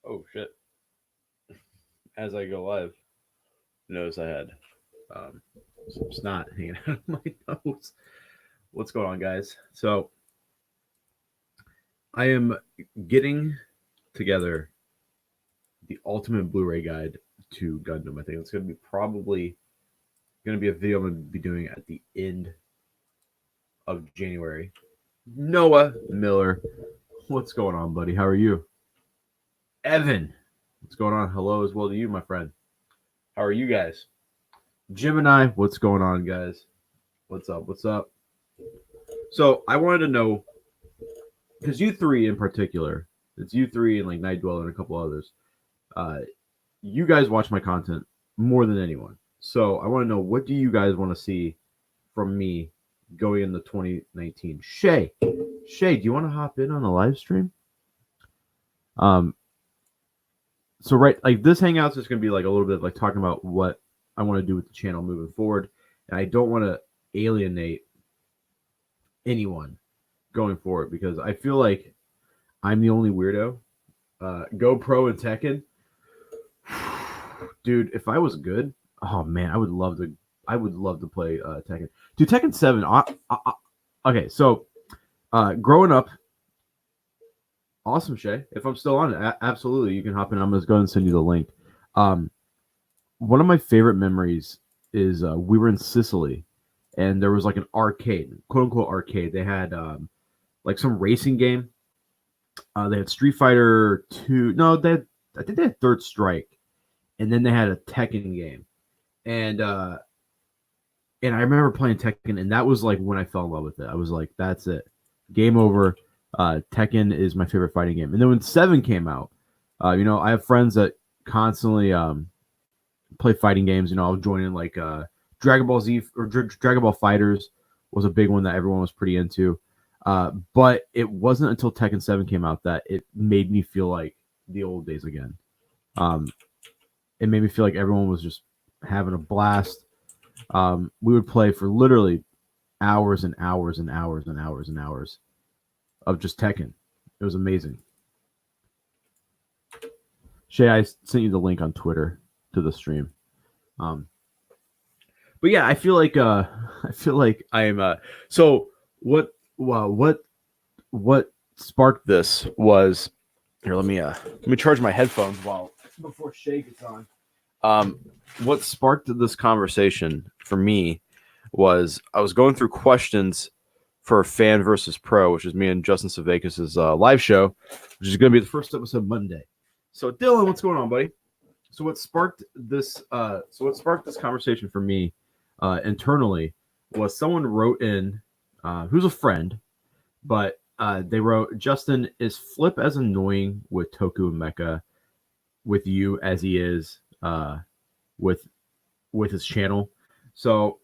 Oh shit! As I go live, notice I had some snot hanging out of my nose. What's going on, guys? So I am getting together the ultimate Blu-ray guide to Gundam. I think it's going to be probably going to be a video I'm going to be doing at the end of January. Noah Miller, what's going on, buddy? How are you? Evan, what's going on? Hello as well to you, my friend. How are you guys? Gemini, what's going on, guys? What's up? What's up? So I wanted to know, because you three in particular, it's you three and like Night Dweller and a couple others. You guys watch my content more than anyone. So I want to know, what do you guys want to see from me going into 2019? Shay, do you want to hop in on a live stream? So right, like this hangout's just gonna be like a little bit of like talking about what I want to do with the channel moving forward, and I don't want to alienate anyone going forward because I feel like I'm the only weirdo. GoPro and Tekken, dude. If I was good, oh man, I would love to. I would love to play Tekken. Dude, Tekken 7. Okay, so growing up, awesome, Shay. If I'm still on it, absolutely, you can hop in. I'm just going to send you the link. One of my favorite memories is we were in Sicily, and there was like an arcade, quote unquote arcade. They had like some racing game. They had Street Fighter 2. No, I think they had Third Strike, and then they had a Tekken game, and I remember playing Tekken, and that was like when I fell in love with it. I was like, that's it, game over. Tekken is my favorite fighting game. And then when 7 came out, I have friends that constantly play fighting games. I'll join in like Dragon Ball Z or Dragon Ball Fighters was a big one that everyone was pretty into. But it wasn't until Tekken 7 came out that it made me feel like the old days again. It made me feel like everyone was just having a blast. We would play for literally hours and hours and hours and hours and hours of just Tekken. It was amazing. Shay, I sent you the link on Twitter to the stream. But yeah, I feel like I am. So what sparked this was here. Let me charge my headphones before Shay gets on. What sparked this conversation for me was I was going through questions for Fan versus Pro, which is me and Justin Savakis' live show, which is going to be the first episode Monday. So Dylan, what's going on, buddy? So what sparked this conversation for me internally was someone wrote in, who's a friend, but they wrote, Justin, is Flip as annoying with Toku and Mecha with you as he is with his channel? So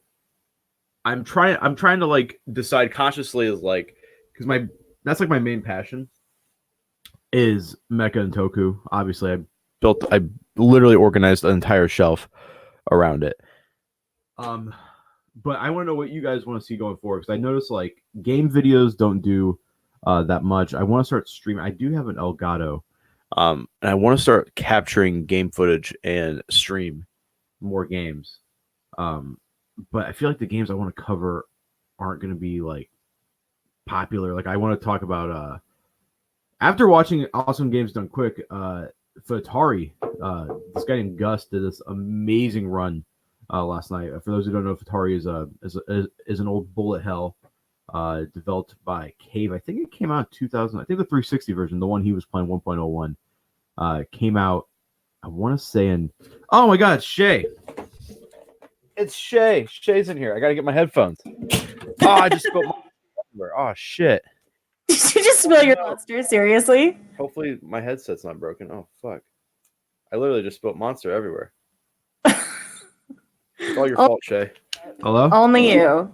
I'm trying to like decide consciously, is like, because that's like my main passion is Mecha and Toku. Obviously, I literally organized an entire shelf around it. But I want to know what you guys want to see going forward, because I noticed like game videos don't do that much. I want to start streaming. I do have an Elgato, and I want to start capturing game footage and stream more games. But I feel like the games I want to cover aren't going to be like popular. Like I want to talk about after watching Awesome Games Done Quick, for Atari, this guy named Gus did this amazing run last night. For those who don't know, Atari is an old bullet hell developed by Cave. I think it came out in 2000. I think the 360 version, the one he was playing 1.01, came out, I want to say in, oh my God, Shay. It's Shay. Shay's in here. I got to get my headphones. Oh, I just spilled my... Oh, shit. Did you just spill your monster? Seriously? Hopefully my headset's not broken. Oh, fuck. I literally just spilled monster everywhere. It's all your fault, Shay. Hello? Only you.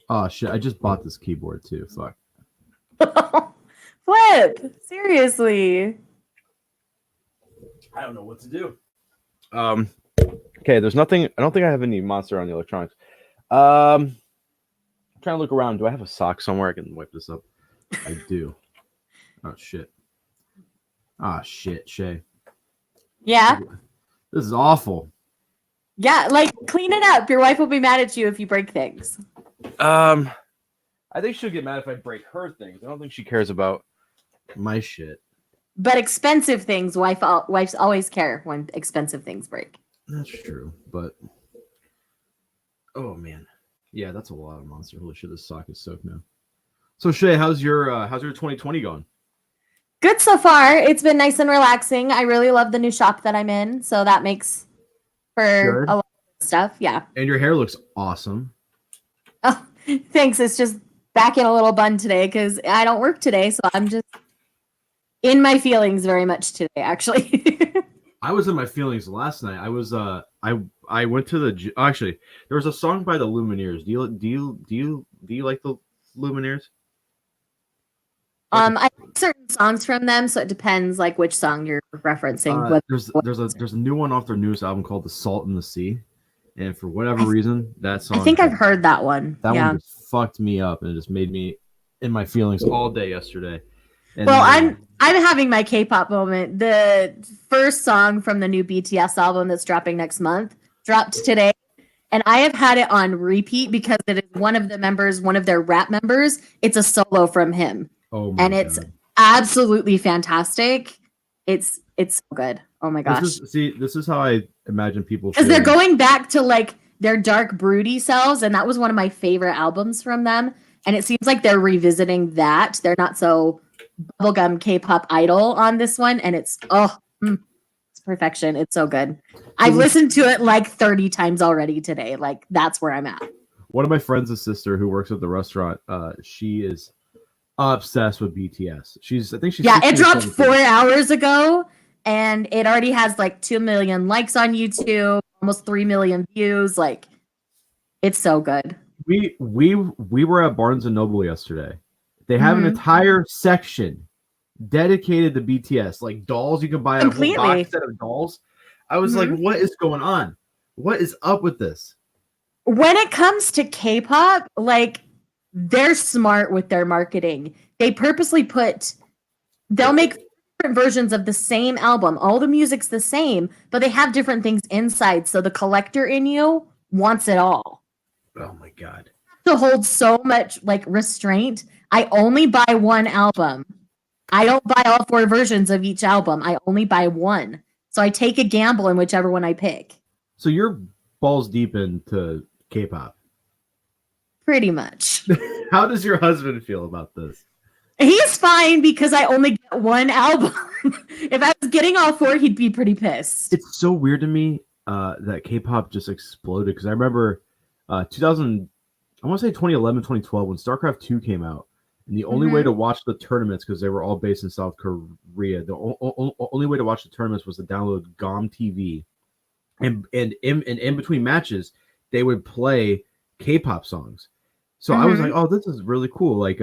Oh, shit. I just bought this keyboard, too. Fuck. Flip. Seriously. I don't know what to do. Okay, there's nothing. I don't think I have any monster on the electronics. I'm trying to look around. Do I have a sock somewhere I can wipe this up? I do. Oh shit. Ah, shit, Shay. Yeah. This is awful. Yeah, like clean it up. Your wife will be mad at you if you break things. I think she'll get mad if I break her things. I don't think she cares about my shit. But expensive things, wives always care when expensive things break. That's true, but oh man, yeah, that's a lot of monster. Holy shit, this sock is soaked now. So Shay, how's your 2020 going? Good so far. It's been nice and relaxing. I really love the new shop that I'm in, so that makes for Good. a lot of stuff. Yeah. And your hair looks awesome. Oh, thanks. It's just back in a little bun today because I don't work today, so I'm just in my feelings very much today, actually. I was in my feelings last night. I was I went to the actually there was a song by the Lumineers. Do you like the Lumineers? I like certain songs from them, so it depends like which song you're referencing. There's a new one off their newest album called The Salt in the Sea, and for whatever reason that song I think I've heard that one. That yeah. one just fucked me up, and it just made me in my feelings all day yesterday. And well, I'm having my K-pop moment. The first song from the new BTS album that's dropping next month dropped today, and I have had it on repeat because it is one of their rap members. It's a solo from him. Oh my and it's God. absolutely fantastic. It's so good. Oh my gosh. This is how I imagine people because they're going back to like their dark broody selves, and that was one of my favorite albums from them. And it seems like they're revisiting that. They're not so bubblegum K-pop idol on this one, and it's perfection. It's so good. I've listened to it like 30 times already today. Like that's where I'm at. One of my friends' sister who works at the restaurant, she is obsessed with BTS. I think she's it dropped 4 hours ago, and it already has like 2 million likes on YouTube, almost 3 million views. Like, it's so good. We were at Barnes and Noble yesterday. They have an entire section dedicated to BTS, like dolls. You can buy a whole box set of dolls. I was like, what is going on? What is up with this? When it comes to K-pop, like, they're smart with their marketing. They purposely they'll make different versions of the same album. All the music's the same, but they have different things inside. So the collector in you wants it all. Oh my God. To hold so much like restraint. I only buy one album. I don't buy all 4 versions of each album. I only buy one. So I take a gamble in whichever one I pick. So you're balls deep into K-pop. Pretty much. How does your husband feel about this? He's fine because I only get one album. If I was getting all 4, he'd be pretty pissed. It's so weird to me that K-pop just exploded because I remember 2011, 2012 when StarCraft 2 came out, and the only way to watch the tournaments, because they were all based in South Korea, the only way to watch the tournaments was to download GOM TV, and in between matches they would play K-pop songs. So I was like, oh, this is really cool. Like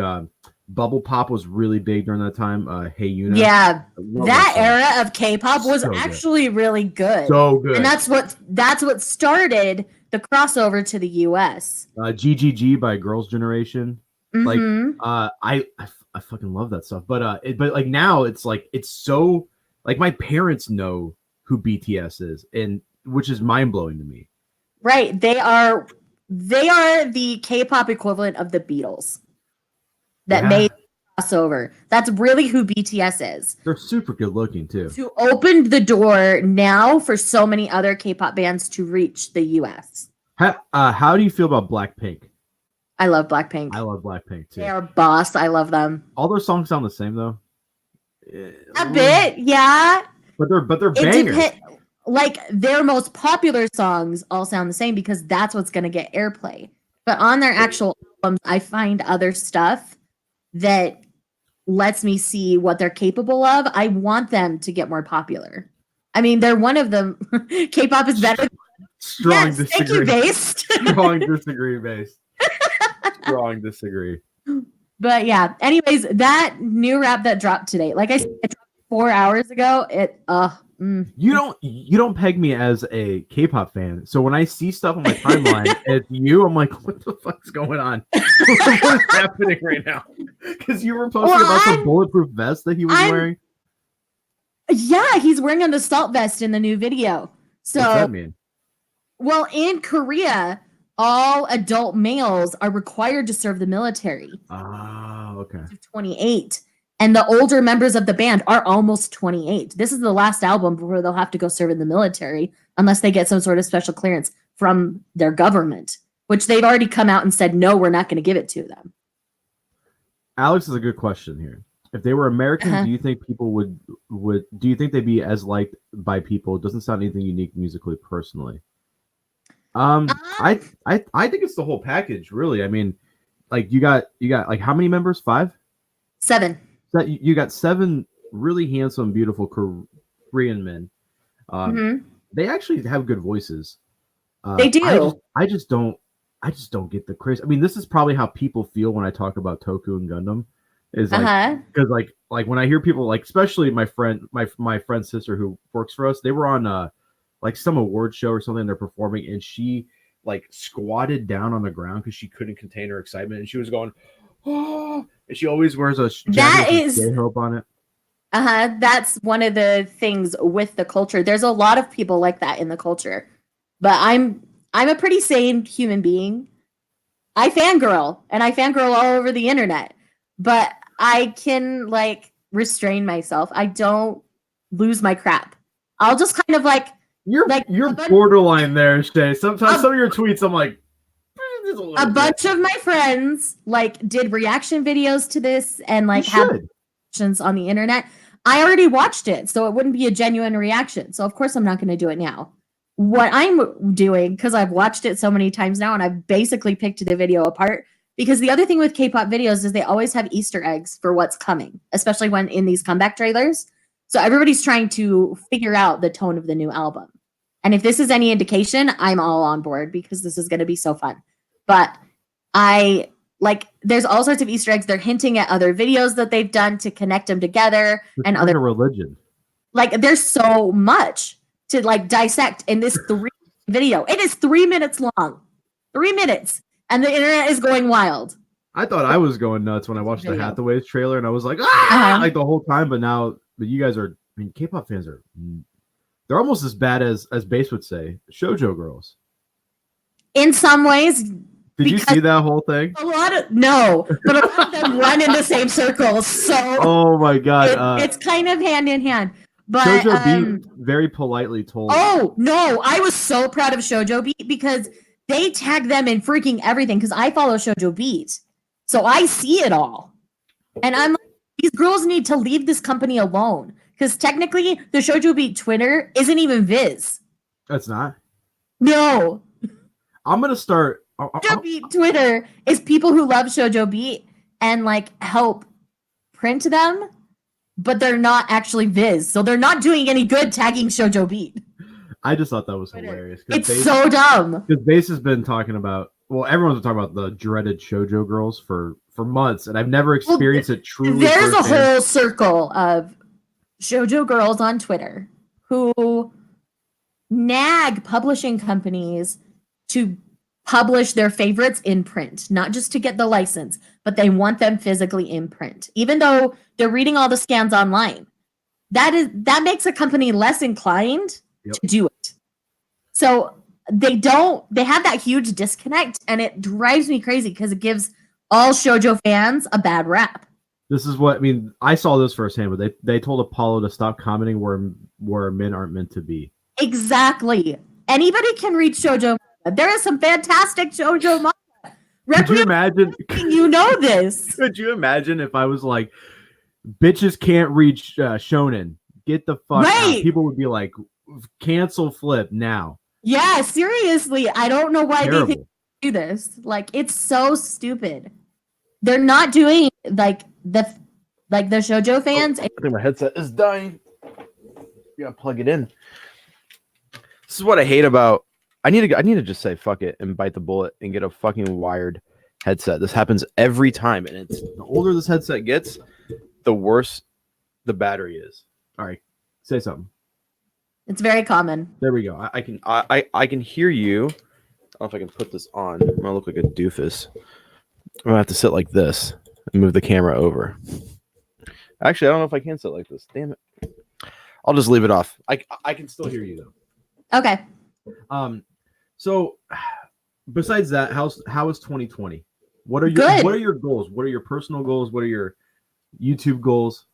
Bubble Pop was really big during that time. Hey Yuna. Yeah, that era of K-pop was So actually really good. So good. And that's what started the crossover to the US. GGG by Girls' Generation. Like I fucking love that stuff. But like now it's like it's so like my parents know who BTS is, and which is mind blowing to me. Right. They are the K-pop equivalent of the Beatles that made crossover. That's really who BTS is. They're super good looking too. To open the door now for so many other K-pop bands to reach the US. How do you feel about Blackpink? I love Blackpink. I love Blackpink too. They are boss. I love them. All their songs sound the same though. A bit, yeah. But they're bangers. Like their most popular songs all sound the same because that's what's going to get airplay. But on their actual albums, I find other stuff that lets me see what they're capable of. I want them to get more popular. I mean, they're one of them. K-pop is better. Strong yes, disagree. thank you, based. Strong disagree, based. Strong disagree. But yeah, anyways, that new rap that dropped today, like I said, it dropped 4 hours ago. You don't peg me as a K-pop fan, so when I see stuff on my timeline it's you, I'm like, what the fuck's going on? What is happening right now? Because you were posting about the bulletproof vest that he was wearing. Yeah, he's wearing an assault vest in the new video. What's that So, mean? well, in Korea, all adult males are required to serve the military. Ah, okay. 28. And the older members of the band are almost 28. This is the last album before they'll have to go serve in the military unless they get some sort of special clearance from their government, which they've already come out and said, no, we're not going to give it to them. Alex is a good question here. If they were American, do you think people would do you think they'd be as liked by people? It doesn't sound anything unique musically, personally. I think it's the whole package, really. I mean, like you got like how many members? 5? 7. That you got 7 really handsome, beautiful Korean men. They actually have good voices. They do. I just don't get the craze. I mean, this is probably how people feel when I talk about Toku and Gundam. Is like because like when I hear people like, especially my friend's sister who works for us, they were on like some award show or something. They're performing, and she like squatted down on the ground because she couldn't contain her excitement, and she was going, oh, and she always wears a J-Hope on it. That's one of the things with the culture. There's a lot of people like that in the culture, but I'm a pretty sane human being. I fangirl, and I fangirl all over the internet, but I can like restrain myself. I don't lose my crap. I'll just kind of like you're borderline there, Shay. Sometimes some of your tweets, I'm like, a bunch of my friends like did reaction videos to this and like have reactions on the internet. I already watched it, so it wouldn't be a genuine reaction. So of course I'm not going to do it now. What I'm doing, because I've watched it so many times now and I've basically picked the video apart, because the other thing with K-pop videos is they always have Easter eggs for what's coming, especially when in these comeback trailers. So everybody's trying to figure out the tone of the new album. And if this is any indication, I'm all on board because this is going to be so fun. But there's all sorts of Easter eggs. They're hinting at other videos that they've done to connect them together. It's and like other religion. Like there's so much to like dissect in this 3 video. It is 3 minutes long. 3 minutes. And the internet is going wild. I thought I was going nuts when I watched the Hathaways trailer, and I was like, like the whole time. But you guys are, I mean, K-pop fans they're almost as bad as Base would say, shoujo girls. In some ways. Did you see that whole thing? No, but a lot of them run in the same circles. So oh my god, it's kind of hand in hand. But Shoujo Beat very politely told. Oh no, I was so proud of Shoujo Beat because they tag them in freaking everything. Because I follow Shoujo Beat, so I see it all, and I'm like, these girls need to leave this company alone. Because technically, the Shoujo Beat Twitter isn't even Viz. That's not. No. I'm gonna start. Shoujo Beat Twitter is people who love Shoujo Beat and like help print them, but they're not actually Viz, so they're not doing any good tagging Shoujo Beat. I just thought that was hilarious. It's so dumb. Because Base has been talking about, well, everyone's been talking about the dreaded Shoujo girls for months, and I've never experienced it truly. There's a whole circle of Shoujo girls on Twitter who nag publishing companies to publish their favorites in print, not just to get the license, but they want them physically in print, even though they're reading all the scans online. That makes a company less inclined to do it. So they have that huge disconnect, and it drives me crazy because it gives all shoujo fans a bad rap. This is what I mean. I saw this firsthand, but they told Apollo to stop commenting where men aren't meant to be. Exactly. Anybody can read shoujo. There is some fantastic shoujo manga. Could you imagine? You know this. Could you imagine if I was like, bitches can't read shonen? Get the fuck out. People would be like, cancel Flip now. Yeah, seriously. I don't know why they think they do this. Like, it's so stupid. They're not doing like the shoujo fans. I think my headset is dying. You gotta plug it in. This is what I hate about. I need to just say fuck it and bite the bullet and get a fucking wired headset. This happens every time, and it's the older this headset gets, the worse the battery is. All right, say something. It's very common. There we go. I can hear you. I don't know if I can put this on. I'm gonna look like a doofus. I'm gonna have to sit like this and move the camera over. Actually, I don't know if I can sit like this. Damn it. I'll just leave it off. I can still hear you though. Okay. So besides that, how is 2020? What are your goals? What are your personal goals? What are your YouTube goals?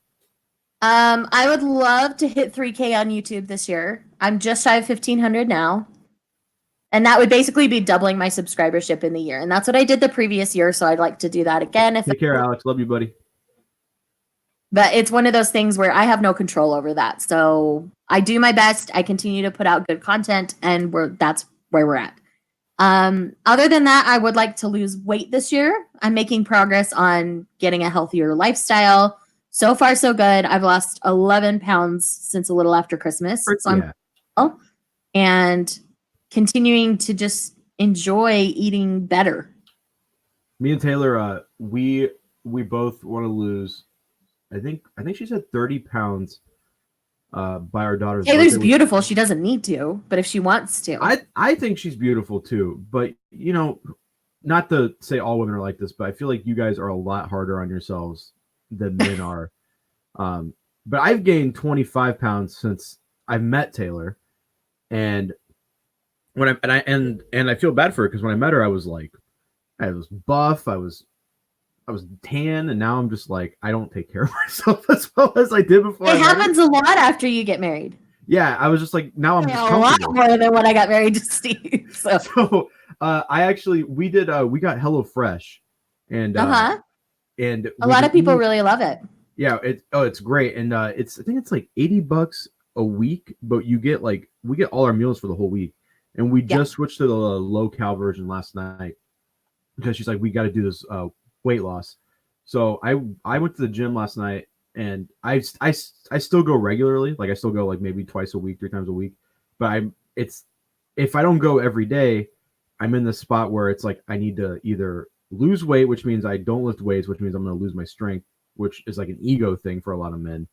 I would love to hit 3K on YouTube this year. I'm just shy of 1,500 now. And that would basically be doubling my subscribership in the year. And that's what I did the previous year. So I'd like to do that again. Take care, Alex. Love you, buddy. But it's one of those things where I have no control over that. So I do my best. I continue to put out good content, and that's where we're at. Other than that, I would like to lose weight this year. I'm making progress on getting a healthier lifestyle. So far, so good. I've lost 11 pounds since a little after Christmas. So I'm and continuing to just enjoy eating better. Me and Taylor, we both want to lose. I think she said 30 pounds by our daughter's Taylor's birthday. beautiful. She doesn't need to, but if she wants to. I think she's beautiful too. But, you know, not to say all women are like this, but I feel like you guys are a lot harder on yourselves than men are. But I've gained 25 pounds since I've met Taylor. And when I feel bad for her because when I met her, I was buff, I was tan, and now I'm just like, I don't take care of myself as well as I did before. It happens a lot after you get married. Yeah, I was just like, now I'm just a lot more than when I got married to Steve. So we got HelloFresh, and and a lot of people really love it. Yeah, it's great, and I think it's like $80 a week, but we get all our meals for the whole week, and we just switched to the low cal version last night because she's like, we got to do this weight loss. So I went to the gym last night, and I still go regularly. Like I still go like maybe twice a week, 3 times a week. But if I don't go every day, I'm in this spot where it's like I need to either lose weight, which means I don't lift weights, which means I'm going to lose my strength, which is like an ego thing for a lot of men.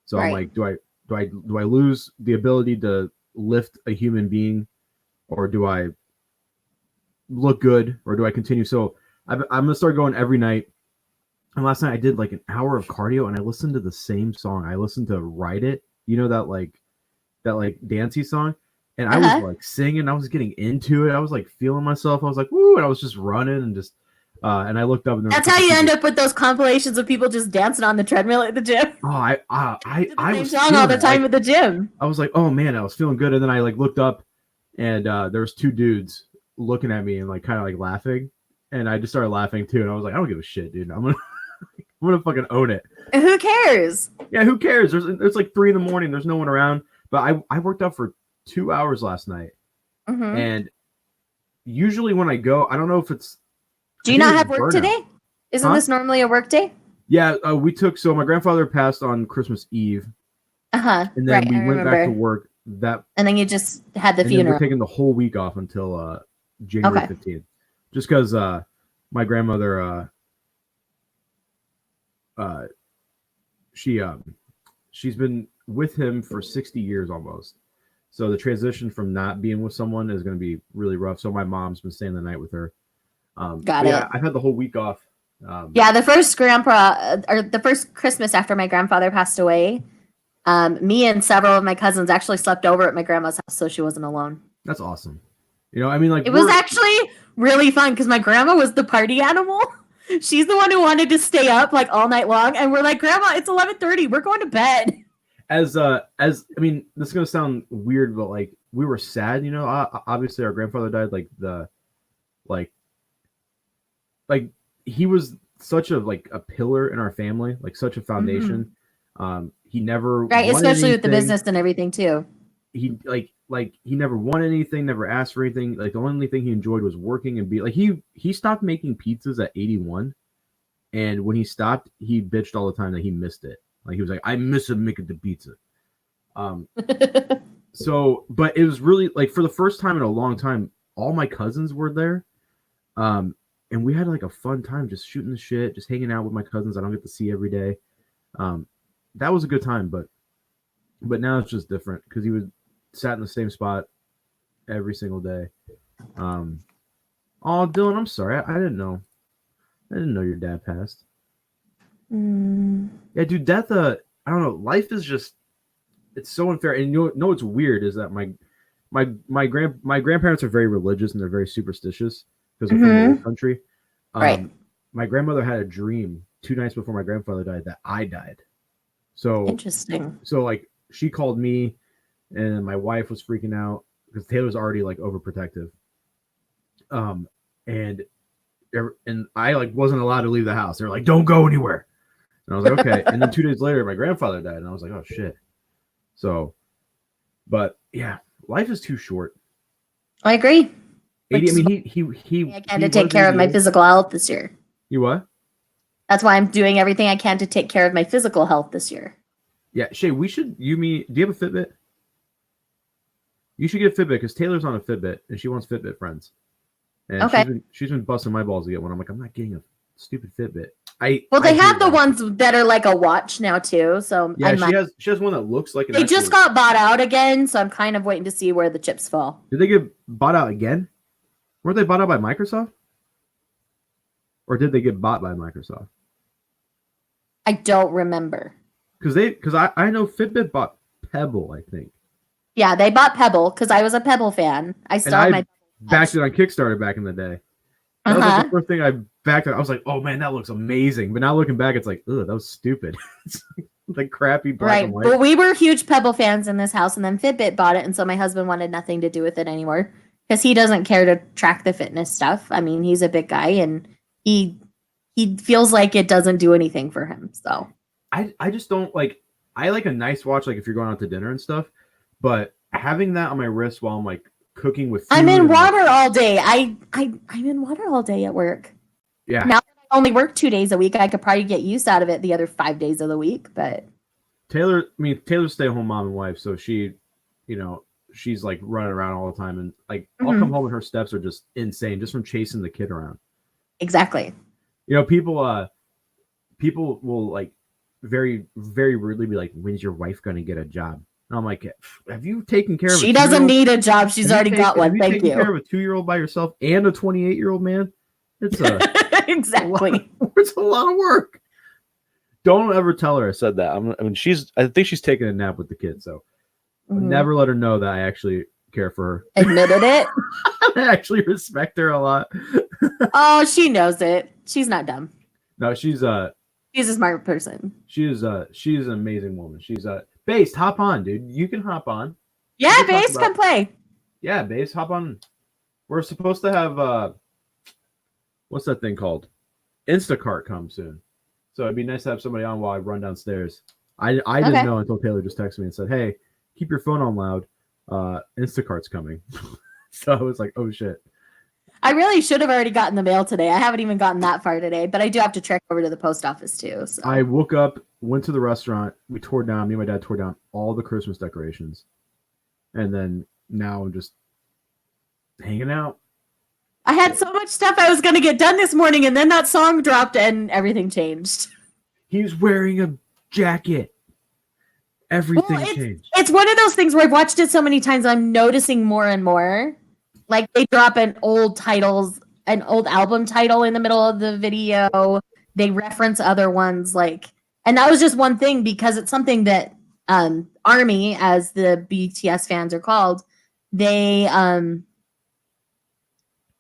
So I'm like, do I lose the ability to lift a human being, or do I look good, or do I continue? So I'm gonna start going every night. And last night I did like an hour of cardio, and I listened to the same song. I listened to "Ride It," you know, that dancey song, and I was like singing. I was getting into it. I was like feeling myself. I was like, woo, and I was just running and just. And I looked up, and that's how you end up with those compilations of people just dancing on the treadmill at the gym. Oh, I was song all the time at the gym. I was like, oh man, I was feeling good, and then I like looked up, and there was 2 dudes looking at me and like kind of like laughing, and I just started laughing too, and I was like, I don't give a shit, dude. I'm gonna fucking own it. And who cares? Yeah, who cares? There's like 3 a.m. There's no one around, but I worked out for 2 hours last night, and usually when I go, I don't know if it's. Do you not have work today? Isn't this normally a work day? Yeah, so my grandfather passed on Christmas Eve. And then we went back to work and then you just had the funeral. We're taking the whole week off until January 15th. Just because my grandmother she's been with him for 60 years almost. So the transition from not being with someone is going to be really rough. So my mom's been staying the night with her. Got it. Yeah, I've had the whole week off. The first Christmas after my grandfather passed away, me and several of my cousins actually slept over at my grandma's house, so she wasn't alone. That's awesome. You know, I mean, like it was actually really fun because my grandma was the party animal. She's the one who wanted to stay up like all night long, and we're like, Grandma, it's 11:30. We're going to bed. As I mean, this is gonna sound weird, but like we were sad. You know, obviously our grandfather died. Like he was such a pillar in our family, like such a foundation. He never especially with the business and everything too. He he never won anything, never asked for anything. Like the only thing he enjoyed was working and be like he stopped making pizzas at 81, and when he stopped, he bitched all the time that he missed it. Like he was like, I miss him making the pizza. So, but it was really like for the first time in a long time, all my cousins were there. And we had like a fun time just shooting the shit, just hanging out with my cousins I don't get to see every day. That was a good time, but now it's just different because he was sat in the same spot every single day. Oh, Dylan, I'm sorry. I didn't know. I didn't know your dad passed. Yeah, dude, death. I don't know. Life is just. it's so unfair. And you know what's weird is that my grandparents are very religious and they're very superstitious because they're from the old country. Right. My grandmother had a dream 2 nights before my grandfather died that I died. So Interesting. So like she called me, and my wife was freaking out because Taylor's already like overprotective. And I like wasn't allowed to leave the house. They were like, "Don't go anywhere." And I was like, "Okay." And then 2 days later, my grandfather died, and I was like, "Oh shit." So, but yeah, life is too short. I agree. 80. I mean, he. I can to take care of my physical health this year. You what? That's why I'm doing everything I can to take care of my physical health this year. Yeah, Shay, we should. Do you have a Fitbit? You should get a Fitbit because Taylor's on a Fitbit and she wants Fitbit friends. And okay. she's been busting my balls to get one. I'm like, I'm not getting a stupid Fitbit. They have the ones that are like a watch now too. So yeah, she has one that looks like. They just got bought out again, so I'm kind of waiting to see where the chips fall. Did they get bought out again? Weren't they bought out by Microsoft? Or did they get bought by Microsoft? I don't remember. Because I know Fitbit bought Pebble, I think. Yeah, they bought Pebble because I was a Pebble fan. I backed it on Kickstarter back in the day. That was like the first thing I backed it. I was like, oh man, that looks amazing. But now looking back, it's like, ugh, that was stupid. It's like crappy black and white. But we were huge Pebble fans in this house, and then Fitbit bought it, and so my husband wanted nothing to do with it anymore because he doesn't care to track the fitness stuff. I mean, he's a big guy, and he feels like it doesn't do anything for him. So I just don't like. I like a nice watch, like if you're going out to dinner and stuff. But having that on my wrist while I'm like cooking with food. I'm in water all day. I'm in water all day at work. Yeah. Now that I only work 2 days a week, I could probably get use out of it the other 5 days of the week. But Taylor's stay-at-home mom and wife, so she, she's like running around all the time, and like I'll come home and her steps are just insane just from chasing the kid around. Exactly. People will like very, very rudely be like, "When's your wife going to get a job?" And I'm like, "Have you taken care of?" She doesn't need a job. She's already got one. Thank you. Taking care of a 2-year-old by yourself and a 28-year-old man. It's exactly. It's a lot of work. Don't ever tell her I said that. I think she's taking a nap with the kid, so never let her know that I actually care for her. Admitted it. I actually respect her a lot. Oh, she knows it. She's not dumb. No, she's a smart person. She's an amazing woman. She's Base, hop on, dude. You can hop on. Yeah, Base can play. Yeah, Base, hop on. We're supposed to have what's that thing called? Instacart come soon. So it'd be nice to have somebody on while I run downstairs. I didn't know until Taylor just texted me and said, "Hey, keep your phone on loud. Instacart's coming." So I was like, "Oh shit." I really should have already gotten the mail today. I haven't even gotten that far today, but I do have to trek over to the post office too. So. I woke up, went to the restaurant. Me and my dad tore down all the Christmas decorations. And then now I'm just hanging out. I had so much stuff I was going to get done this morning, and then that song dropped and everything changed. He's wearing a jacket. Everything changed. It's one of those things where I've watched it so many times, I'm noticing more and more. Like they drop an old album title in the middle of the video. They reference other ones, and that was just one thing because it's something that ARMY, as the BTS fans are called, they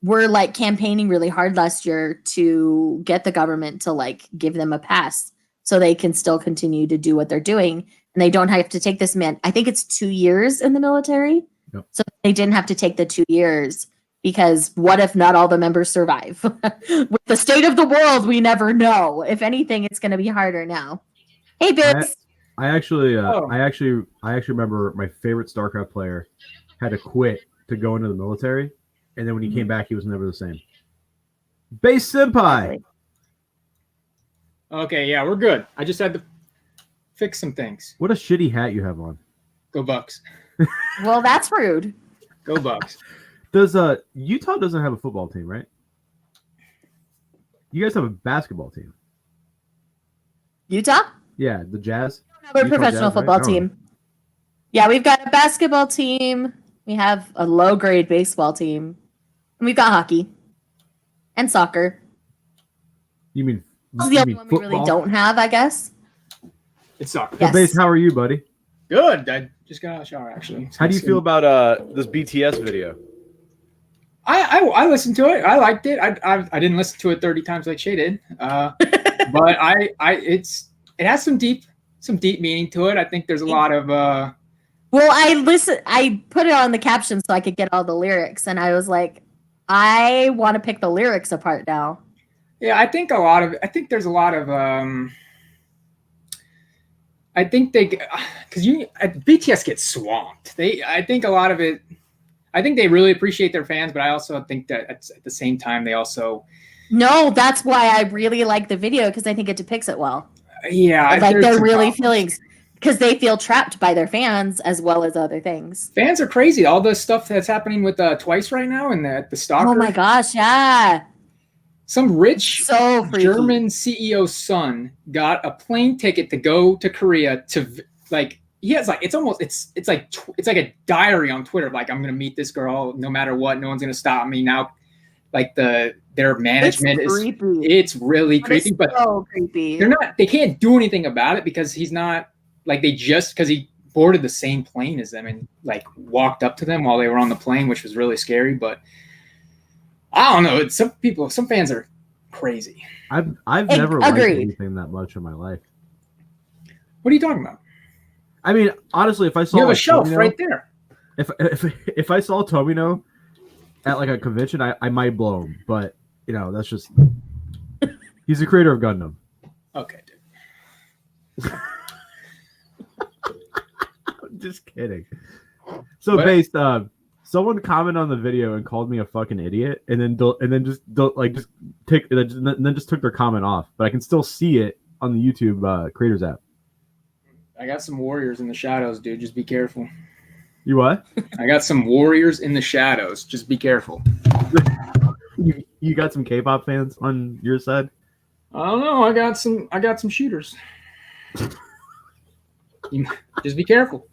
were like campaigning really hard last year to get the government to like give them a pass so they can still continue to do what they're doing, and they don't have to take this I think it's 2 years in the military. Yep. So they didn't have to take the 2 years because what if not all the members survive? With the state of the world, we never know. If anything, it's going to be harder now. Hey, Bits. I actually remember my favorite StarCraft player had to quit to go into the military, and then when he came back, he was never the same. Base Senpai. Okay, yeah, we're good. I just had to fix some things. What a shitty hat you have on. Go Bucks. Well, that's rude. Go Bucks. Does Utah doesn't have a football team, right? You guys have a basketball team. Utah? Yeah, the Jazz. We have a professional football team. Yeah, we've got a basketball team. We have a low-grade baseball team. And we've got hockey. And soccer. You mean That's the only one we really don't have, I guess. It's soccer. Yes. Base, how are you, buddy? Good. I just got out of the shower, actually. How do you feel about this BTS video? I listened to it. I liked it. I didn't listen to it 30 times like Shay did. But it has some deep meaning to it. I think there's a lot of Well, I put it on the caption so I could get all the lyrics, and I was like, I want to pick the lyrics apart now. Yeah, I think there's a lot of I think because BTS gets swamped. I think a lot of it. I think they really appreciate their fans, but I also think that at the same time they also. No, that's why I really like the video, because I think it depicts it well. Yeah, like they're really feelings, because they feel trapped by their fans as well as other things. Fans are crazy. All the stuff that's happening with Twice right now and the stalker. Oh my gosh, yeah. Some rich German CEO's son got a plane ticket to go to Korea to he has it's like a diary on Twitter. Like, I'm gonna meet this girl no matter what. No one's gonna stop me now. Like their management it's really creepy, but so creepy. They can't do anything about it because he's not because he boarded the same plane as them and walked up to them while they were on the plane, which was really scary. But I don't know. Some fans are crazy. I've never liked anything that much in my life. What are you talking about? I mean, honestly, if I saw you have a shelf right there. If I saw Tomino at a convention, I might blow him. But that's just he's the creator of Gundam. Okay, dude. I'm just kidding. So based someone commented on the video and called me a fucking idiot, and then just took their comment off. But I can still see it on the YouTube creators app. I got some warriors in the shadows, dude. Just be careful. You what? I got some warriors in the shadows. Just be careful. You got some K-pop fans on your side? I don't know. I got some shooters. Just be careful.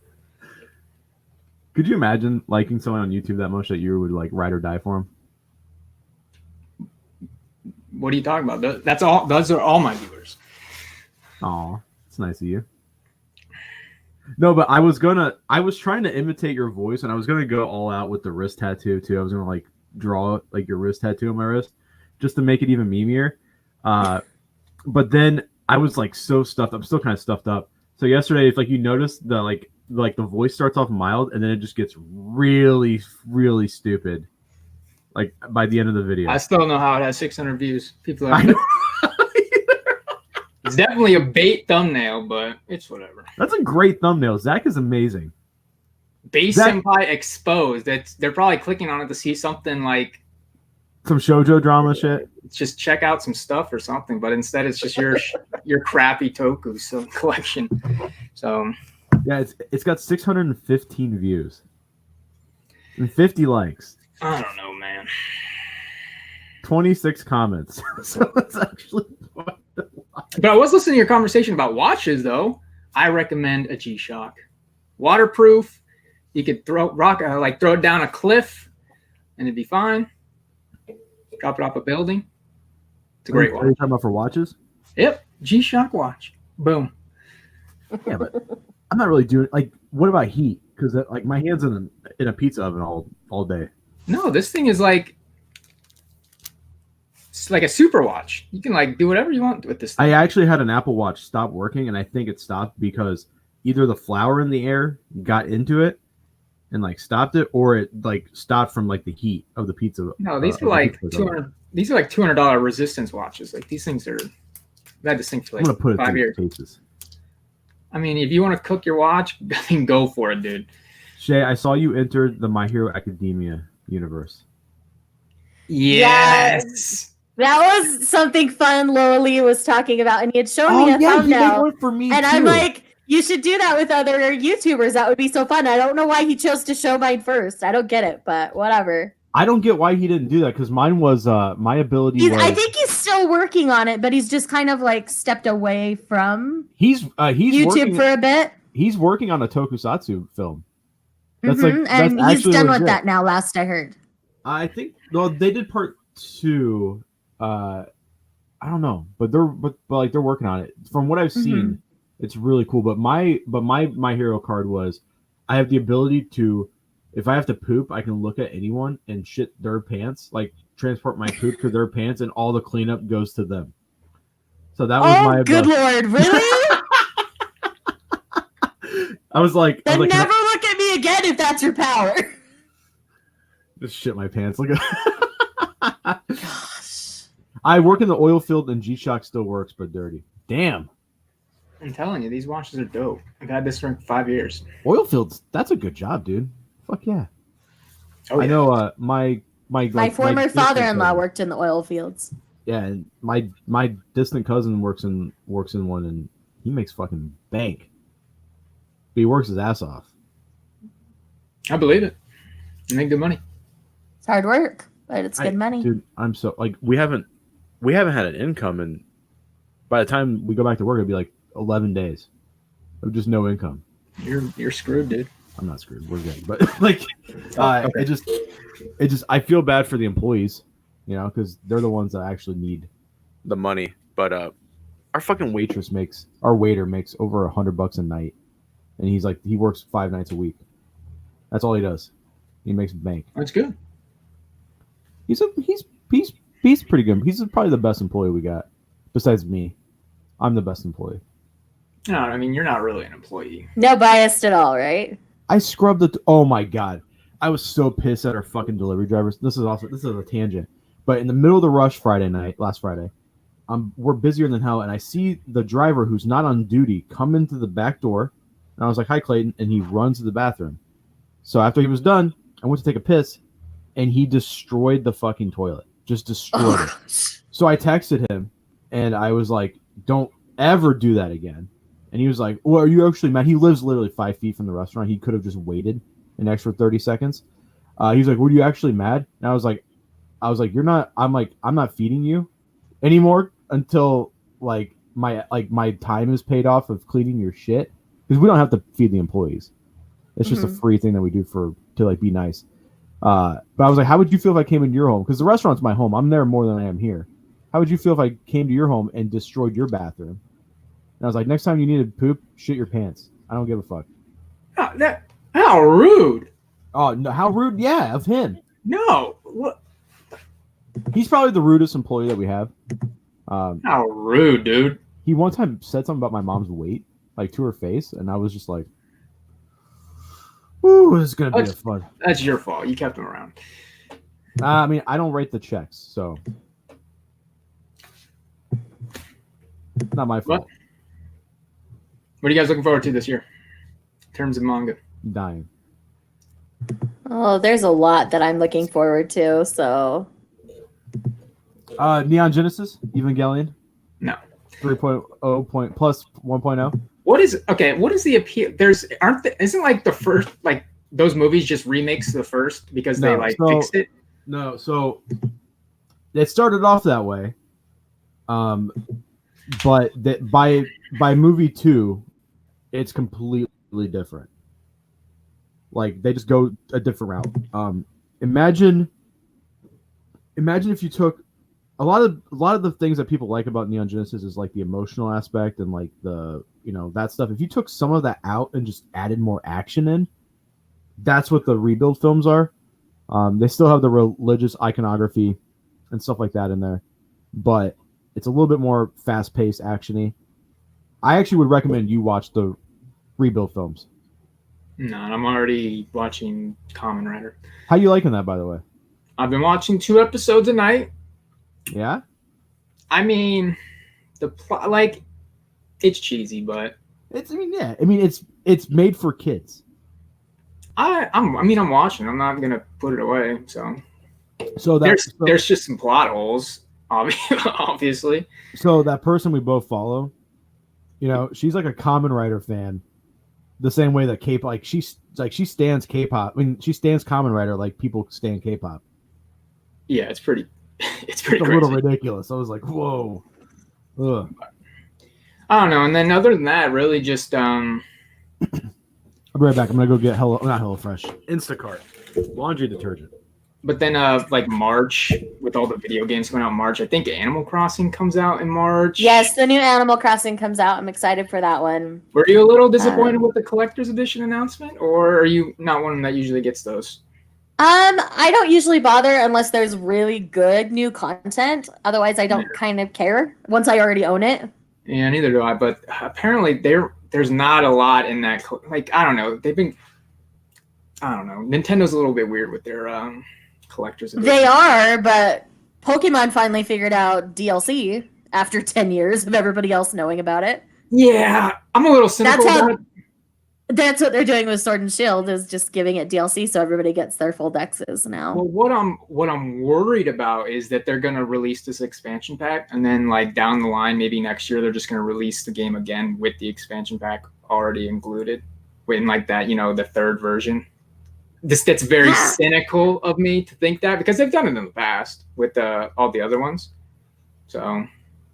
Could you imagine liking someone on YouTube that much that you would ride or die for him? What are you talking about? That's all. Those are all my viewers. Aw, it's nice of you. No, but I was trying to imitate your voice, and I was gonna go all out with the wrist tattoo too. I was gonna draw your wrist tattoo on my wrist, just to make it even memeier. But then I was so stuffed. I'm still kind of stuffed up. So yesterday, if you noticed the the voice starts off mild, and then it just gets really, really stupid. By the end of the video, I still don't know how it has 600 views. People are. It's definitely a bait thumbnail, but it's whatever. That's a great thumbnail. Zach is amazing. Base Senpai exposed. They're probably clicking on it to see something some shoujo drama shit. Just check out some stuff or something, but instead it's just your crappy toku collection. So yeah, it's got 615 views and 50 likes. I don't know, man. 26 comments. So it's actually quite a lot. But I was listening to your conversation about watches, though. I recommend a G-Shock. Waterproof. You could throw it down a cliff, and it'd be fine. Drop it off a building. It's a great watch. Are you talking about for watches? Yep. G-Shock watch. Boom. Yeah, but I'm not really doing what about heat? Because my hands in a pizza oven all day. No, this thing is it's like a super watch. You can do whatever you want with this thing. I actually had an Apple Watch stop working, and I think it stopped because either the flour in the air got into it and stopped it, or it stopped from the heat of the pizza. No, these are $200. These are $200 resistance watches. These things are. I've had this thing for I'm gonna put it 5 years. Cases. I mean, if you want to cook your watch, then go for it, dude. Shay, I saw you enter the My Hero Academia universe. Yes. That was something fun Loli was talking about, and he had shown me a thumbnail. He made one for me and too. I'm like, you should do that with other YouTubers. That would be so fun. I don't know why he chose to show mine first. I don't get it, but whatever. I don't get why he didn't do that, because mine was my ability. I think he's still working on it, but he's just kind of stepped away from he's YouTube for a bit. He's working on a tokusatsu film. That's and he's done with that now. Last I heard, I think they did part 2. I don't know, but they're working on it. From what I've seen, It's really cool. But my hero card was, I have the ability to, if I have to poop, I can look at anyone and shit their pants, like transport my poop to their pants, and all the cleanup goes to them. So that was my good ability. Lord, really? I was like, Then "Can never look at me again if that's your power. just shit my pants. Look at. Gosh. I work in the oil field, and G-Shock still works, but dirty. Damn. I'm telling you, these watches are dope. I've had this for 5 years. Oil fields. That's a good job, dude. Fuck yeah. Oh, I yeah. know. My former distant father-in-law cousin- worked in the oil fields. Yeah, and my distant cousin works in one, and he makes fucking bank. But he works his ass off. I believe it. You make good money. It's hard work, but it's good money. Dude, I'm so like we haven't had an income, and by the time we go back to work, it'll be like 11 days of just no income. You're screwed, dude. I'm not screwed. We're good, but like, Okay. it just I feel bad for the employees, you know, because they're the ones that actually need the money. But our fucking waiter makes over $100 a night, and he works 5 nights a week. That's all he does. He makes bank. That's good. He's pretty good. He's probably the best employee we got, besides me. I'm the best employee. No, I mean, you're not really an employee. No biased at all, right? I scrubbed the. Oh my god, I was so pissed at our fucking delivery drivers. This is a tangent, but in the middle of the rush last Friday, we're busier than hell, and I see the driver who's not on duty come into the back door, and I was like, "Hi, Clayton," and he runs to the bathroom. So after he was done, I went to take a piss, and he destroyed the fucking toilet. Just destroyed it. So I texted him, and I was like, "Don't ever do that again." And he was like, "Well, are you actually mad?" He lives literally 5 feet from the restaurant. He could have just waited an extra 30 seconds. He was like, "Were you actually mad?" And I was like, "You're not." I'm not feeding you anymore until my time is paid off of cleaning your shit, because we don't have to feed the employees. It's just a free thing that we do to be nice. But I was like, "How would you feel if I came into your home?" Because the restaurant's my home. I'm there more than I am here. How would you feel if I came to your home and destroyed your bathroom? And I was like, "Next time you need to poop, shit your pants. I don't give a fuck." How rude. Oh, no, how rude. Yeah, of him. No. What? He's probably the rudest employee that we have. How rude, dude. He one time said something about my mom's weight, like to her face, and I was just like, "Ooh, this is going to be a fun." That's your fault. You kept him around. I mean, I don't write the checks, so not my fault. What are you guys looking forward to this year in terms of manga? Dying. Oh, there's a lot that I'm looking forward to. So Neon Genesis Evangelion. No. 3.0 plus 1.0. What is the appeal? Isn't like the first, like those movies just remakes the first because they fixed it? No, so it started off that way. But by movie 2, it's completely different. Like they just go a different route. Imagine if you took a lot of the things that people like about Neon Genesis is like the emotional aspect and like the, you know, that stuff. If you took some of that out and just added more action in, that's what the rebuild films are. They still have the religious iconography and stuff like that in there, but it's a little bit more fast-paced, action-y. I actually would recommend you watch the rebuild films. No, I'm already watching Kamen Rider. How you liking that, by the way? I've been watching 2 episodes a night. Yeah? I mean, the plot, like, it's cheesy, but It's made for kids. I'm watching. I'm not gonna put it away. So there's just some plot holes, obviously. So that person we both follow, you know, she's like a Kamen Rider fan, the same way that K-pop, she stands K-pop. I mean, she stands Kamen Rider like people stand K-pop. Yeah, it's pretty It's crazy. a little ridiculous. I was like, whoa. Ugh. I don't know. And then other than that, really just I'll be right back. I'm gonna go get not HelloFresh. Instacart. Laundry detergent. But then like March, with all the video games coming out in March, I think Animal Crossing comes out in March. Yes, the new Animal Crossing comes out. I'm excited for that one. Were you a little disappointed with the collector's edition announcement, or are you not one that usually gets those? I don't usually bother unless there's really good new content. Otherwise, I don't kind of care once I already own it. Yeah, neither do I. But apparently, there's not a lot in that. Like, I don't know. I don't know. Nintendo's a little bit weird with their collector's edition. They are, but Pokemon finally figured out DLC after 10 years of everybody else knowing about it. Yeah, I'm a little cynical about it. That's what they're doing with Sword and Shield, is just giving it DLC so everybody gets their full dexes now. Well, what I'm worried about is that they're gonna release this expansion pack, and then like down the line, maybe next year, they're just gonna release the game again with the expansion pack already included, in like that, the third version. That's very cynical of me to think that, because they've done it in the past with all the other ones. So.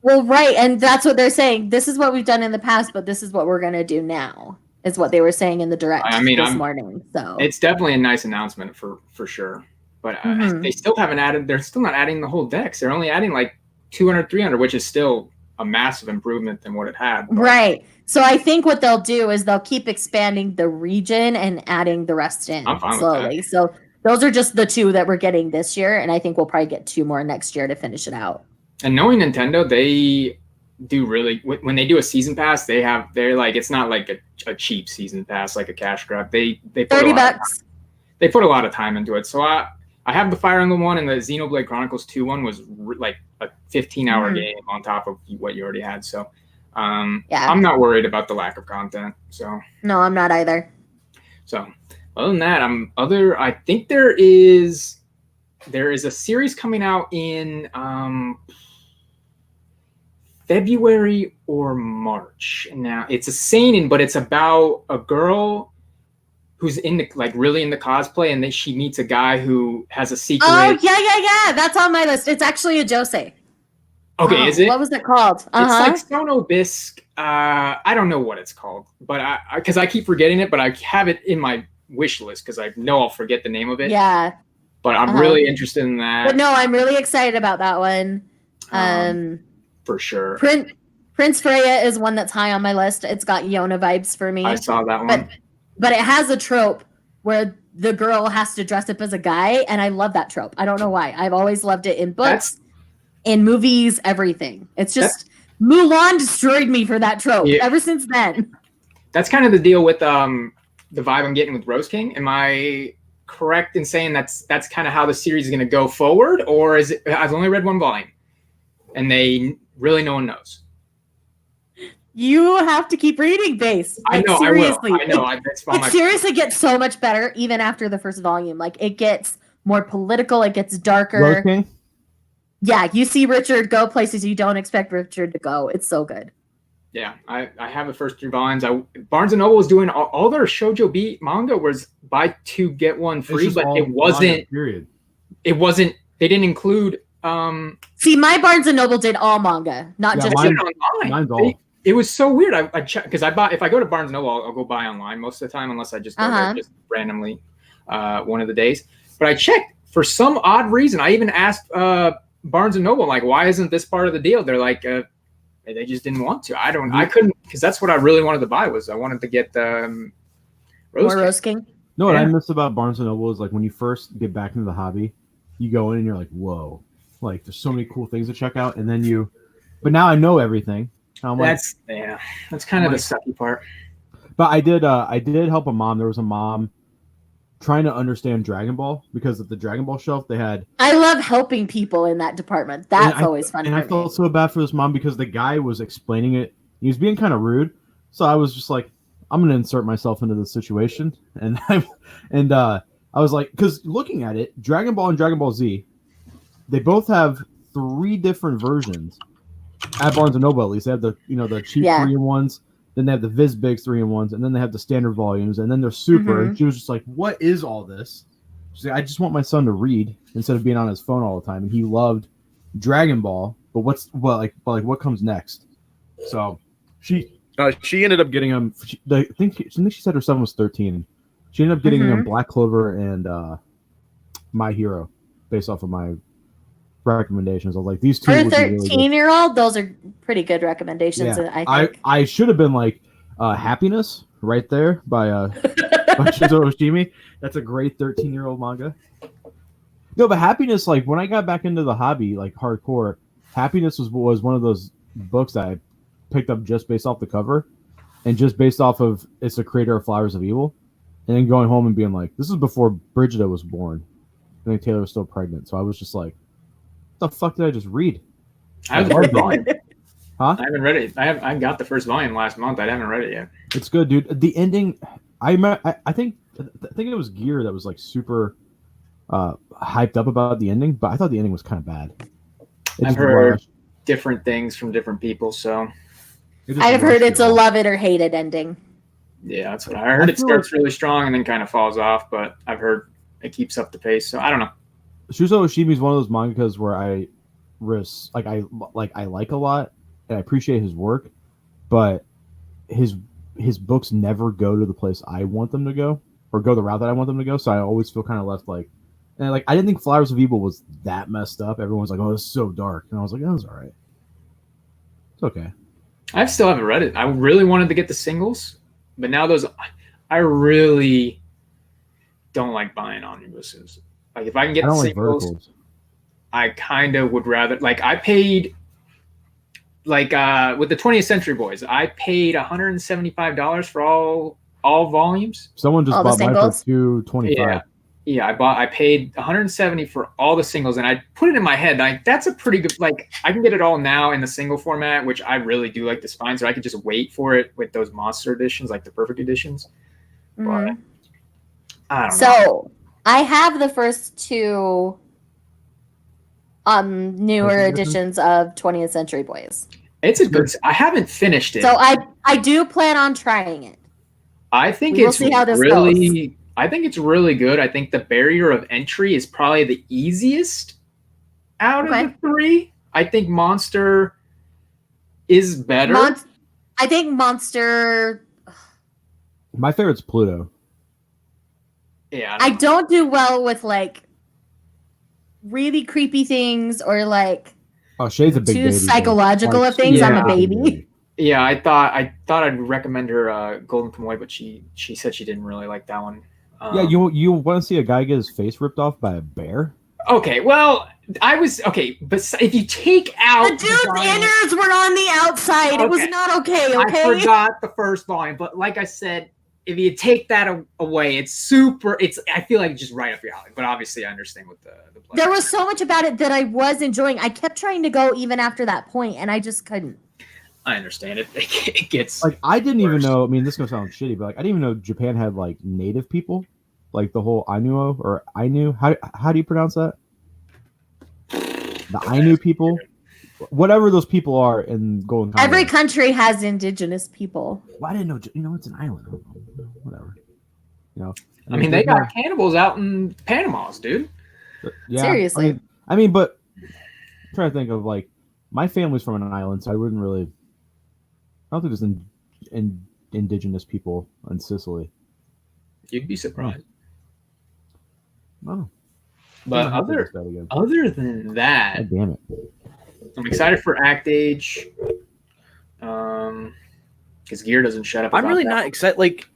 Well, right, and that's what they're saying. This is what we've done in the past, but this is what we're gonna do now. Is what they were saying in the direct this morning. So it's definitely a nice announcement for sure. But they still haven't added. They're still not adding the whole decks. They're only adding like 200, 300, which is still a massive improvement than what it had. But. Right. So I think what they'll do is they'll keep expanding the region and adding the rest in slowly. So those are just the 2 that we're getting this year, and I think we'll probably get 2 more next year to finish it out. And knowing Nintendo, they do really, when they do a season pass, they're like, it's not like a cheap season pass, like a cash grab. They put $30. They put a lot of time into it. So I have the Fire Emblem one, and the Xenoblade Chronicles 2 one was like a 15-hour game on top of what you already had. So I'm not worried about the lack of content. So no, I'm not either. So other than that, I think there is a series coming out in February or March. Now it's a seinen, but it's about a girl who's really into cosplay, and then she meets a guy who has a secret. Oh yeah. That's on my list. It's actually a josei. Okay, is it? What was it called? It's like Sono Bisque. I don't know what it's called, but because I keep forgetting it, but I have it in my wish list because I know I'll forget the name of it. Yeah. But I'm really interested in that. But no, I'm really excited about that one. For sure. Prince Freya is one that's high on my list. It's got Yona vibes for me. I saw that one. But it has a trope where the girl has to dress up as a guy, and I love that trope. I don't know why. I've always loved it in books, in movies, everything. It's just Mulan destroyed me for that trope ever since then. That's kind of the deal with the vibe I'm getting with Rose King. Am I correct in saying that's kind of how the series is going to go forward, or is it? I've only read one volume, and no one knows. You have to keep reading, Base. I know. Seriously. I know. It seriously gets so much better even after the first volume. Like, it gets more political. It gets darker. Rose King? Yeah, you see Richard go places you don't expect Richard to go. It's so good. Yeah, I have the first 3 volumes. Barnes & Noble was doing all their Shoujo Beat manga was buy 2 get 1 free, but it wasn't. Period. It wasn't. They didn't include. See, my Barnes & Noble did all manga, not just online. Mine's all. It was so weird. I checked because if I go to Barnes & Noble, I'll go buy online most of the time, unless I just go there just randomly one of the days. But I checked for some odd reason. I even asked Barnes & Noble, like, why isn't this part of the deal? They're like, they just didn't want to. I couldn't, because that's what I really wanted to buy. I wanted to get Rose King. No, what I miss about Barnes & Noble is like when you first get back into the hobby, you go in and you're like, whoa, like there's so many cool things to check out, and then but now I know everything. That's kind of the sucky part. But I did help a mom. There was a mom trying to understand Dragon Ball, because at the Dragon Ball shelf they had. I love helping people in that department. That's always fun. And I felt so bad for this mom because the guy was explaining it. He was being kind of rude, so I was just like, I'm gonna insert myself into the situation, and I was like, because looking at it, Dragon Ball and Dragon Ball Z, they both have 3 different versions. At Barnes & Noble, at least, they have the the cheap 3-in-1s, then they have the Viz Bigs 3-in-1s, and then they have the standard volumes, and then they're super. And she was just like, "What is all this?" She's like, "I just want my son to read instead of being on his phone all the time." And he loved Dragon Ball, but what comes next? So she ended up getting him. I think she said her son was 13. She ended up getting him Black Clover and My Hero. based off of my recommendations. I was like, these two For a would be really good. 13-year-old, those are pretty good recommendations. Yeah, I think. I should have been like Happiness right there by Shizuo Oshimi. That's a great 13-year-old manga. No, but Happiness, like when I got back into the hobby, like hardcore, Happiness was one of those books that I picked up just based off the cover and just based off of it's the creator of Flowers of Evil, and then going home and being like, this is before Brigida was born. I think Taylor was still pregnant, so I was just like, what the fuck did I just read? I have the first volume. Huh? I haven't read it. I got the first volume last month. I haven't read it yet. It's good, dude. The ending, I think it was Gear that was like super hyped up about the ending, but I thought the ending was kind of bad. I've heard different things from different people, so I've heard it's a love it or hate it ending. Yeah, that's what I heard. It starts really strong and then kind of falls off, but I've heard it keeps up the pace. So I don't know. Shuzo Oshimi is one of those mangakas where I like a lot and I appreciate his work, but his books never go to the place I want them to go or go the route that I want them to go. So I always feel kind of left like, and like I didn't think Flowers of Evil was that messed up. Everyone's like, "Oh, it's so dark," and I was like, "Oh, it's all right. It's okay." I still haven't read it. I really wanted to get the singles, but now I really don't like buying omnibuses. Like if I can get the singles, I kind of would rather. Like I paid, like with the 20th Century Boys, I paid $175 for all volumes. Someone just bought mine for $225. Yeah, I paid $170 for all the singles, and I put it in my head like that's a pretty good. Like I can get it all now in the single format, which I really do like the spine, so I could just wait for it with those monster editions, like the perfect editions. Mm-hmm. But I don't know. So I have the first two newer editions of 20th Century Boys. It's a good. I haven't finished it, so I do plan on trying it. I think we'll see how this really goes. I think it's really good. I think the barrier of entry is probably the easiest out of the three. I think Monster is better. I think Monster. My favorite's Pluto. Yeah. I don't do well with like really creepy things or like Shade's a big too baby, psychological of things. Yeah. I'm a baby. Yeah, I thought I'd recommend her Golden Kamuy, but she said she didn't really like that one. Yeah, you want to see a guy get his face ripped off by a bear? Okay, well, but if you take out the dude's innards were on the outside, it was not okay. I forgot the first volume, but like I said, if you take that away, it's super. I feel like just right up your alley. But obviously, I understand what the play. There was so much about it that I was enjoying. I kept trying to go even after that point, and I just couldn't. I understand it. It gets like I didn't worse. even know. I mean, this is gonna sound shitty, but like I didn't even know Japan had like native people, like the whole Ainu or Ainu. How do you pronounce that? The Ainu people, whatever those people are in Golden Kamuy. Every country has indigenous people. Well, I didn't know. You know, it's an island. Whatever. You know. I mean, they got cannibals out in Panama's, dude. Yeah, seriously. I mean, but I'm trying to think of like my family's from an island, so I wouldn't really. I don't think there's indigenous people in Sicily. You'd be surprised. Oh. But other than that, God damn it. I'm excited for Act Age. Because Gear doesn't shut up. I'm really not excited. Like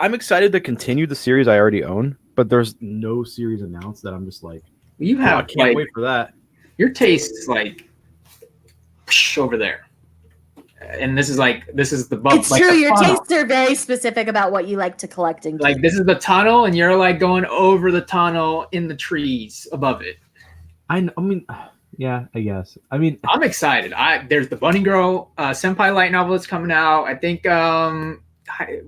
I'm excited to continue the series I already own, but there's no series announced that I'm just like, you have. I can't wait for that. Your taste is like over there. And this is the bump. It's true. Your tastes are very specific about what you like to collect and keep. Like this is the tunnel, and you're like going over the tunnel in the trees above it. I mean, yeah, I guess. I mean, I'm excited. There's the Bunny Girl Senpai light novel that's coming out. I think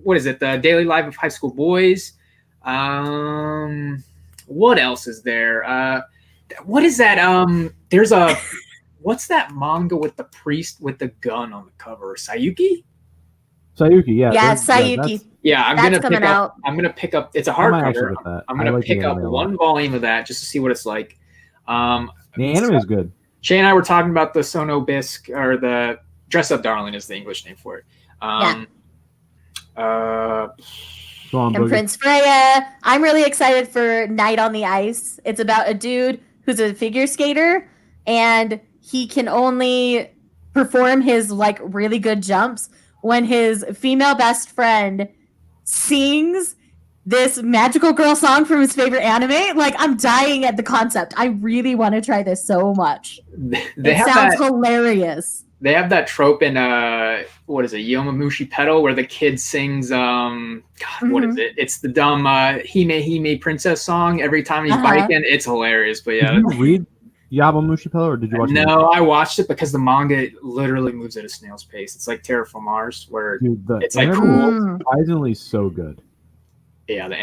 what is it? The Daily Life of High School Boys. What else is there? What is that? There's a. What's that manga with the priest with the gun on the cover? Sayuki, yeah. Yeah, Sayuki. Yeah, I'm gonna pick up. It's a hardcover. I'm gonna pick up one volume of that just to see what it's like. The anime is good. Shay and I were talking about the Sono Bisque, or the Dress Up Darling is the English name for it. And Prince Freya. I'm really excited for Night on the Ice. It's about a dude who's a figure skater, and he can only perform his like really good jumps when his female best friend sings this magical girl song from his favorite anime. Like, I'm dying at the concept. I really want to try this so much. They It have sounds that. hilarious. They have that trope in what is it, Yomamushi Pedal, where the kid sings God, what is it? It's the dumb Hime Princess song every time he's biking. It's hilarious. But yeah, Did you read Yabamushi Pillow or did you watch it? no, I watched it because the manga literally moves at a snail's pace. It's like Terraform Mars, where Dude, the it's like anime cool. is surprisingly so good. Yeah, the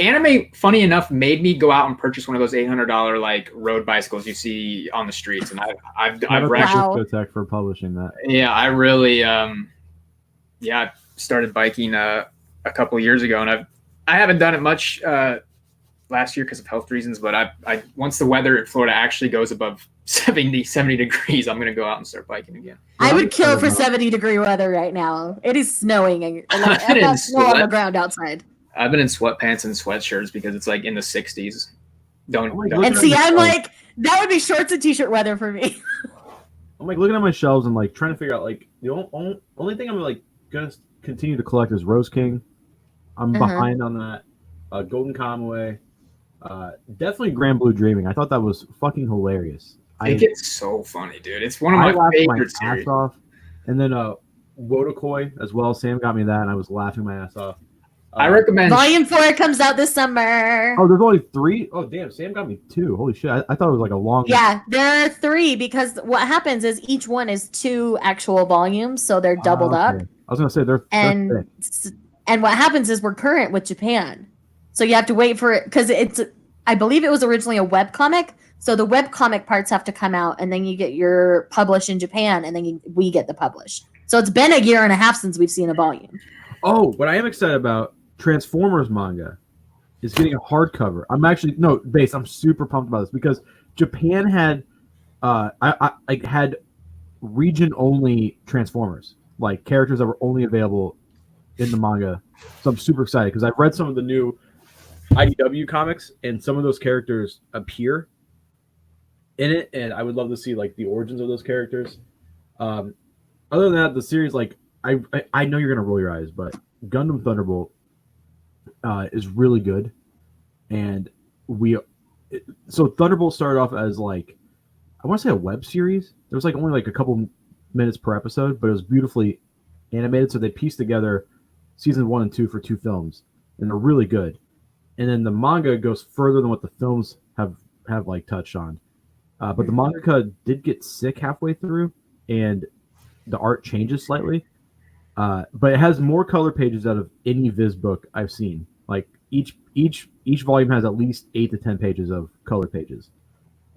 anime, funny enough, made me go out and purchase one of those $800 like road bicycles you see on the streets, and I've Shout out wrecked. to Wow. Discotech for publishing that. Yeah, I really I started biking a couple of years ago, and I haven't done it much last year because of health reasons, but I once the weather in Florida actually goes above 70 degrees, I'm gonna go out and start biking again. I would kill for 70-degree weather right now. It is snowing and like, I've got snow on the ground outside. I've been in sweatpants and sweatshirts because it's like in the 60s. Don't. And see, I'm like, that would be shorts and t-shirt weather for me. I'm like looking at my shelves and like trying to figure out like the only thing I'm like gonna continue to collect is Rose King. I'm behind on that. Golden Kamuy. Definitely Grand Blue Dreaming. I thought that was fucking hilarious. I think it's so funny, dude. It's one of I my laughed favorite my series. ass off. And then Wodokoi as well. Sam got me that, and I was laughing my ass off. I recommend. Volume 4 comes out this summer. Oh, there's only 3. Oh, damn! Sam got me 2. Holy shit! I thought it was like a long. Yeah, there are 3 because what happens is each one is 2 actual volumes, so they're doubled up. Okay. I was gonna say they're thick. And what happens is we're current with Japan, so you have to wait for it because it's. I believe it was originally a webcomic, so the webcomic parts have to come out, and then you get your published in Japan, and then we get the published. So it's been a year and a half since we've seen a volume. Oh, what I am excited about, Transformers manga is getting a hardcover. I'm super pumped about this because Japan had I had region only Transformers, like characters that were only available in the manga. So I'm super excited because I've read some of the new IDW comics and some of those characters appear in it, and I would love to see like the origins of those characters. Other than that, the series, like I know you're gonna roll your eyes, but Gundam Thunderbolt is really good, and so Thunderbolt started off as like I want to say a web series. There was like only like a couple minutes per episode, but it was beautifully animated. So they pieced together season 1 and 2 for 2 films, and they're really good. And then the manga goes further than what the films have like touched on. But the mangaka did get sick halfway through, and the art changes slightly. But it has more color pages out of any Viz book I've seen. Like each volume has at least 8 to 10 pages of color pages.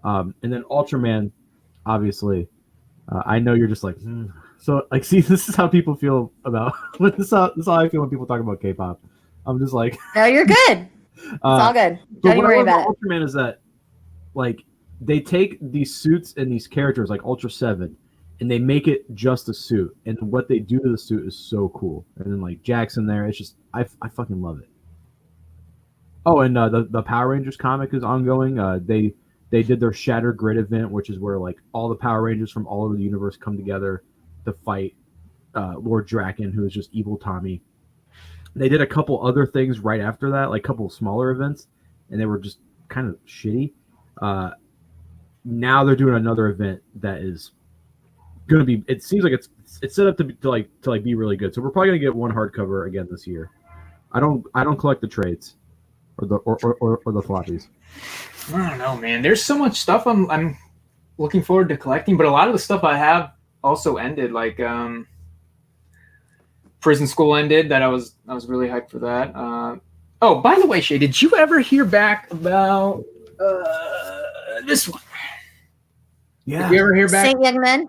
And then Ultraman, obviously, I know you're just like, So like, see, this is how people feel about this is how I feel when people talk about K-pop. I'm just like, No, you're good. It's all good. Don't even worry about it. Ultraman is that like they take these suits and these characters like Ultra 7 and they make it just a suit, and what they do to the suit is so cool. And then like Jackson there, it's just I fucking love it. Oh, and the Power Rangers comic is ongoing. They did their Shattered Grid event, which is where like all the Power Rangers from all over the universe come together to fight Lord Draken, who is just evil Tommy. They did a couple other things right after that, like a couple smaller events, and they were just kind of shitty. Now they're doing another event that is going to be. It seems like it's set up to be really good. So we're probably going to get one hardcover again this year. I don't collect the trades or the floppies. I don't know, man. There's so much stuff I'm looking forward to collecting, but a lot of the stuff I have also ended. Like Prison School ended. That I was really hyped for that. Oh, by the way, Shay, did you ever hear back about this one? Yeah. Did you ever hear back? Saint Young Men.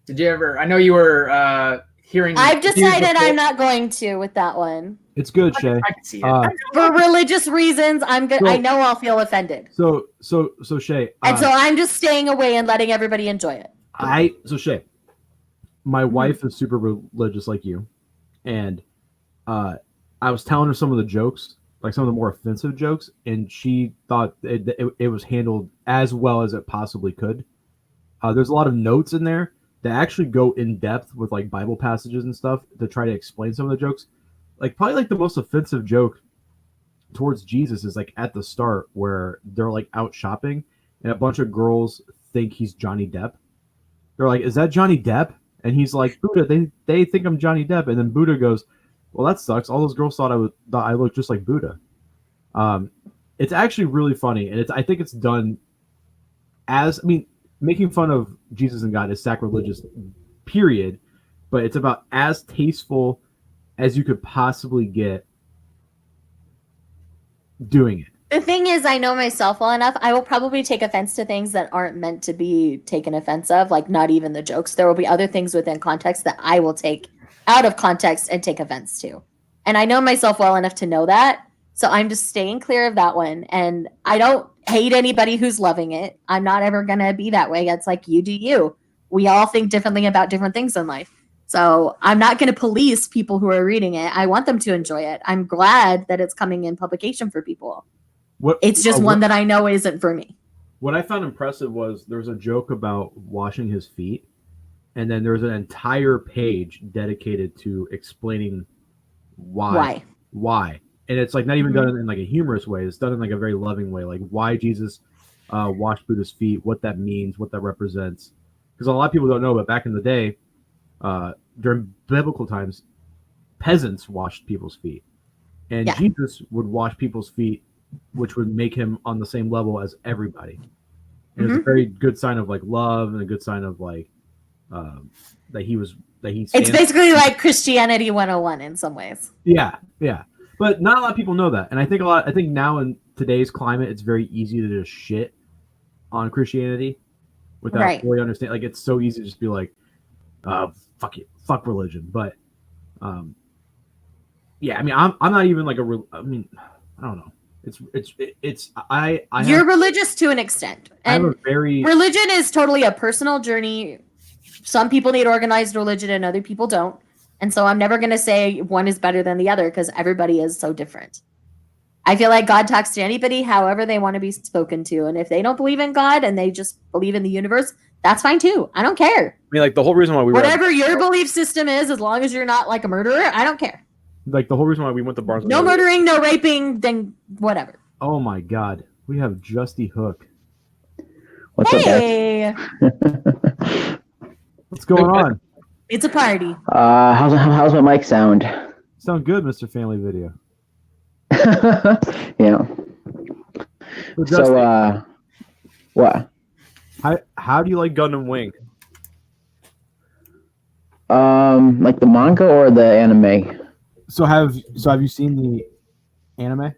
Did you ever? I know you were hearing. I've decided I'm not going to with that one. It's good, Shay. I can see it. For religious reasons, I'm good. So- I know I'll feel offended. So Shay. And so I'm just staying away and letting everybody enjoy it. Shay, my wife is super religious like you, and I was telling her some of the jokes like some of the more offensive jokes, and she thought it was handled as well as it possibly could. There's a lot of notes in there that actually go in depth with like Bible passages and stuff to try to explain some of the jokes. Like probably like the most offensive joke towards Jesus is like at the start where they're like out shopping and a bunch of girls think he's Johnny Depp. They're like, "Is that Johnny Depp?" And he's like, "Buddha, they think I'm Johnny Depp." And then Buddha goes, "Well, that sucks. All those girls thought I looked just like Buddha." It's actually really funny, and I think it's done as, I mean, making fun of Jesus and God is sacrilegious, period, but it's about as tasteful as you could possibly get doing it. The thing is, I know myself well enough. I will probably take offense to things that aren't meant to be taken offense of, like not even the jokes. There will be other things within context that I will take out of context and take offense to. And I know myself well enough to know that. So I'm just staying clear of that one. And I don't hate anybody who's loving it. I'm not ever going to be that way. It's like, you do you. We all think differently about different things in life. So I'm not going to police people who are reading it. I want them to enjoy it. I'm glad that it's coming in publication for people. It's just one that I know isn't for me. What I found impressive was there's a joke about washing his feet, and then there's an entire page dedicated to explaining why. And it's like not even done in like a humorous way. It's done in like a very loving way, like why Jesus washed Buddha's feet, what that means, what that represents. Because a lot of people don't know, but back in the day, during biblical times, peasants washed people's feet, and Jesus would wash people's feet, which would make him on the same level as everybody. And it's a very good sign of like love and a good sign of like that he. It's basically like Christianity 101 in some ways. Yeah. But not a lot of people know that, and I think now in today's climate, it's very easy to just shit on Christianity without fully understanding. Like it's so easy to just be like, fuck it, fuck religion. But yeah, I mean, I'm not even like I mean, I don't know. You're religious to an extent, and religion is totally a personal journey. Some people need organized religion, and other people don't. And so I'm never going to say one is better than the other because everybody is so different. I feel like God talks to anybody however they want to be spoken to. And if they don't believe in God and they just believe in the universe, that's fine too. I don't care. I mean, like the whole reason why whatever your belief system is, as long as you're not like a murderer, I don't care. Like the whole reason why we went to Barnes. No murdering, no raping, then whatever. Oh my God. We have Justy Hook. What's up, guys? What's going on? It's a party. How's my mic sound? Sound good, Mr. Family Video. Yeah. So, what? How do you like Gundam Wing? Like the manga or the anime? So have you seen the anime?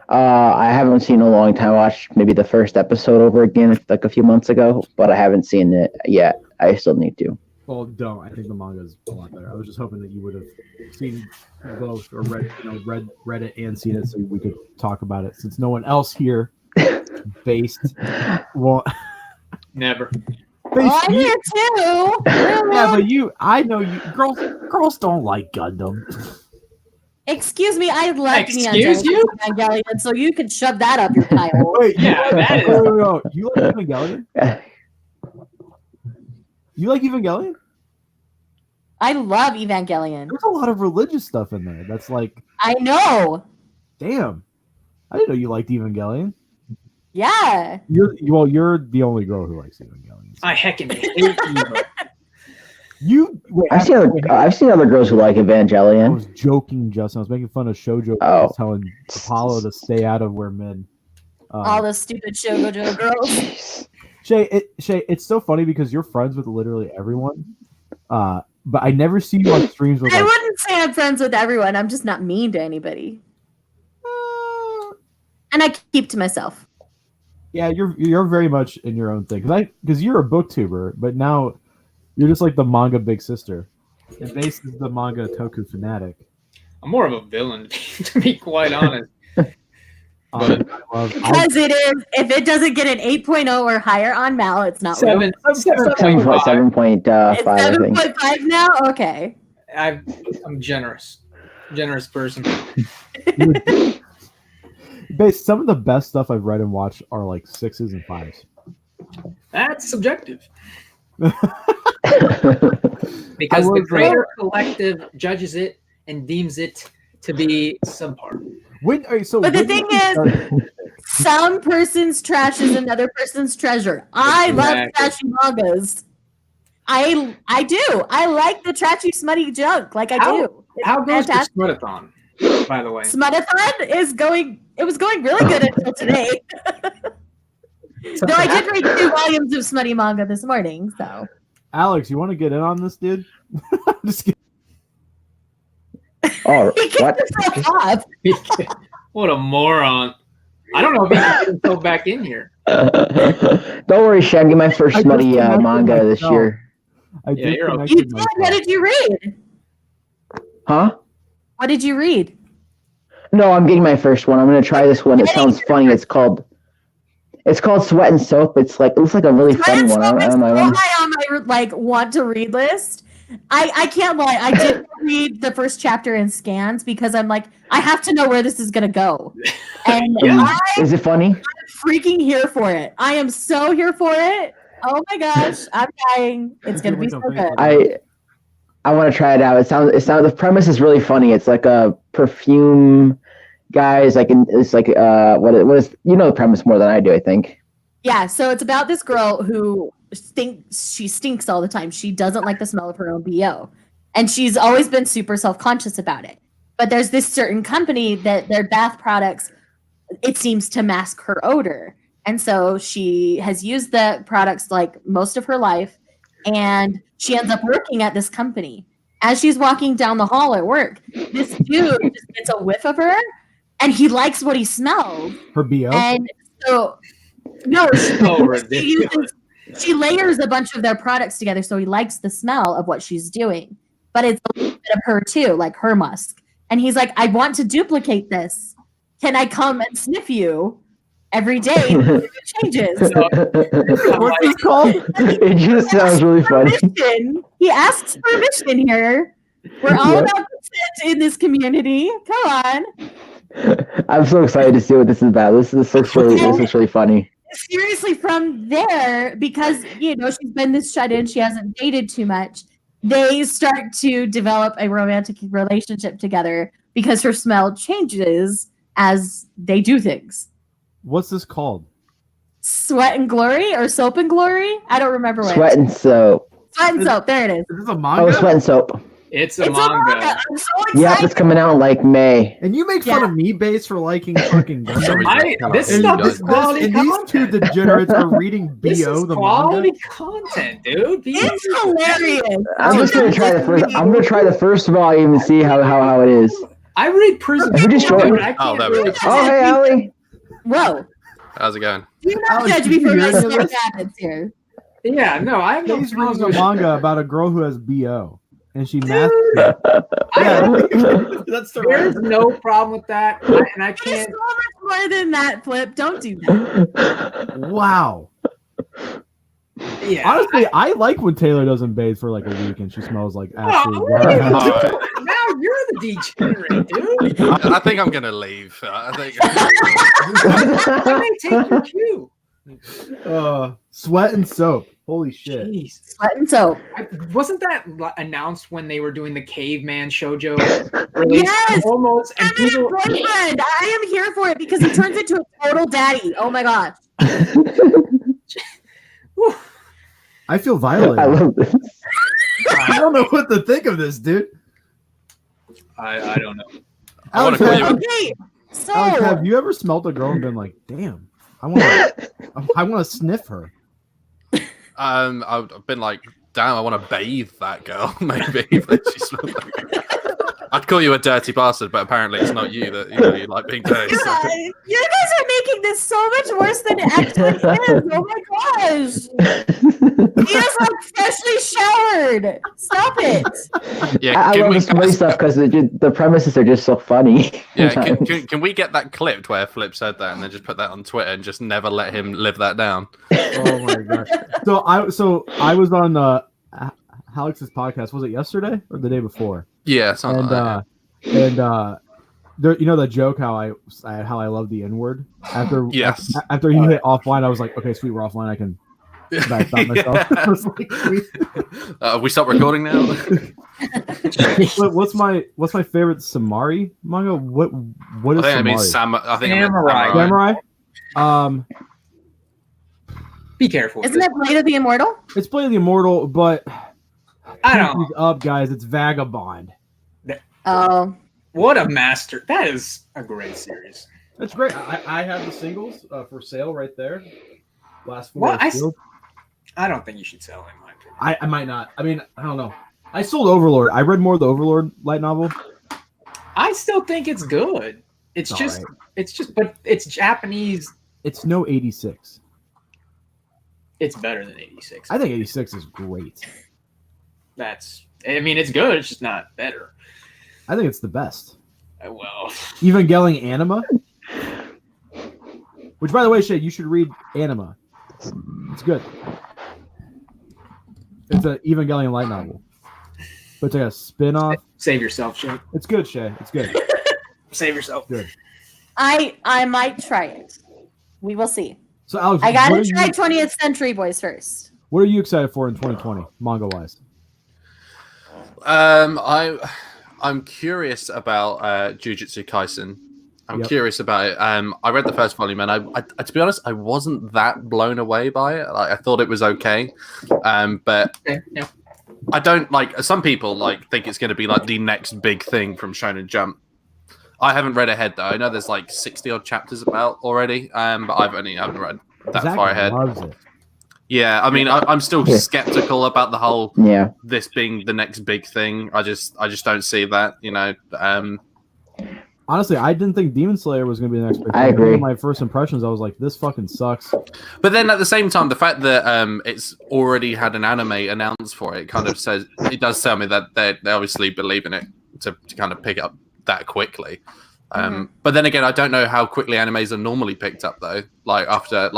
I haven't seen in a long time. I watched maybe the first episode over again like a few months ago, but I haven't seen it yet. I still need to. Well, don't. I think the manga is a lot better. I was just hoping that you would have seen both or read it and seen it so we could talk about it. Since no one else here based, well, never. I'm here too. Yeah, but I know you girls don't like Gundam. Excuse me, I love Excuse you? Evangelion, so you can shove that up your pile. Wait, Yeah, that is. no. You like Evangelion? You like Evangelion? I love Evangelion. There's a lot of religious stuff in there. That's like, I know. damn. I didn't know you liked Evangelion. Yeah. You're the only girl who likes Evangelion. I heckin' hate you. I've seen other girls who like I Evangelion. was joking, Justin. I was making fun of shoujo girls telling Apollo to stay out of where men. All the stupid shoujo girls. Shay, it's so funny because you're friends with literally everyone, but I never see you on streams with. I wouldn't say I'm friends with everyone. I'm just not mean to anybody, and I keep to myself. Yeah, you're very much in your own thing because you're a booktuber, but now you're just like the manga big sister. And Base is the manga toku fanatic. I'm more of a villain, to be quite honest. Because it is, if it doesn't get an 8.0 or higher on Mal, it's not 7.5. It's 7.5, I think. 7.5 now? Okay. I'm generous. Generous person. Base, some of the best stuff I've read and watched are like 6s and 5s. That's subjective. I Because the was, greater collective judges it and deems it to be subpar. But the thing is, some person's trash is another person's treasure. I love trashy mangas. I do. I like the trashy, smutty junk. Like I do. It's How goes fantastic. the Smutathon, by the way? Smutathon is going. It was going really good until today. Though I did read 2 volumes of smutty manga this morning. So, Alex, you want to get in on this, dude? I'm just kidding. Oh, he kicked what? himself off. What a moron! I don't know if he can get himself back in here. Don't worry, Shay. I'm getting my first I just smutty connected manga this myself. year. Yeah, you're okay. You did. What did you read? Huh? What did you read? No, I'm getting my first one. I'm gonna try this one. It sounds funny. It's called Sweat and Soap. It looks like a really funny one. I don't know. So high on my like want to read list. I can't lie. I did read the first chapter in scans because I'm like, I have to know where this is gonna go. And Is it funny? I'm freaking here for it. I am so here for it. Oh my gosh, I'm dying. It's gonna be so good. I want to try it out. It sounds. The premise is really funny. It's like a perfume guys. It's like what is the premise more than I do. I think. Yeah, so it's about this girl who she stinks all the time. She doesn't like the smell of her own BO. And she's always been super self-conscious about it. But there's this certain company that their bath products, it seems to mask her odor. And so she has used the products like most of her life, and she ends up working at this company. As she's walking down the hall at work, this dude just gets a whiff of her, and he likes what he smells. Her BO? And so, no, she layers a bunch of their products together, so he likes the smell of what she's doing. But it's a little bit of her too, like her musk. And he's like, I want to duplicate this. Can I come and sniff you every day? It changes. What's this called? It just sounds really funny. He asks permission here. We're all about consent in this community. Come on. I'm so excited to see what this is about. This looks really funny. Seriously, from there, because she's been this shut in, she hasn't dated too much. They start to develop a romantic relationship together because her smell changes as they do things. What's this called? Sweat and Glory or Soap and Glory? I don't remember what. Sweat and Soap. Sweat and Soap. There it is. Is this a manga? Oh, Sweat and Soap. It's a manga. I'm so excited. Yeah, it's coming out in like May. And you make fun of me, Base, for liking fucking Gundam. This And stuff is quality and these two content. degenerates are reading BO, This is the quality manga. content, dude. It's hilarious. I'm just gonna try the first. I'm gonna try the first volume and see how it is. I read Prison. Who just joined? I can't Oh, there we really- go. Oh, hey, Allie. Whoa. How's it going? Do not Alex, judge me for you my hearing snap this? habits here. Yeah, no, I have no He's problems reading a with manga about a girl who has BO. And she masks Dude, it. Yeah, That's the There's no problem with that, and I There's can't. so much more than that, Flip. Don't do that. Wow. Yeah, Honestly, I like when Taylor doesn't bathe for like a week and she smells like Oh, absolute what are you garbage. doing? Now you're the degenerate, dude. I think I'm gonna leave. I think. I may take your cue. Sweat and Soap. Holy shit. Jeez. Sweat and Soap. Wasn't that announced when they were doing the caveman shoujo release? Yes! Almost. And I'm his people, boyfriend. I am here for it because he turns into a total daddy. Oh my gosh. I feel violated. I love this. I don't know what to think of this, dude. I don't know. I wanna Alex, call you a- Okay. So Alex, have you ever smelled a girl and been like, damn, I want to sniff her? I've been like, damn, I want to bathe that girl. Maybe but she smells like... I'd call you a dirty bastard, but apparently it's not you that you like being dirty. So. God, you guys are making this so much worse than it actually is. Oh my gosh. He is like freshly showered. Stop it. Yeah, I can love we, this funny stuff because the premises are just so funny. yeah, sometimes. can we get that clipped where Flip said that and then just put that on Twitter and just never let him live that down? Oh my gosh. So I was on Alex's podcast. Was it yesterday or the day before? Yeah, something And like that. And there, you know the joke how I love the N word after Yes. after you hit offline, I was like, okay, sweet, we're offline. I can stop myself. I was like, sweet. We stop recording now. What's my favorite Samari manga? What I is think it means Samari? I think it meant Samurai. Samurai. Be careful. with Isn't this. it Blade of the Immortal? It's Blade of the Immortal, but I don't know. Pinky's up, guys. It's Vagabond. Oh, What a master. That is a great series. That's great. I have the singles for sale right there. Last 4 Well, are sealed. I don't think you should sell it, in my opinion. I might not. I mean, I don't know. I sold Overlord. I read more of the Overlord light novel. I still think it's good. It's All just, right. but it's Japanese. It's no 86. It's better than 86. I think 86 is great. I mean, it's good. It's just not better. I think it's the best. Well, Evangelion Anima. Which, by the way, Shay, you should read Anima. It's good. It's an Evangelion light novel. But it's like a spin-off. save yourself, Shay. It's good, Shay. It's good. Save yourself. Good. I might try it. We will see. So, Alex, I gotta what are try you- 20th Century Boys first. What are you excited for in 2020, manga-wise? I'm curious about Jujutsu Kaisen. I'm Yep. curious about it. I read the first volume, and I to be honest, I wasn't that blown away by it. Like, I thought it was okay, but Okay, yeah. I don't like. Some people think it's going to be like the next big thing from Shonen Jump. I haven't read ahead though. I know there's like 60 odd chapters about already, but I haven't read that Zach far ahead. loves it. Yeah, I mean, I'm still Yeah. skeptical about the whole Yeah. this being the next big thing. I just don't see that. Honestly, I didn't think Demon Slayer was going to be the next big thing. I agree. One of my first impressions, I was like, this fucking sucks. But then at the same time, the fact that it's already had an anime announced for it kind of says it does tell me that they obviously believe in it to kind of pick up that quickly. But then again, I don't know how quickly animes are normally picked up though. Like after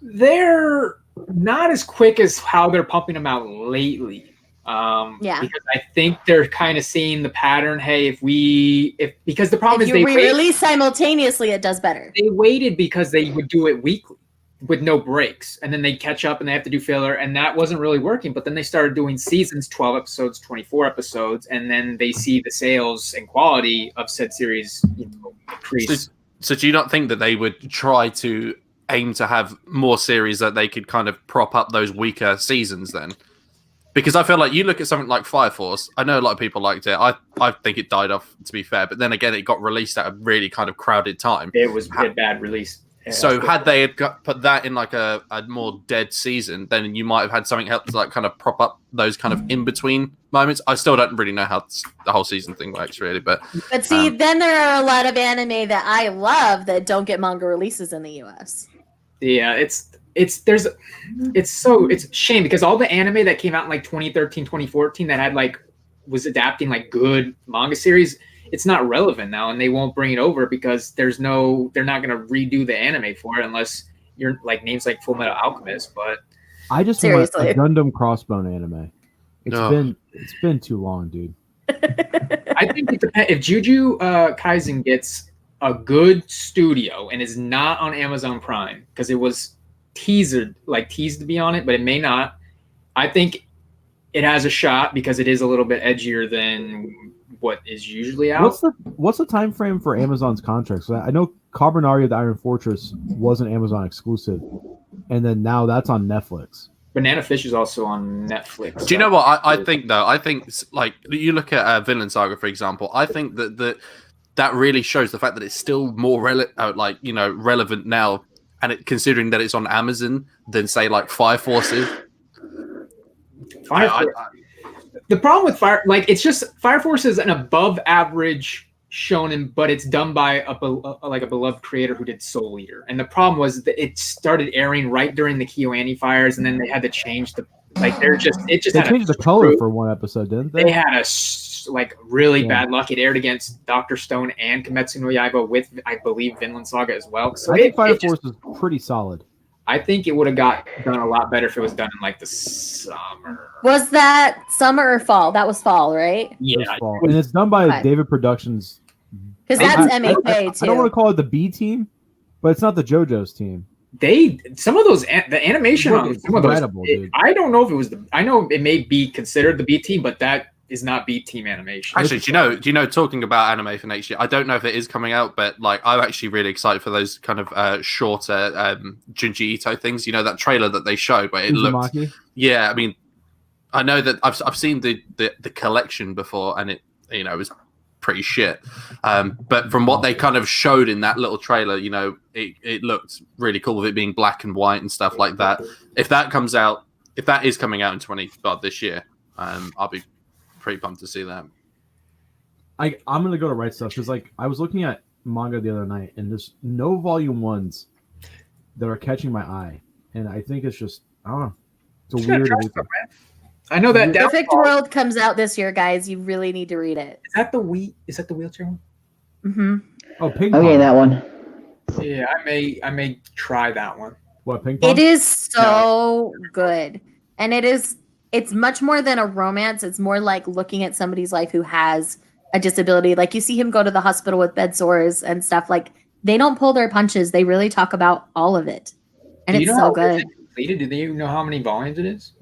They're not as quick as how they're pumping them out lately. Yeah. Because I think they're kind of seeing the pattern. Hey, because the problem If is you re-release simultaneously, it does better. they waited because they would do it weekly with no breaks, and then they catch up and they have to do filler, and that wasn't really working. But then they started doing seasons, 12 episodes, 24 episodes, and then they see the sales and quality of said series increase. So do you not think that they would try to aim to have more series that they could kind of prop up those weaker seasons then? Because I feel like you look at something like Fire Force. I know a lot of people liked it. I think it died off, to be fair. But then again, it got released at a really kind of crowded time. It was a bad release. So had they put that in like a more dead season, then you might have had something else to like kind of prop up those kind of in between moments. I still don't really know how the whole season thing works really, but see, then there are a lot of anime that I love that don't get manga releases in the US. Yeah, it's a shame because all the anime that came out in like 2013, 2014 that had was adapting good manga series, it's not relevant now, and they won't bring it over because they're not going to redo the anime for it unless you're names like Full Metal Alchemist. But I just Seriously. want a Gundam Crossbone anime. It's been too long, dude. I think it depends. If Juju Kaisen gets a good studio and is not on Amazon Prime because it was teased to be on it, but it may not. I think it has a shot because it is a little bit edgier than what is usually out. What's the time frame for Amazon's contract? So I know Carbonaria the Iron Fortress was an Amazon exclusive, and then now that's on Netflix. Banana Fish is also on Netflix. do you know what I think though? I think you look at Vinland Saga, for example. I think that really shows the fact that it's still more relevant now, and considering that it's on Amazon than say Fire Force is. The problem with it's just Fire Force is an above average shonen, but it's done by a beloved creator who did Soul Eater. And the problem was that it started airing right during the KyoAni fires, and then they had to change the They changed the color for one episode, didn't they? They had a really bad luck. It aired against Dr. Stone and Kimetsu no Yaiba with, I believe, Vinland Saga as well. So I think Fire Force is pretty solid. I think it would have got done a lot better if it was done in like the summer. Was that summer or fall? That was fall, right? Yeah, Fall. And it's done by Okay. David Productions. Because that's I MHA don't want to too. call it the B team, but it's not the JoJo's team. some of those the animation on It's some of those. incredible, dude. I don't know if it was the. I know it may be considered the B team, but that is not B team animation. Actually, do you know? Talking about anime for next year, I don't know if it is coming out, but like I'm actually really excited for those kind of shorter Junji Ito things. You know that trailer that they showed where it looked. Uzumaki? Yeah, I mean, I know that I've seen the collection before, and it was pretty shit. But from what they kind of showed in that little trailer, it looked really cool with it being black and white and stuff like that. If that comes out, if that is coming out in this year, I'll be pretty pumped to see that. I'm gonna go to Right Stuff because like I was looking at manga the other night and there's no volume ones that are catching my eye, and I think it's just I don't know. It's a weird. I know that Perfect World comes out this year, guys. You really need to read it. Is that the wheelchair one? Mm-hmm. Oh, ping pong. Okay, that one. Yeah, I may try that one. What ping pong? It is so good, and it's much more than a romance. It's more like looking at somebody's life who has a disability. Like you see him go to the hospital with bed sores and stuff. Like they don't pull their punches. They really talk about all of it, and it's so good. Do you know how many volumes it is?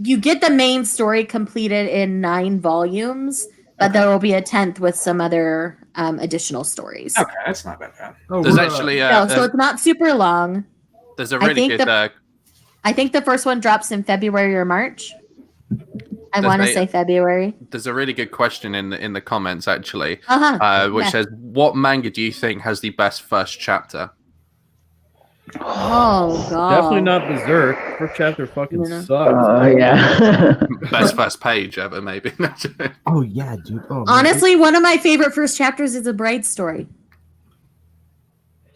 You get the main story completed in 9 volumes, but there will be a 10th with some other additional stories. Okay, that's not that bad. Oh, There's we're, actually So it's not super long. there's a really think good. I think the first one drops in February or March. I want to say February. There's a really good question in the comments actually, which Yeah. says, "What manga do you think has the best first chapter?" Oh god. Definitely not Berserk. First chapter fucking Yeah. sucks. Oh yeah. Best first page ever, maybe. Oh yeah, dude. Oh, man. Honestly, one of my favorite first chapters is a Bride story.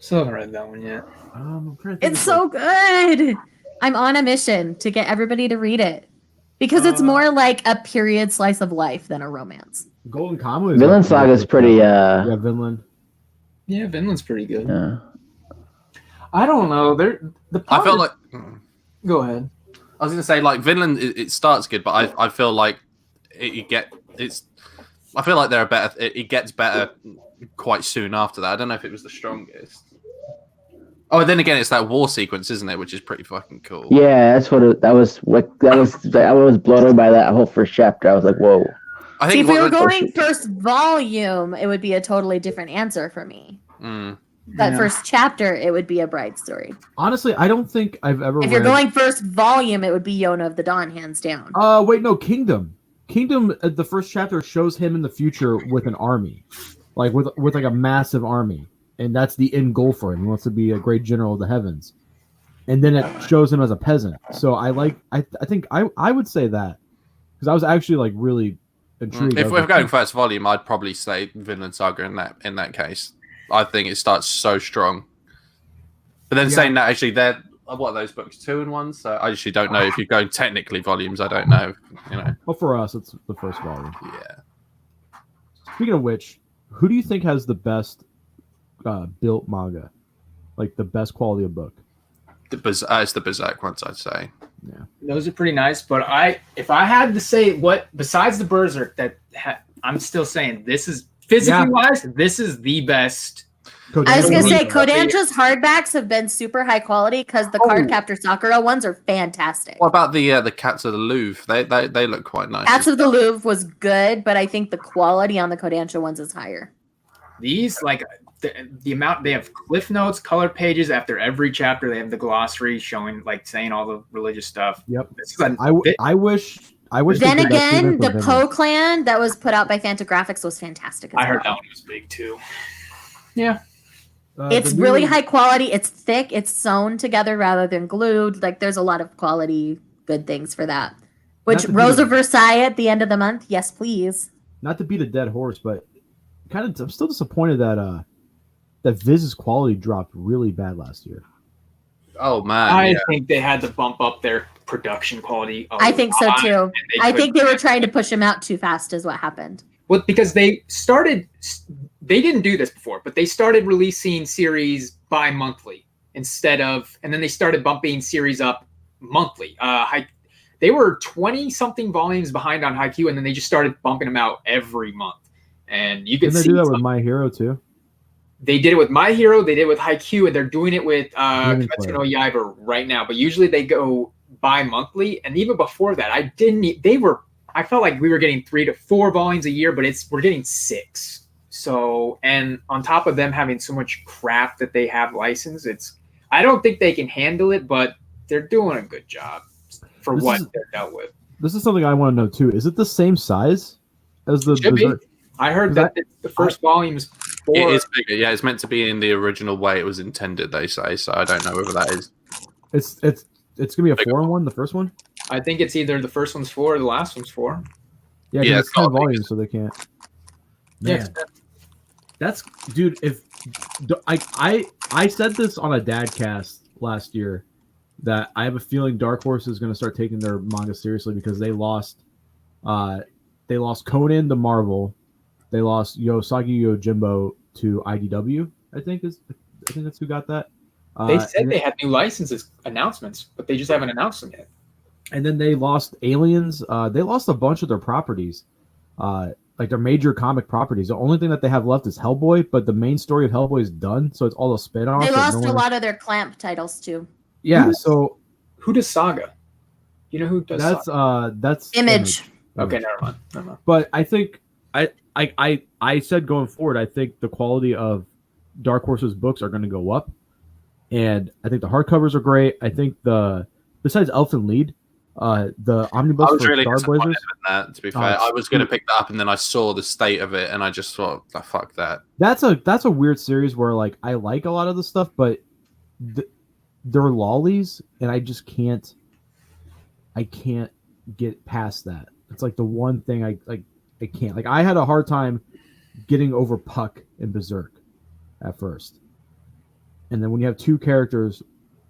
Still haven't read that one yet. I'm trying to think It's of, so good. I'm on a mission to get everybody to read it because it's more like a period slice of life than a romance. Golden Kamuy. Is Villain Saga is pretty. Yeah, Vinland. Yeah, Vinland's pretty good. Yeah. I don't know. I felt like. Go ahead. I was gonna say like Vinland. It starts good, but I feel like I feel like they're better. It gets better quite soon after that. I don't know if it was the strongest. Oh, and then again, it's that war sequence, isn't it? Which is pretty fucking cool. Yeah, that's what that was. I was blown away by that whole first chapter. I was like, whoa. I See, think if we were going first volume, it would be a totally different answer for me. But first chapter, it would be a Bride story. Honestly, I don't think I've ever. If you're going first volume, it would be Yona of the Dawn, hands down. Wait, no, Kingdom. Kingdom. The first chapter shows him in the future with an army, like with like a massive army, and that's the end goal for him. He wants to be a great general of the heavens, and then it shows him as a peasant. So I think I would say that because I was actually like really intrigued. If we're going first volume, I'd probably say Vinland Saga in that case. I think it starts so strong. But then saying that, actually, they're what are those books 2 and 1? So I actually don't know if you're going technically volumes. I don't know. Well, for us, it's the first volume. Yeah. Speaking of which, who do you think has the best built manga, like the best quality of book? It's the Berserk ones, I'd say. Yeah, those are pretty nice. But if I had to say what besides the Berserk I'm still saying this is physically wise, this is the best. I was gonna say Kodansha's hardbacks have been super high quality because the Card Captor Sakura ones are fantastic. What about the Cats of the Louvre? They look quite nice. Cats of the Louvre was good, but I think the quality on the Kodansha ones is higher. These like the amount they have cliff notes, color pages after every chapter. They have the glossary showing saying all the religious stuff. Yep. I wish. Then again, the Poe Clan that was put out by Fantagraphics was fantastic. I heard that one was big too. Yeah. It's really high quality. It's thick. It's sewn together rather than glued. Like there's a lot of quality, good things for that. Which Rose of Versailles at the end of the month, yes, please. Not to beat a dead horse, but I'm still disappointed that Viz's quality dropped really bad last year. Oh man, I think they had to bump up their production quality. I think so too. I think they were trying to push him out too fast, is what happened. Well, because they didn't do this before, but they started releasing series bi-monthly. instead of, and then they started bumping series up monthly. They were 20 something volumes behind on Haikyuu, and then they just started bumping them out every month. And you can Didn't they see do that with My Hero too? they did it with My Hero, they did it with Haikyuu, and they're doing it with Demon Kimetsu Slayer. no Yaiba right now. But usually they go bi-monthly, and even before that, I felt like we were getting 3 to 4 volumes a year, but we're getting 6. So, and on top of them having so much crap that they have licensed, I don't think they can handle it, but they're doing a good job for what they're dealt with. This is something I want to know too. Is it the same size as the Should be. Berserk? I heard that the first volume's 4. It is bigger. Yeah, it's meant to be in the original way it was intended, they say. So I don't know whether that is. It's gonna be a 4-in-1, the first one. I think it's either the first one's 4 or the last one's 4. Yeah, Yeah, it's it's gotta 10 be. volumes, so they can't. Man, Yeah. that's dude. If I said this on a Dadcast last year, that I have a feeling Dark Horse is going to start taking their manga seriously because they lost Conan to Marvel, they lost Yosagi Yojimbo to IDW. I think that's who got that. They said and they had new licenses announcements, but they just haven't announced them yet. And then they lost Aliens. They lost a bunch of their properties, like their major comic properties. The only thing that they have left is Hellboy, but the main story of Hellboy is done, so it's all the spin-offs. They that lost no a one- lot of their Clamp titles too. Yeah, so Who does Saga? You know who does Saga? that's Image. Okay, never mind. But I think I said going forward, I think the quality of Dark Horse's books are going to go up, and I think the hardcovers are great. I think besides Elfen Lied, the omnibus I was for really Star disappointed Blazers. with that, to be Oh, fair. it's I was going to pick that up, and then I saw the state of it, and I just thought, oh, fuck that. That's a weird series where like I like a lot of the stuff, but they're lollies, and I just can't get past that. It's like the one thing I can't. Like I had a hard time getting over Puck and Berserk at first, and then when you have two characters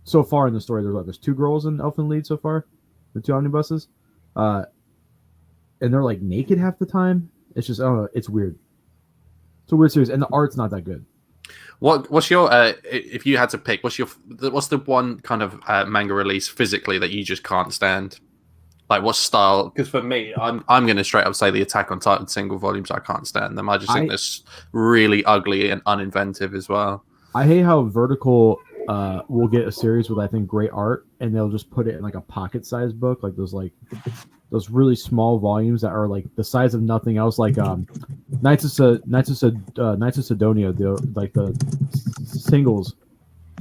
so far in the story, there's 2 girls in Elfen Lied so far, the 2 omnibuses, and they're like naked half the time. It's just, I don't know, it's weird. It's a weird series, and the art's not that good. What's your if you had to pick? What's the one kind of manga release physically that you just can't stand? Like what style? Because for me, I'm going to straight up say the Attack on Titan single volumes. I can't stand them. I just think they're really ugly and uninventive as well. I hate how Vertical will get a series with I think great art, and they'll just put it in like a pocket-sized book, like those really small volumes that are like the size of nothing else, like Knights of Sidonia, the singles.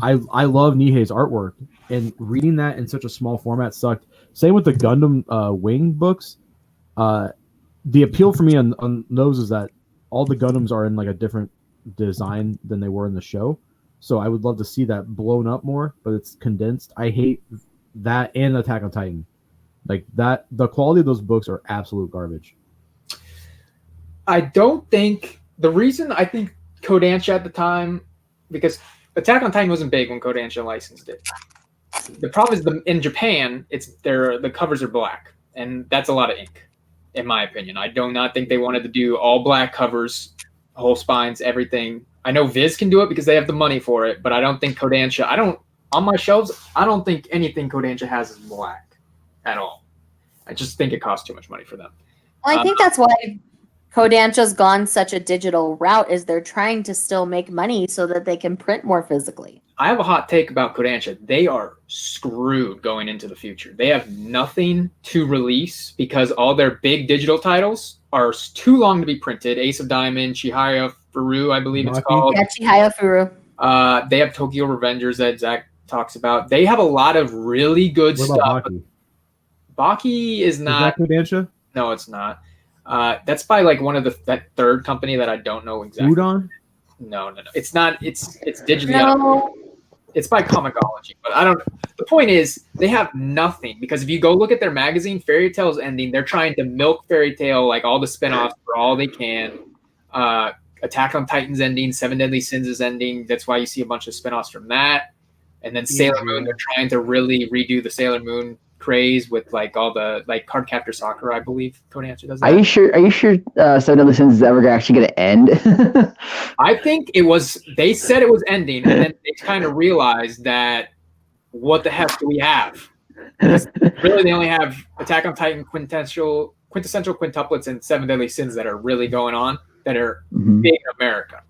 I love Nihei's artwork, and reading that in such a small format sucked. Same with the Gundam Wing books. The appeal for me on those is that all the Gundams are in like a different design than they were in the show. So I would love to see that blown up more, but it's condensed. I hate that and Attack on Titan. Like that, the quality of those books are absolute garbage. I don't think the reason I think Kodansha at the time, because Attack on Titan wasn't big when Kodansha licensed it. The problem is in Japan, the covers are black, and that's a lot of ink, in my opinion. I do not think they wanted to do all black covers, whole spines, everything. I know Viz can do it because they have the money for it, but I don't think Kodansha. On my shelves, I don't think anything Kodansha has is black at all. I just think it costs too much money for them. Well, I think that's why Kodansha's gone such a digital route, is they're trying to still make money so that they can print more physically. I have a hot take about Kodansha. They are screwed going into the future. They have nothing to release because all their big digital titles are too long to be printed. Ace of Diamond, Chihaya Furu, I believe it's Maki? called. Yeah, Chihaya Furu. They have Tokyo Revengers that Zach talks about. They have a lot of really good What stuff. about Baki? Baki is not. Is that Kodansha? No, it's not. That's by like one of that third company that I don't know exactly. Udon? No. It's not. It's digitally. out. No. It's by Comicology, but I don't. The point is, they have nothing because if you go look at their magazine, Fairy Tail's ending. They're trying to milk Fairy Tail, like all the spinoffs for all they can. Attack on Titan's ending, Seven Deadly Sins is ending. That's why you see a bunch of spinoffs from that. And then Sailor Moon, they're trying to really redo the Sailor Moon craze with like all the like Cardcaptor Sakura, I believe Kodansha does that. Are you sure? Are you sure? Seven Deadly Sins is ever actually going to end? I think it was. They said it was ending, and then they kind of realized that what the heck do we have? Really, they only have Attack on Titan quintessential quintuplets and Seven Deadly Sins that are really going on that are big in America.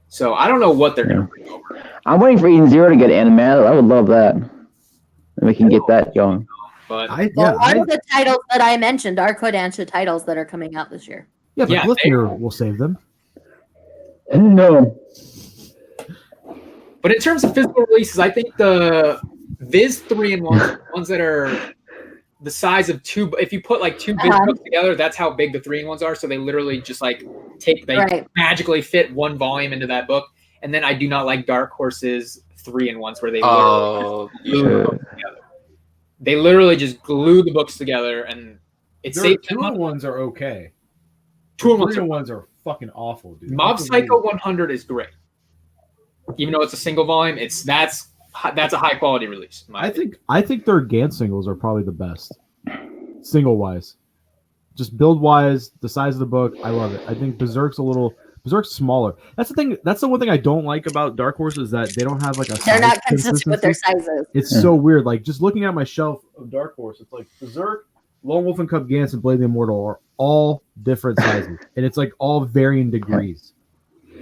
So I don't know what they're going to bring over. I'm waiting for Eden Zero to get anime. I would love that. And we can get that going. But One of the titles that I mentioned are Kodansha titles that are coming out this year. Yeah, but Glyphir will save them. No. But in terms of physical releases, I think the Viz 3-in-1, ones that are the size of two, if you put like two Viz books together, that's how big the 3-in-1s are. So they literally just like magically fit one volume into that book. And then I do not like Dark Horse's 3-in-1s where they literally glue the books together. They literally just glue the books together, and it's safe. 2-in-1s are okay. 2-in-1s are fucking awful, dude. Mob Psycho 100 is great. Even though it's a single volume, that's a high quality release. I think their Gantz singles are probably the best, single wise, just build wise, the size of the book. I love it. I think Berserk's smaller. That's the thing. That's the one thing I don't like about Dark Horse is that they don't have like a. They're not consistent with their sizes. It's so weird. Like just looking at my shelf of Dark Horse, it's like Berserk, Lone Wolf and Cub Gantz, and Blade the Immortal are all different sizes, and it's like all varying degrees.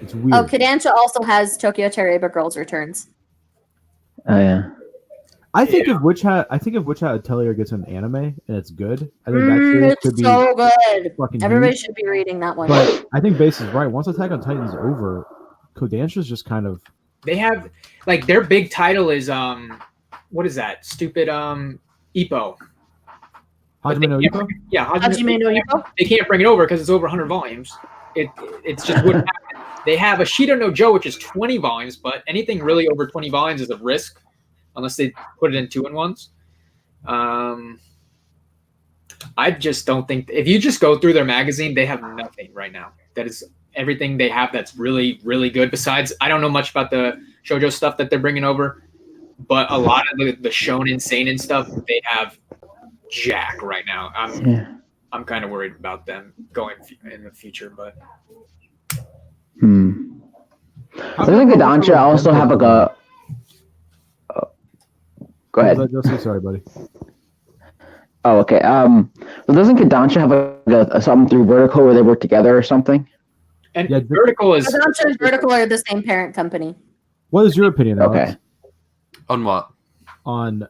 It's weird. Oh, Kodansha also has Tokyo Tereba Girls Returns. Oh yeah. I think if Witch Hat Atelier gets an anime and it's good, I think that series it's could be so good. Fucking Everybody huge. should be reading that one. But I think Base is right. Once Attack on Titan's over, Kodansha's just kind of. They have like their big title is what is that stupid Ippo? Hajime no Ippo? Yeah, Hajime no Ippo. They can't bring it over because it's over 100 volumes. It's just wouldn't happen. They have a Shida no Joe, which is 20 volumes, but anything really over 20 volumes is a risk, unless they put it in 2-in-1s. I just don't think if you just go through their magazine, they have nothing right now. That is everything they have that's really, really good. Besides, I don't know much about the shoujo stuff that they're bringing over, but a lot of the shonen, seinen stuff, they have jack right now. I'm kind of worried about them going in the future, but. Doesn't Kodansha also have like a? Go ahead. Sorry, buddy. Oh, okay. Well, doesn't Kodansha have a something through Vertical where they work together or something? And Vertical is Kodansha and Vertical are the same parent company. What is your opinion? Alex? Okay. On what? On,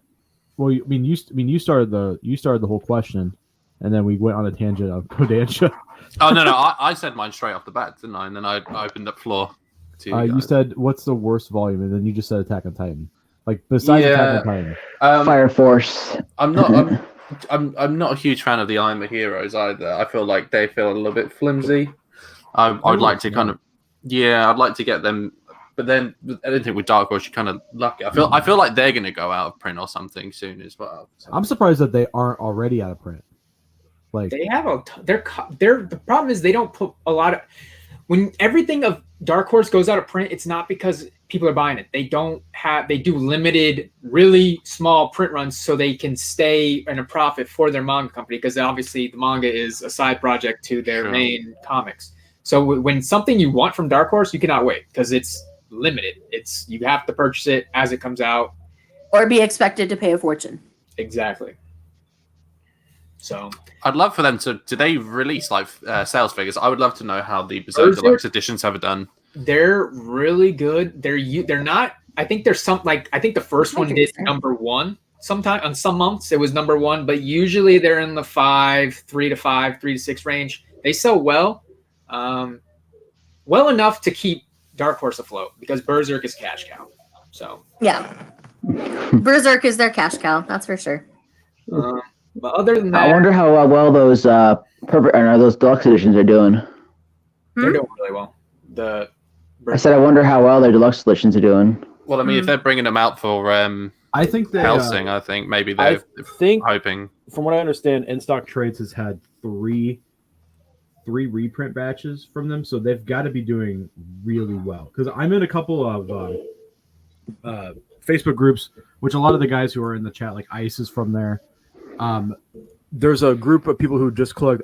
well, you started the whole question, and then we went on a tangent of Kodansha. Oh no, I said mine straight off the bat, didn't I? And then I opened up floor to you. You said what's the worst volume, and then you just said Attack on Titan. Like besides Attack on Titan, Fire Force. I'm not a huge fan of the I'm a Heroes either. I feel like they feel a little bit flimsy. I'd like to I'd like to get them, but then I don't think with Dark Horse you're kind of lucky. I feel like they're going to go out of print or something soon as well. So. I'm surprised that they aren't already out of print. Like they have the problem is they don't put a lot of when everything of Dark Horse goes out of print. It's not because people are buying it. They do limited, really small print runs so they can stay in a profit for their manga company because obviously the manga is a side project to their main comics. So when something you want from Dark Horse, you cannot wait because it's limited. You have to purchase it as it comes out, or be expected to pay a fortune. Exactly. So I'd love for them to. Do they release like sales figures? I would love to know how the Berserk Deluxe editions have it done. They're really good. They're not. I think there's some I think the first one did number 1. Sometime on some months it was number 1, but usually they're in the 3 to 6 range. They sell well enough to keep Dark Horse afloat because Berserk is cash cow. So yeah, Berserk is their cash cow. That's for sure. But other than that, I wonder how well those those deluxe editions are doing. They're doing really well. I said I wonder how well their deluxe editions are doing. Well, I mean, if they're bringing them out for I think they, Helsing, I think maybe they're hoping. From what I understand, In Stock Trades has had three reprint batches from them, so they've got to be doing really well. Because I'm in a couple of Facebook groups which a lot of the guys who are in the chat, like Ice, is from there. There's a group of people who just collect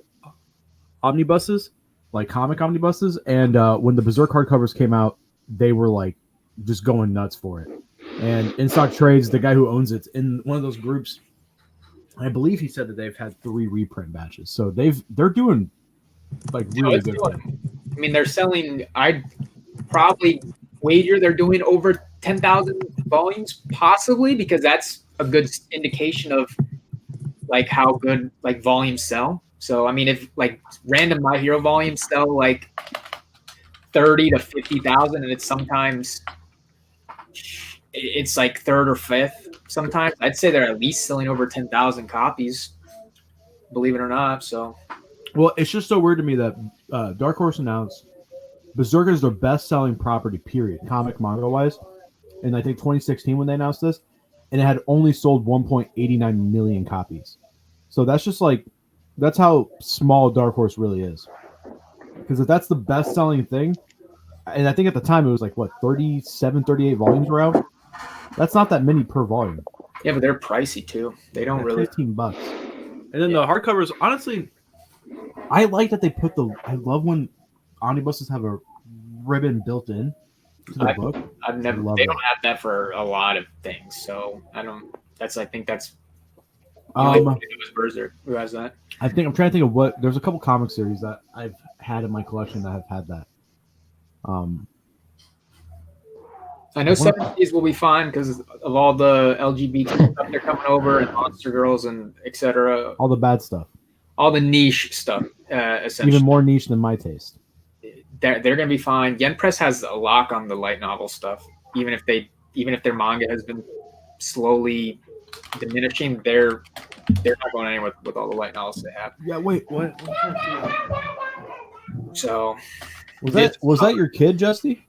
omnibuses, like comic omnibuses, and when the Berserk hardcovers came out, they were like just going nuts for it. And In Stock Trades, the guy who owns it's in one of those groups. I believe he said that they've had 3 reprint batches, so they're doing like really good. I mean, they're selling. I'd probably wager they're doing over 10,000 volumes, possibly, because that's a good indication of like how good like volumes sell. So I mean, if like random My Hero volumes sell like 30 to 50,000, and it's like third or fifth. Sometimes I'd say they're at least selling over 10,000 copies, believe it or not. So, well, it's just so weird to me that Dark Horse announced Berserk is their best-selling property, period, comic manga wise, in I think 2016 when they announced this, and it had only sold 1.89 million copies. So that's just like that's how small Dark Horse really is. Because if that's the best-selling thing, and I think at the time it was like what 37, 38 volumes were out. That's not that many per volume. Yeah, but they're pricey too. They don't really. $15. And then the hardcovers, honestly, I like that they put I love when omnibuses have a ribbon built in to the book. I've never. They don't have that for a lot of things, so I don't. I think that's. It was Berserk. Who has that? I'm trying to think of what. There's a couple comic series that I've had in my collection that have had that. I know 70s will be fine because of all the LGBT stuff they're coming over and Monster Girls and etc. All the bad stuff. All the niche stuff, essentially. Even more niche than my taste. They're going to be fine. Yen Press has a lock on the light novel stuff. Even if their manga has been slowly diminishing, they're not going anywhere with all the light novels they have. Yeah. Wait. What? So was that your kid, Justy?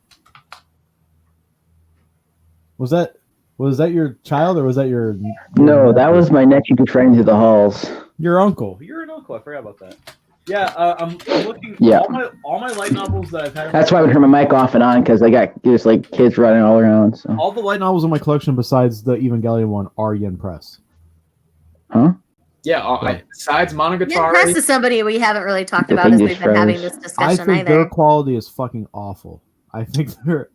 Was that your child or was that your? No, that was my nephew betraying through the halls. Your uncle. you're an uncle. I forgot about that. Yeah, I'm looking. Yeah. All my light novels that I've had. That's why I would turn my mic off and on because I got just like kids running all around. So. All the light novels in my collection, besides the Evangelion one, are Yen Press. Huh? yeah. Besides Monogatari, Yen Press is somebody we haven't really talked The about as thing we've just been having froze. this I discussion think their either. quality is fucking awful. I think they're.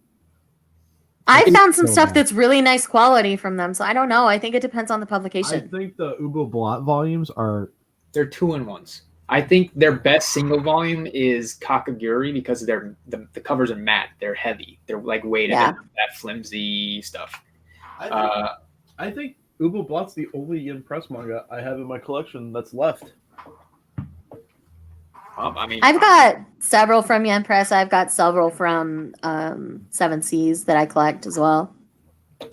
I found some so stuff bad. that's really nice quality from them, so I don't know. I think it depends on the I publication. think the Ubo Blot volumes are. they're 2-in-1s. I think their best single volume is Kakaguri because the covers are matte. They're heavy. They're like weighted. Yeah. That flimsy stuff. I think Ubo Blot's the only Yen Press manga I have in my collection that's left. I mean, I've got several from Yen Press. I've got several from Seven Seas that I collect as well.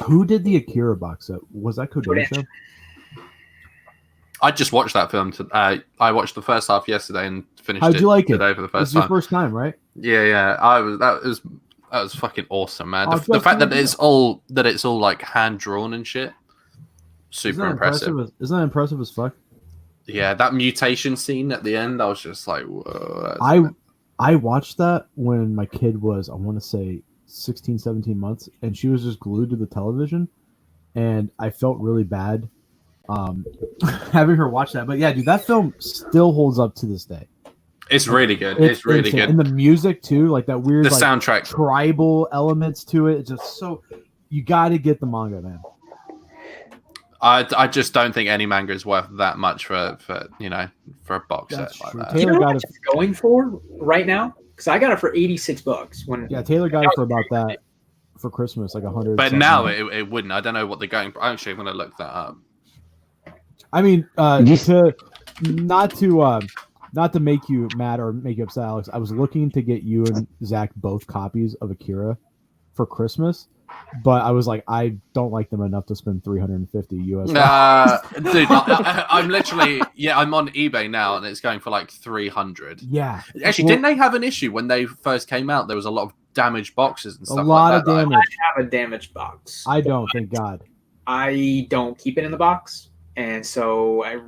Who did the Akira box set? Was that Kodansha? I just watched that film. I watched the first half yesterday and finished How'd it you like it? today for the This first is your time. first time, right? Yeah. That was fucking awesome, man. Oh, The fact that Justin, it's all like hand drawn and shit, super impressive. Isn't that impressive as fuck? Yeah, that mutation scene at the end, I was just like, whoa. I watched that when my kid was, I want to say 16, 17 months, and she was just glued to the television, and I felt really bad having her watch that. But yeah, dude, that film still holds up to this day. It's really good. It's really insane. good. And the music too, like that weird The like, soundtrack. tribal elements to it. It's just so you got to get the manga, man. I just don't think any manga is worth that much for a box That's set like true. that. you know Taylor what got it's it. going for right now? Because I got it for $86 when. Yeah, Taylor got it for about that for Christmas, like 100. But now it wouldn't. I don't know what they're going for. Actually, I'm going to look that up. I mean, Just- not to make you mad or make you upset, Alex. I was looking to get you and Zach both copies of Akira for Christmas, but I was like, I don't like them enough to spend $350 US. Dude, I'm literally I'm on eBay now and it's going for like 300. Yeah, Actually, Well, didn't they have an issue when they first came out? There was a lot of damaged boxes and a stuff lot like of that. damage? I have a damaged box. I don't. Thank God. I don't keep it in the box, and so I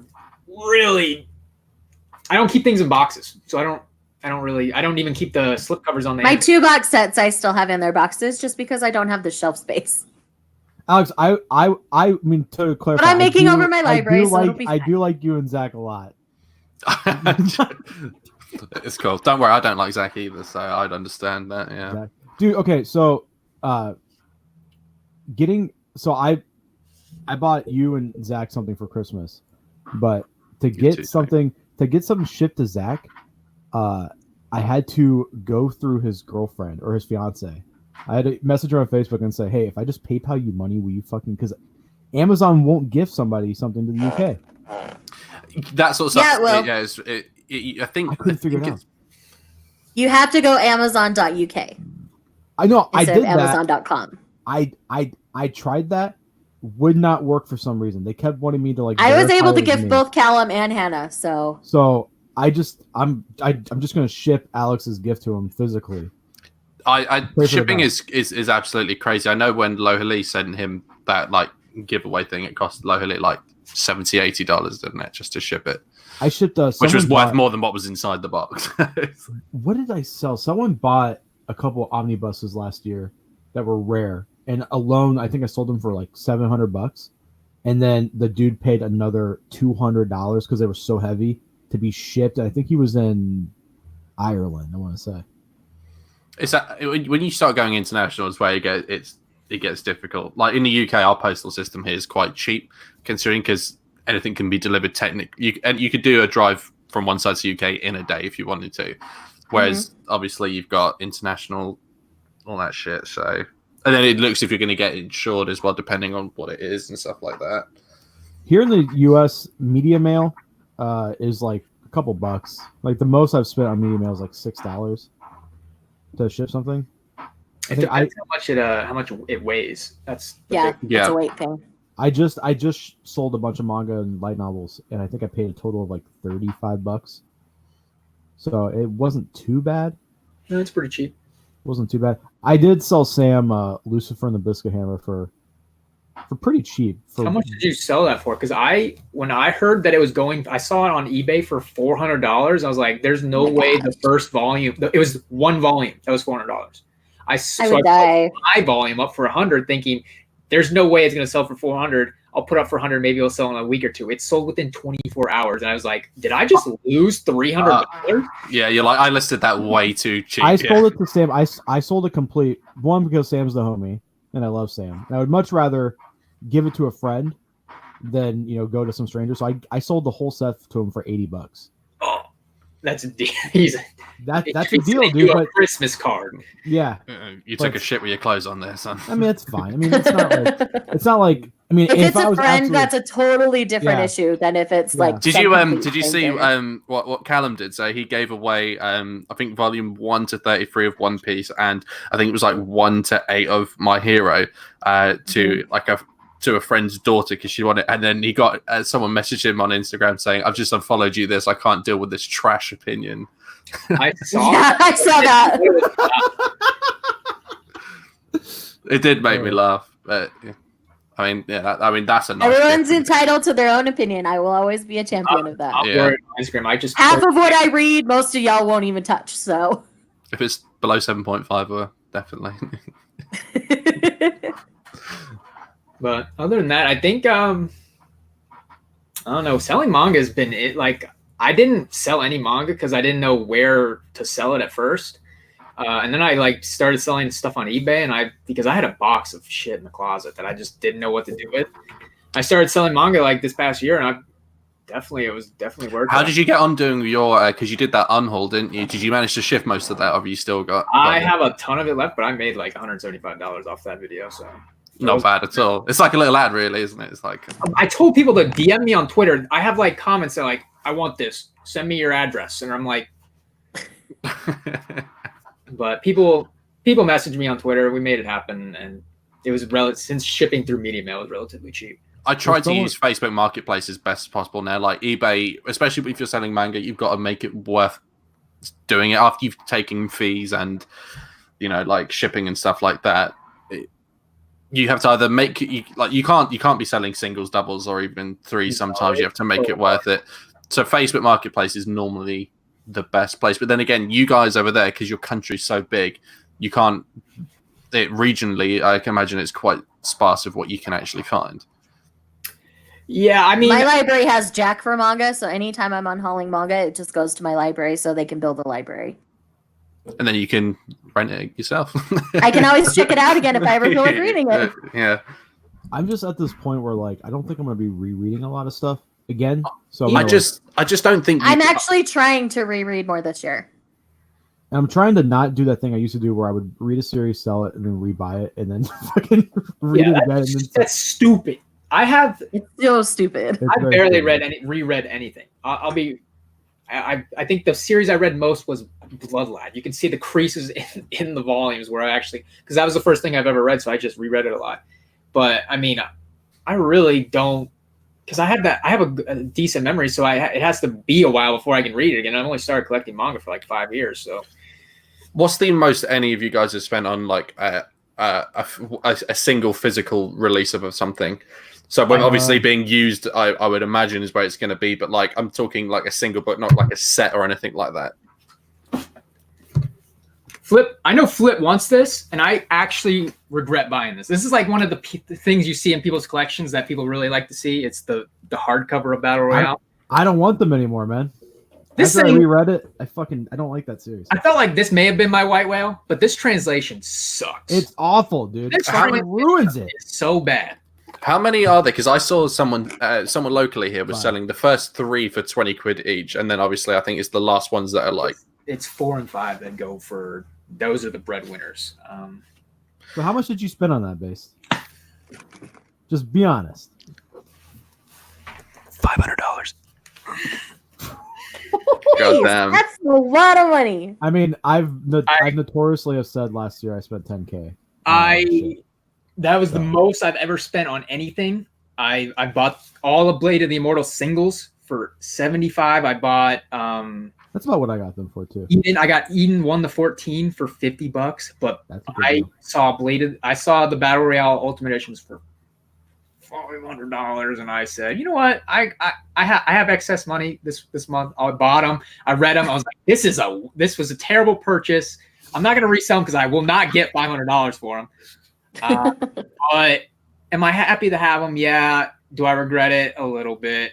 don't keep things in boxes. So I don't even keep the slip covers on the My end. 2 box sets I still have in their boxes just because I don't have the shelf space. Alex, I mean to clarify. But I'm making over my I library, do so it'll like be I fine. do like you and Zach a lot. It's cool. Don't worry, I don't like Zach either, so I'd understand that. Yeah. Zach. Dude, okay, so I bought you and Zach something for Christmas, but to You too, get something shipped to Zach, I had to go through his girlfriend or his fiance. I had to message her on Facebook and say, "Hey, if I just PayPal you money, will you fucking?" Because Amazon won't gift somebody something to the UK. That sort of stuff. Yeah, well- I think I couldn't figure it out. it's- You have to go Amazon.uk I know I instead did of that. Amazon.com. I tried that. Would not work for some reason. They kept wanting me to like. I was verify able to it was gift me. both Callum and Hannah, so So I'm just gonna ship Alex's gift to him physically. I for shipping that. is absolutely crazy. I know when Lohali sent him that like giveaway thing, it cost Lohali like $70-$80, didn't it, just to ship it, I shipped which was someone worth more than what was inside the box. What did I sell? Someone bought a couple of omnibuses last year that were rare, and alone I think I sold them for like $700. And then the dude paid another $200 because they were so heavy to be shipped. I think he was in Ireland, I want to say. It's that when you start going international is where it gets difficult. Like in the UK, our postal system here is quite cheap, considering because anything can be delivered technically. And you could do a drive from one side to UK in a day if you wanted to. Whereas obviously you've got international, all that shit. So and then it looks if you're going to get insured as well, depending on what it is and stuff like that. Here in the US, media mail is like a couple bucks. Like the most I've spent on media mail is like $6 to ship something. It depends how much it weighs. That's the yeah, big- it's a weight thing. I just sold a bunch of manga and light novels, and I think I paid a total of like $35. So it wasn't too bad. No, it's pretty cheap. Wasn't too bad. I did sell Sam Lucifer and the Biscuit Hammer for pretty cheap. For, How much did you sell that for? Because when I heard that it was going, I saw it on eBay for $400. I was like, "There's no way the first volume." It was one volume that was $400. I would die. sold my volume up for $100, thinking there's no way it's going to sell for $400. I'll put up for $100. Maybe it'll sell in a week or two. It sold within 24 hours, and I was like, "Did I just lose $300?" Yeah, you're like I listed that way too cheap. I sold it to Sam. I sold a complete one because Sam's the homie, and I love Sam. And I would much rather give it to a friend than go to some stranger. So I sold the whole set to him for $80. Oh, that's a deal. That's a He's deal, sending dude. you a But Christmas card. yeah, You took a shit with your clothes on there, son. I mean it's fine. I mean it's not like I mean If it's I a was friend, that's a totally different Yeah. issue than if it's Yeah. like. Did some you complete see stranger. what Callum did? So he gave away I think volume 1 to 33 of One Piece, and I think it was like 1 to 8 of My Hero to like a friend's daughter because she wanted, and then he got someone messaged him on Instagram saying, "I've just unfollowed you. I can't deal with this trash opinion." I saw. Yeah, I saw that. It did make me laugh, but yeah. I mean, that's a nice. Everyone's difference. entitled to their own opinion. I will always be a champion of that. I'll Yeah. throw it on Instagram. I just Half of what I read, most of y'all won't even touch. So. If it's below 7.5, definitely. But other than that, I think I don't know. Selling manga has been it. Like I didn't sell any manga because I didn't know where to sell it at first, and then I like started selling stuff on eBay, and because I had a box of shit in the closet that I just didn't know what to do with. I started selling manga like this past year, and it was definitely worth. How did you get on doing your? Because you did that unhaul, didn't you? Did you manage to shift most of that, or have you still got? I have a ton of it left, but I made like $175 off that video, so. Not bad at all. It's like a little ad, really, isn't it? It's like I told people to DM me on Twitter. I have like comments that are like, I want this. Send me your address. And I'm like, but people messaged me on Twitter. We made it happen, and it was since shipping through media mail was relatively cheap. I try to use Facebook Marketplace as best as possible now. Like eBay, especially if you're selling manga, you've got to make it worth doing it after you've taken fees and like shipping and stuff like that. You have to either you can't be selling singles, doubles, or even threes. Sometimes you have to make it worth it. So Facebook Marketplace is normally the best place. But then again, you guys over there, because your country's so big, you can't it regionally, I can imagine it's quite sparse of what you can actually find. Yeah, I mean, My library has Jack for manga, so anytime I'm unhauling manga, it just goes to my library so they can build a library. And then you can rent it yourself. I can always check it out again if I ever feel like reading it. Yeah. I'm just at this point where like I don't think I'm gonna be rereading a lot of stuff again. So I just don't think I'm actually trying to reread more this year. I'm trying to not do that thing I used to do where I would read a series, sell it, and then rebuy it, and then fucking read it again. And then that's stupid. It's so stupid. I barely reread anything. I think the series I read most was Bloodlad. You can see the creases in the volumes where because that was the first thing I've ever read, so I just reread it a lot. But I mean, I really don't, because I have a decent memory, so it has to be a while before I can read it again. I've only started collecting manga for like 5 years, so. What's the most any of you guys have spent on like a single physical release of something? So when obviously being used, I would imagine is where it's going to be. But like I'm talking like a single book, not like a set or anything like that. I know Flip wants this, and I actually regret buying this. This is like one of the things you see in people's collections that people really like to see. It's the hardcover of Battle Royale. I don't want them anymore, man. This After thing, I reread it, I don't like that series. I felt like this may have been my white whale, but this translation sucks. It's awful, dude. This It ruins it. It's so bad. How many are there? Because I saw someone locally here was selling the first 3 for 20 quid each, and then obviously I think it's the last ones that are like it's 4 and 5 that go for. Those are the breadwinners. So how much did you spend on that base? Just be honest. $500. Goddamn. That's a lot of money. I mean, I've notoriously have said last year I spent $10K. That was the most I've ever spent on anything. I bought all of Blade of the Immortal singles for $75. I bought that's about what I got them for too. I got Eden 1-14 for $50, but I saw the Battle Royale Ultimate Editions for $500, and I said, you know what? I have excess money this month. I bought them. I read them. I was like, this was a terrible purchase. I'm not going to resell them because I will not get $500 for them. But am I happy to have them? Yeah. Do I regret it? A little bit.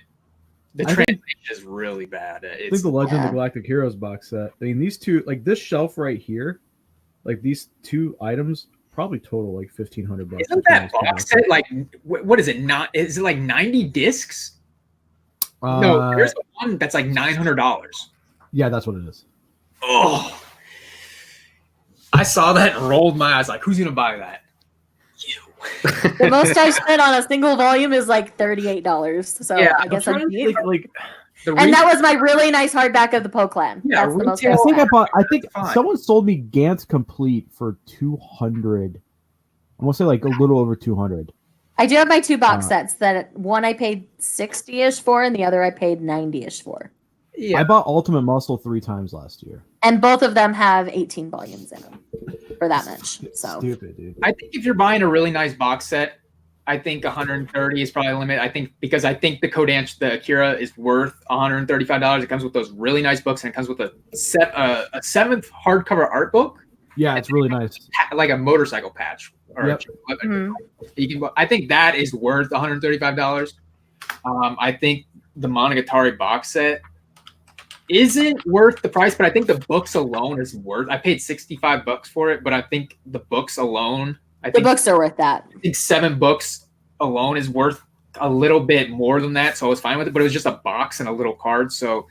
The translation is really bad. I think the Legend of the Galactic Heroes box set. I mean, these two, like this shelf right here, like these 2 items, probably total like $1,500. Isn't that box set like what is it? Not is it like 90 discs? No, there's one that's like $900. Yeah, that's what it is. Oh, I saw that and rolled my eyes. Like, who's gonna buy that? You. The most I've spent on a single volume is like $38. So Yeah, I guess I'm cheap. And that was my really nice hardback of the Poe Clan. Yeah, That's the most retail- I think Fine. someone sold me Gantz Complete for 200. I want to say like a little over 200. I do have my 2 box sets that one I paid 60-ish for and the other I paid 90-ish for. Yeah. I bought Ultimate Muscle 3 times last year. And both of them have 18 volumes in them for that much. So Stupid, dude. I think if you're buying a really nice box set, I think 130 is probably the limit. I think the the Akira is worth $135. It comes with those really nice books, and it comes with a 7th hardcover art book. Yeah, it's really nice. Like a motorcycle patch. Or Mhm. I think that is worth $135. I think the Monogatari box set isn't worth the price, but I think the books alone is worth. I paid $65 for it, but I think the books alone. the books are worth that. I think 7 books alone is worth a little bit more than that, so I was fine with it. But it was just a box and a little card, so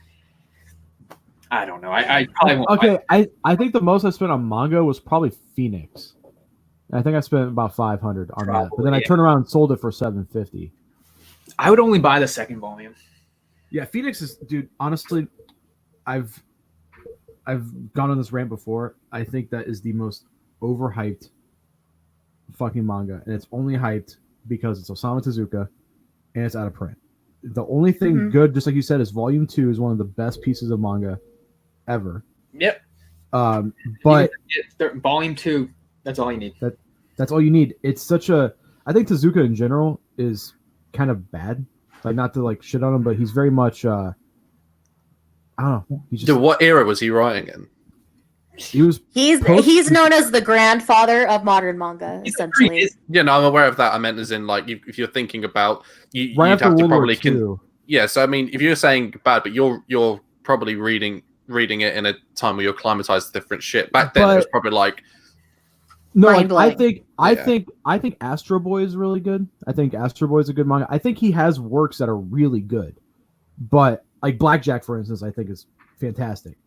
I don't know. I probably won't. Okay, I think the most I spent on manga was probably Phoenix. I think I spent about 500 on that, but then I turned around and sold it for 750. I would only buy the 2nd volume. Yeah, Phoenix is, dude. Honestly, I've gone on this rant before. I think that is the most overhyped fucking manga, and it's only hyped because it's Osamu Tezuka and it's out of print. The only thing good, just like you said, is Volume 2 is one of the best pieces of manga ever. Yep. But Volume 2, that's all you need. That's all you need. It's such a. I think Tezuka in general is kind of bad. Like, not to like shit on him, but he's very much. I don't know. He's just, Dude, what era was he writing in? He was He's known as the grandfather of modern manga, essentially. Yeah, no, I'm aware of that. I meant as in like if you're thinking about you'd right have after to World War probably II. yeah. So I mean, if you're saying bad, but you're probably reading it in a time where you're acclimatized to different shit. Back then, it was probably like no, like, mind-blowing. I think Astro Boy is really good. I think Astro Boy is a good manga. I think he has works that are really good, but like Blackjack, for instance, I think is fantastic.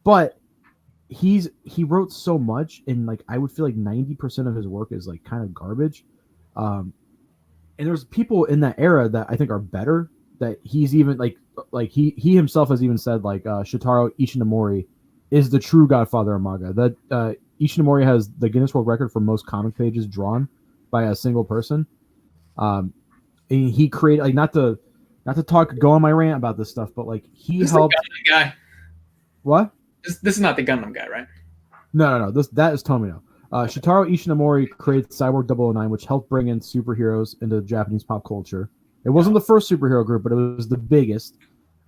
But he wrote so much, and like I would feel like 90% of his work is like kind of garbage. And there's people in that era that I think are better. That he's even like he himself has even said like Shotaro Ishinomori is the true godfather of manga. That Ishinomori has the Guinness World Record for most comic pages drawn by a single person. And he created like not to go on my rant about this stuff, but like he helped. The Gundam guy. What? This is not the Gundam guy, right? No. That is Tomino. Shotaro Ishinomori created Cyborg 009, which helped bring in superheroes into Japanese pop culture. It wasn't the first superhero group, but it was the biggest.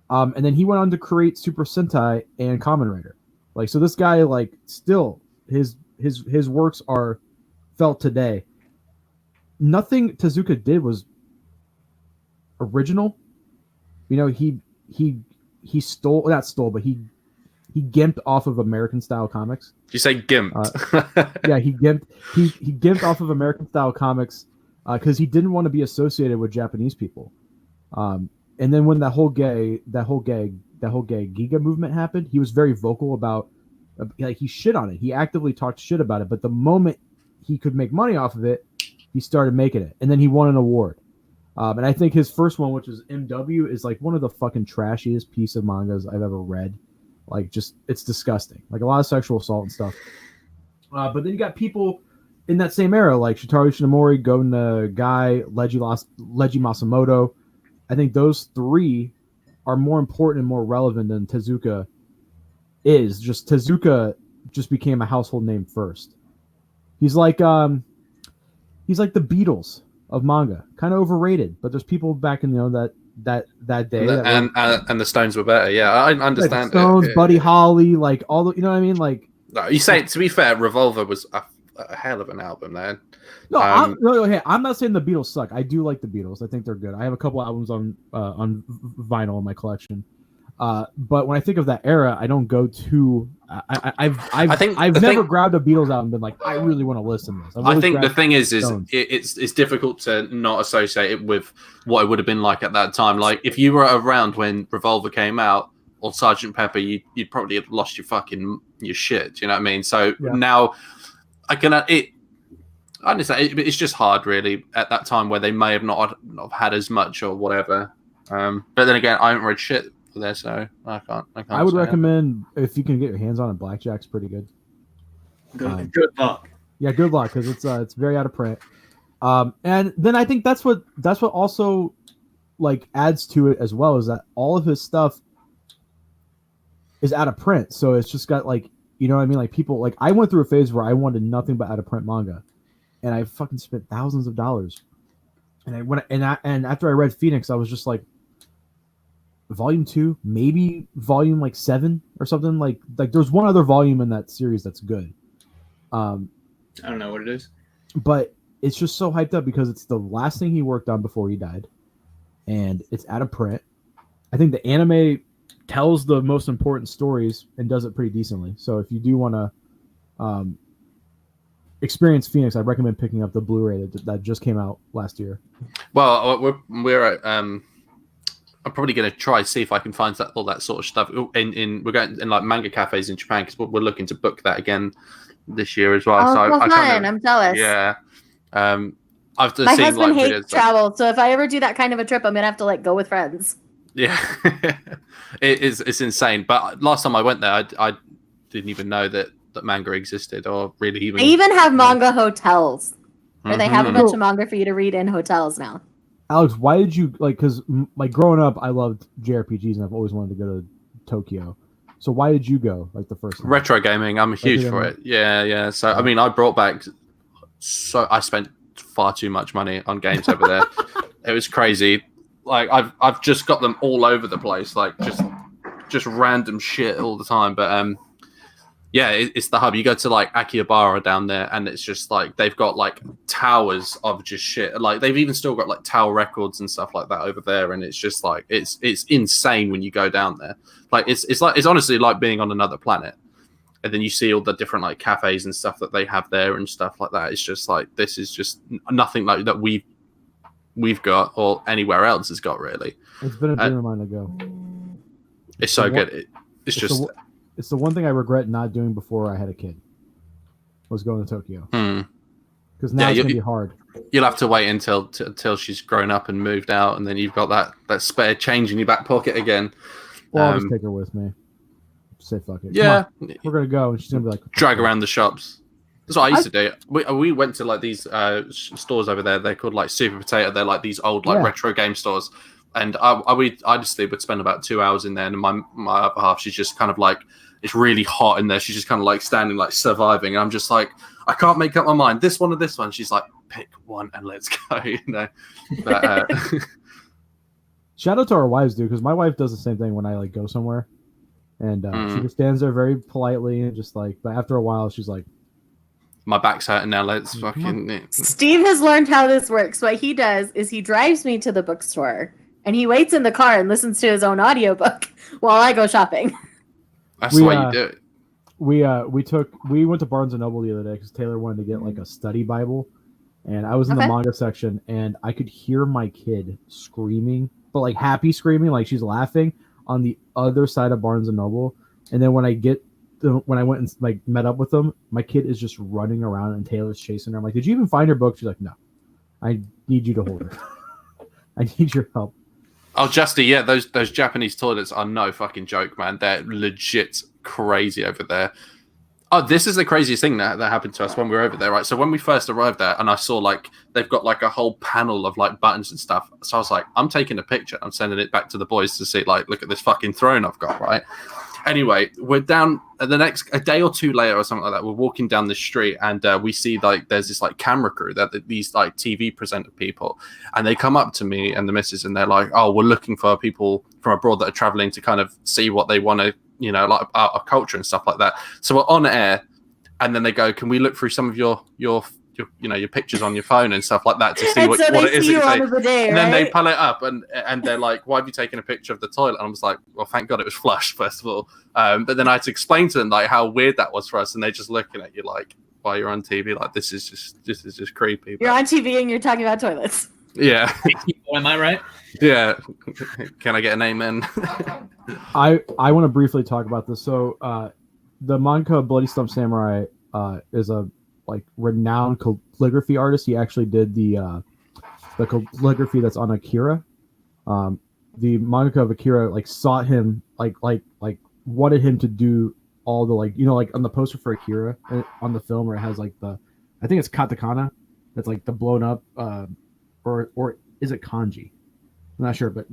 And then he went on to create Super Sentai and Kamen Rider. Like, so this guy, like, still his works are felt today. Nothing Tezuka did was original. You know, he gimped off of American style comics. Did you say gimped? Yeah, he gimped off of American style comics because he didn't want to be associated with Japanese people. And then when that whole gay Giga movement happened, he was very vocal about like he shit on it. He actively talked shit about it. But the moment he could make money off of it, he started making it, and then he won an award. And I think his first one, which is MW, is like one of the fucking trashiest piece of mangas I've ever read. Like, just it's disgusting. Like a lot of sexual assault and stuff. But then you got people in that same era, like Shotaro Ishinomori, Goten Gai, Leiji Masamoto. I think those three are more important and more relevant than Tezuka is. Just Tezuka just became a household name first. He's like the Beatles of manga, kind of overrated. But there's people back in that day, and the Stones were better. Yeah, I understand. Like Stones, Buddy Holly, like all the, you know what I mean, like. No, you say, to be fair, Revolver was a hell of an album, man. No, I'm not saying the Beatles suck. I do like the Beatles. I think they're good. I have a couple albums on vinyl in my collection. But when I think of that era, I don't go to. I've never grabbed a Beatles album and been like, I really want to listen to this. I think the thing is it's difficult to not associate it with what it would have been like at that time. Like if you were around when Revolver came out or Sgt. Pepper, you'd probably have lost your shit. Do you know what I mean? So now I understand. It's just hard, really, at that time where they may have not had as much or whatever. But then again, I haven't read shit there, so I can't. I would recommend if you can get your hands on it. Blackjack's pretty good. Good luck. Yeah, good luck because it's very out of print. And then I think that's what also like adds to it as well is that all of his stuff is out of print, so it's just got like, you know what I mean, like people like I went through a phase where I wanted nothing but out of print manga, and I fucking spent thousands of dollars. And after I read Phoenix, I was just like, volume 2, maybe volume like 7 or something. Like there's one other volume in that series that's good. I don't know what it is, but it's just so hyped up because it's the last thing he worked on before he died, and it's out of print. I think the anime tells the most important stories and does it pretty decently. So if you do want to experience Phoenix, I recommend picking up the Blu-ray that just came out last year. Well, we're at I'm probably going to try see if I can find all that sort of stuff. We're going in like manga cafes in Japan because we're looking to book that again this year as well. Oh, so fun! I'm jealous. Yeah. My husband hates travel, so if I ever do that kind of a trip, I'm gonna have to like go with friends. Yeah, it's insane. But last time I went there, I didn't even know that manga existed, or really even. They even have manga hotels, where they have a bunch of manga for you to read in hotels now. Alex, why did you like? Because like growing up, I loved JRPGs, and I've always wanted to go to Tokyo. So why did you go like the first time? Retro gaming. I'm huge for it. Yeah. So I mean, I brought back. So I spent far too much money on games over there. It was crazy. Like I've just got them all over the place. Like just random shit all the time. But Yeah, it's the hub. You go to like Akihabara down there, and it's just like they've got like towers of just shit. Like they've even still got like Tower Records and stuff like that over there, and it's just like it's insane when you go down there. Like it's honestly like being on another planet. And then you see all the different like cafes and stuff that they have there and stuff like that. It's just like this is just nothing like that we've got or anywhere else has got really. It's been a dream of mine to go. It's so good. It's the one thing I regret not doing before I had a kid. Was going to Tokyo. Because now it's gonna be hard. You'll have to wait until she's grown up and moved out, and then you've got that spare change in your back pocket again. Well, I'll just take her with me. Say fuck it. Yeah, we're gonna go, and she's gonna be like, drag around the shops. That's what I used to do. We went to like these stores over there. They're called like Super Potato. They're like these old like retro game stores. And I just would spend about 2 hours in there. And my other half, she's just kind of like, it's really hot in there. She's just kind of like standing, like surviving. And I'm just like, I can't make up my mind. This one or this one. She's like, pick one and let's go. You know. But, shout out to our wives, dude, because my wife does the same thing when I like go somewhere, and she just stands there very politely and just like. But after a while, she's like, my back's hurting now. Let's fucking. Steve has learned how this works. What he does is he drives me to the bookstore. And he waits in the car and listens to his own audiobook while I go shopping. That's the way you do it. We went to Barnes and Noble the other day because Taylor wanted to get like a study Bible, and I was in the manga section and I could hear my kid screaming, but like happy screaming, like she's laughing on the other side of Barnes and Noble. And then when I went and like met up with them, my kid is just running around and Taylor's chasing her. I'm like, did you even find her book? She's like, no, I need you to hold her. I need your help. Oh, Justy, yeah, those Japanese toilets are no fucking joke, man. They're legit crazy over there. Oh, this is the craziest thing that happened to us when we were over there, right? So when we first arrived there, and I saw like they've got like a whole panel of like buttons and stuff. So I was like, I'm taking a picture. I'm sending it back to the boys to see, like, look at this fucking throne I've got, right? Anyway, we're down a day or two later or something like that. We're walking down the street and we see like there's this like camera crew these like TV presenter people, and they come up to me and the missus and they're like, "Oh, we're looking for people from abroad that are traveling to kind of see what they want to, you know, like our culture and stuff like that." So we're on air, and then they go, "Can we look through some of your pictures on your phone and stuff like that to see what it is." And then they pull it up and they're like, "Why have you taken a picture of the toilet?" And I was like, "Well, thank God it was flush, first of all." But then I had to explain to them like how weird that was for us, and they're just looking at you like, "While you're on TV, like this is just creepy." You're on TV and you're talking about toilets. Yeah. Am I right? Yeah. Can I get an amen? I want to briefly talk about this. So the manga Bloody Stump Samurai is a like renowned calligraphy artist. He actually did the calligraphy that's on Akira. The mangaka of Akira like sought him like wanted him to do all the like, you know, like on the poster for Akira on the film where it has like I think it's katakana that's like the blown up or is it kanji? I'm not sure, but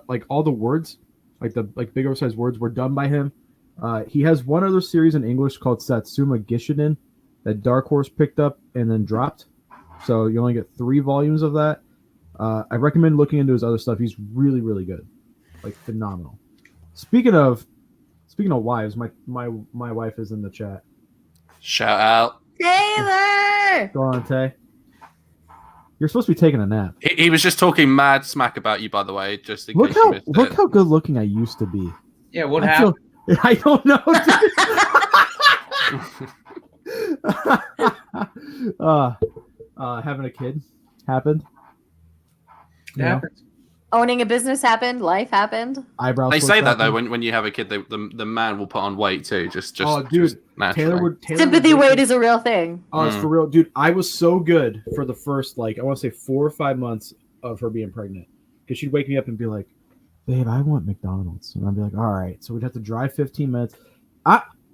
like all the words, like the like big oversized words were done by him. He has one other series in English called Satsuma Gishiden that Dark Horse picked up and then dropped. So you only get 3 volumes of that. I recommend looking into his other stuff. He's really, really good. Like phenomenal. Speaking of wives, my wife is in the chat. Shout out. Taylor! Go on, Tay. You're supposed to be taking a nap. He was just talking mad smack about you, by the way, just in case you missed it. Look how good looking I used to be. Yeah, what happened? I don't know. Having a kid happened. It happens. Owning a business happened. Life happened. Eyebrows. They say that though when you have a kid, the man will put on weight too. Just oh, dude, just naturally. Sympathy weight is a real thing. Oh, it's for real, dude. I was so good for the first like I want to say 4 or 5 months of her being pregnant, because she'd wake me up and be like, "Babe, I want McDonald's," and I'd be like, "All right." So we'd have to drive 15 minutes.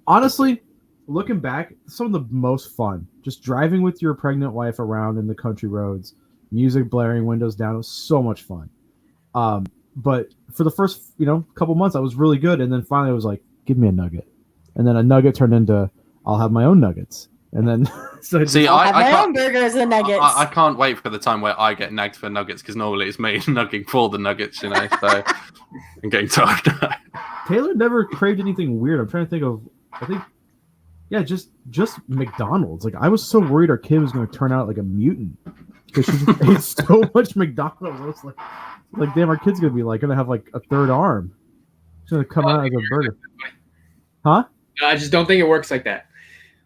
Honestly, looking back, some of the most fun just driving with your pregnant wife around in the country roads, music blaring, windows down. It was so much fun. But for the first, couple months, I was really good. And then finally I was like, give me a nugget. And then a nugget turned into, I'll have my own nuggets. And then, so see, I have my own burgers and nuggets. I can't wait for the time where I get nagged for nuggets, because normally it's me nugging for the nuggets, so I'm getting tired. Taylor never craved anything weird. I'm trying to think of I think, yeah, just McDonald's. Like I was so worried our kid was going to turn out like a mutant because she just ate so much McDonald's. I was like, damn, our kid's going to be like going to have like a third arm. She's going to come out as a burger. Huh? I just don't think it works like that.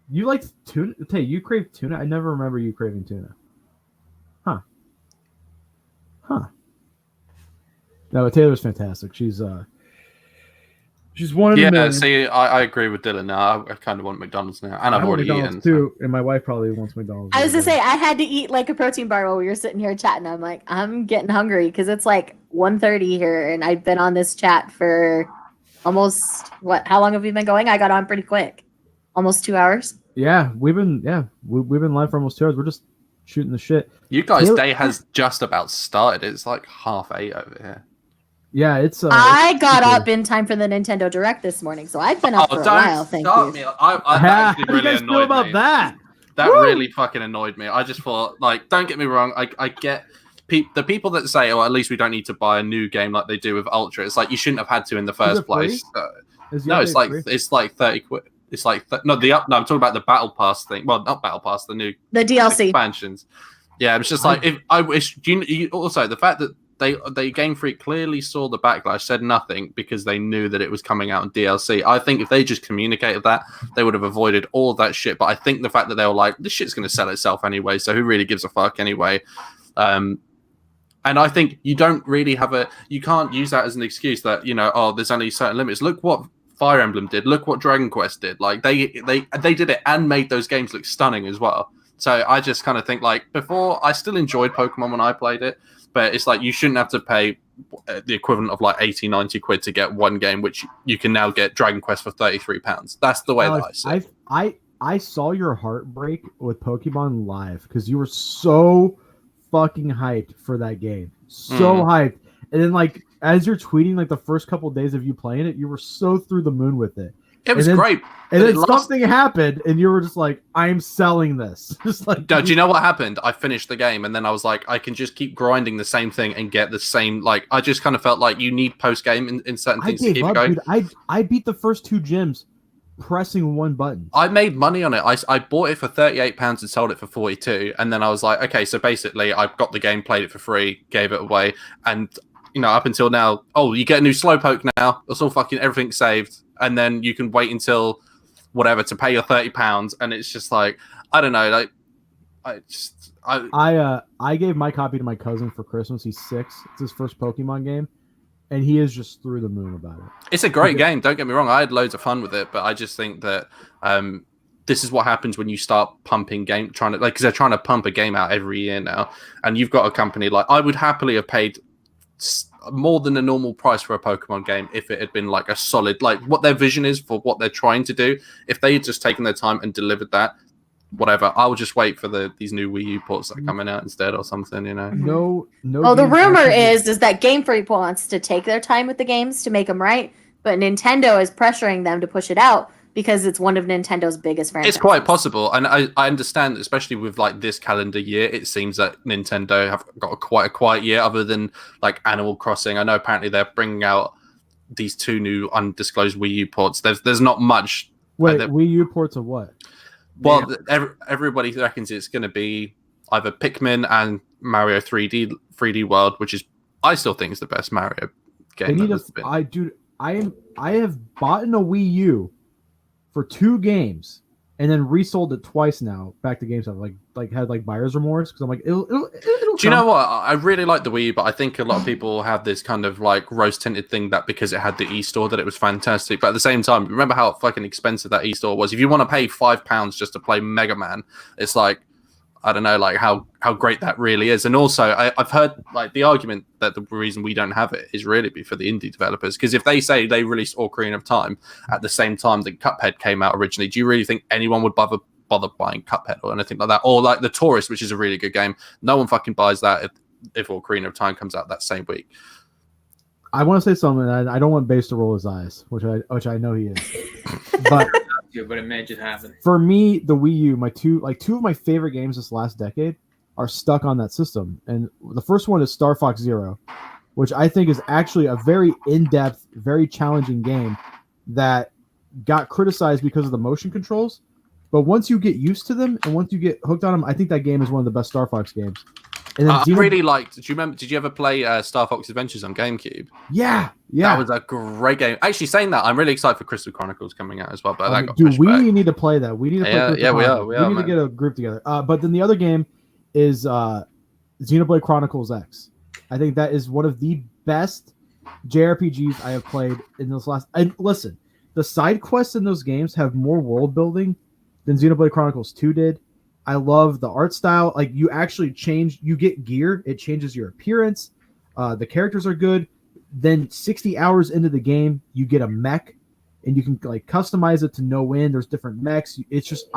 You like tuna? Tay, you crave tuna? I never remember you craving tuna. Huh. No, but Taylor's fantastic. She's one of the Yeah, million. see, I agree with Dylan now. I kind of want McDonald's now, and I've I want already McDonald's eaten. too, and my wife probably wants McDonald's. I was gonna say I had to eat like a protein bar while we were sitting here chatting. I'm like, I'm getting hungry because it's like 1:30 here, and I've been on this chat for almost how long have we been going? I got on pretty quick, almost 2 hours. Yeah, we've been live for almost 2 hours. We're just shooting the shit. You guys' day has just about started. It's like 8:30 over here. Yeah, it's. I got up in time for the Nintendo Direct this morning, so I've been up for a while. Thank you. Me. That actually How really do you guys feel annoyed about me. that? That Woo! really fucking annoyed me. I just thought, like, don't get me wrong. I get the people that say, "Oh, at least we don't need to buy a new game like they do with Ultra." It's like you shouldn't have had to in the first place. No, it's like 30 quid. It's like no, I'm talking about the Battle Pass thing. Well, not Battle Pass, the DLC expansions. Yeah, it's just like if I wish. Also, the fact that they Game Freak clearly saw the backlash, said nothing because they knew that it was coming out in DLC. I think if they just communicated that, they would have avoided all of that shit. But I think the fact that they were like, this shit's going to sell itself anyway, so who really gives a fuck anyway? And I think you don't really you can't use that as an excuse that, there's only certain limits. Look what Fire Emblem did. Look what Dragon Quest did. Like they did it and made those games look stunning as well. So I just kind of think like before, I still enjoyed Pokemon when I played it, but it's like you shouldn't have to pay the equivalent of like 80, 90 quid to get one game, which you can now get Dragon Quest for £33. That's the way that I see it. I saw your heartbreak with Pokemon live because you were so fucking hyped for that game. So hyped. And then like as you're tweeting like the first couple of days of you playing it, you were so through the moon with it. It was great. And then something happened, and you were just like, "I'm selling this." Just like, do you know what happened? I finished the game, and then I was like, I can just keep grinding the same thing and get the same. Like, I just kind of felt like you need post game in certain things to keep going. Dude. I beat the first 2 gyms pressing one button. I made money on it. I bought it for £38 and sold it for 42, and then I was like, okay, so basically, I've got the game, played it for free, gave it away, and up until now, you get a new Slowpoke now. It's all fucking everything saved, and then you can wait until whatever to pay your £30, and it's just like I don't know, like I gave my copy to my cousin for Christmas. He's 6. It's his first Pokemon game, and he is just through the moon about it. It's a great game. Don't get me wrong. I had loads of fun with it, but I just think that this is what happens when you start pumping because they're trying to pump a game out every year now, and you've got a company like I would happily have paid more than a normal price for a Pokemon game if it had been like a solid, like what their vision is for what they're trying to do. If they had just taken their time and delivered that, whatever, I'll just wait for these new Wii U ports that are coming out instead or something, No. Well, the rumor is that Game Freak wants to take their time with the games to make them right, but Nintendo is pressuring them to push it out because it's one of Nintendo's biggest franchises. It's quite possible, and I understand, especially with like this calendar year, it seems that Nintendo have got quite a quiet year, other than like Animal Crossing. I know apparently they're bringing out these 2 new undisclosed Wii U ports. There's not much. Wait, Wii U ports of what? Well, everybody reckons it's going to be either Pikmin and Mario 3D World, which is I still think is the best Mario game. I have bought a Wii U for 2 games and then resold it twice now back to GameStop. Like had like buyer's remorse because I'm like it'll Do you know what? I really like the Wii U, but I think a lot of people have this kind of like rose tinted thing that because it had the e-store that it was fantastic. But at the same time, remember how fucking expensive that e-store was? If you want to pay £5 just to play Mega Man, it's like I don't know, like how great that really is. And also, I've heard like the argument that the reason we don't have it is really for the indie developers. Because if they say they released Ocarina of Time at the same time that Cuphead came out originally, do you really think anyone would bother buying Cuphead or anything like that? Or like The Tourist, which is a really good game. No one fucking buys that if Ocarina of Time comes out that same week. I want to say something. I don't want Base to roll his eyes, which I know he is. But it may just happen. For me, the Wii U, two of my favorite games this last decade are stuck on that system. And the first one is Star Fox Zero, which I think is actually a very in-depth, very challenging game that got criticized because of the motion controls. But once you get used to them and once you get hooked on them, I think that game is one of the best Star Fox games. And then I really liked. Do you remember? Did you ever play Star Fox Adventures on GameCube? Yeah. That was a great game. Actually, saying that, I'm really excited for Crystal Chronicles coming out as well. But that got pushed we back. need to play that. We need to play. Yeah, we are. We need to get a group together. But then the other game is Xenoblade Chronicles X. I think that is one of the best JRPGs I have played in this last. And listen, the side quests in those games have more world building than Xenoblade Chronicles 2 did. I love the art style. Like, you actually change, you get gear, it changes your appearance. The characters are good. Then 60 hours into the game, you get a mech, and you can like customize it to no end. There's different mechs. It's just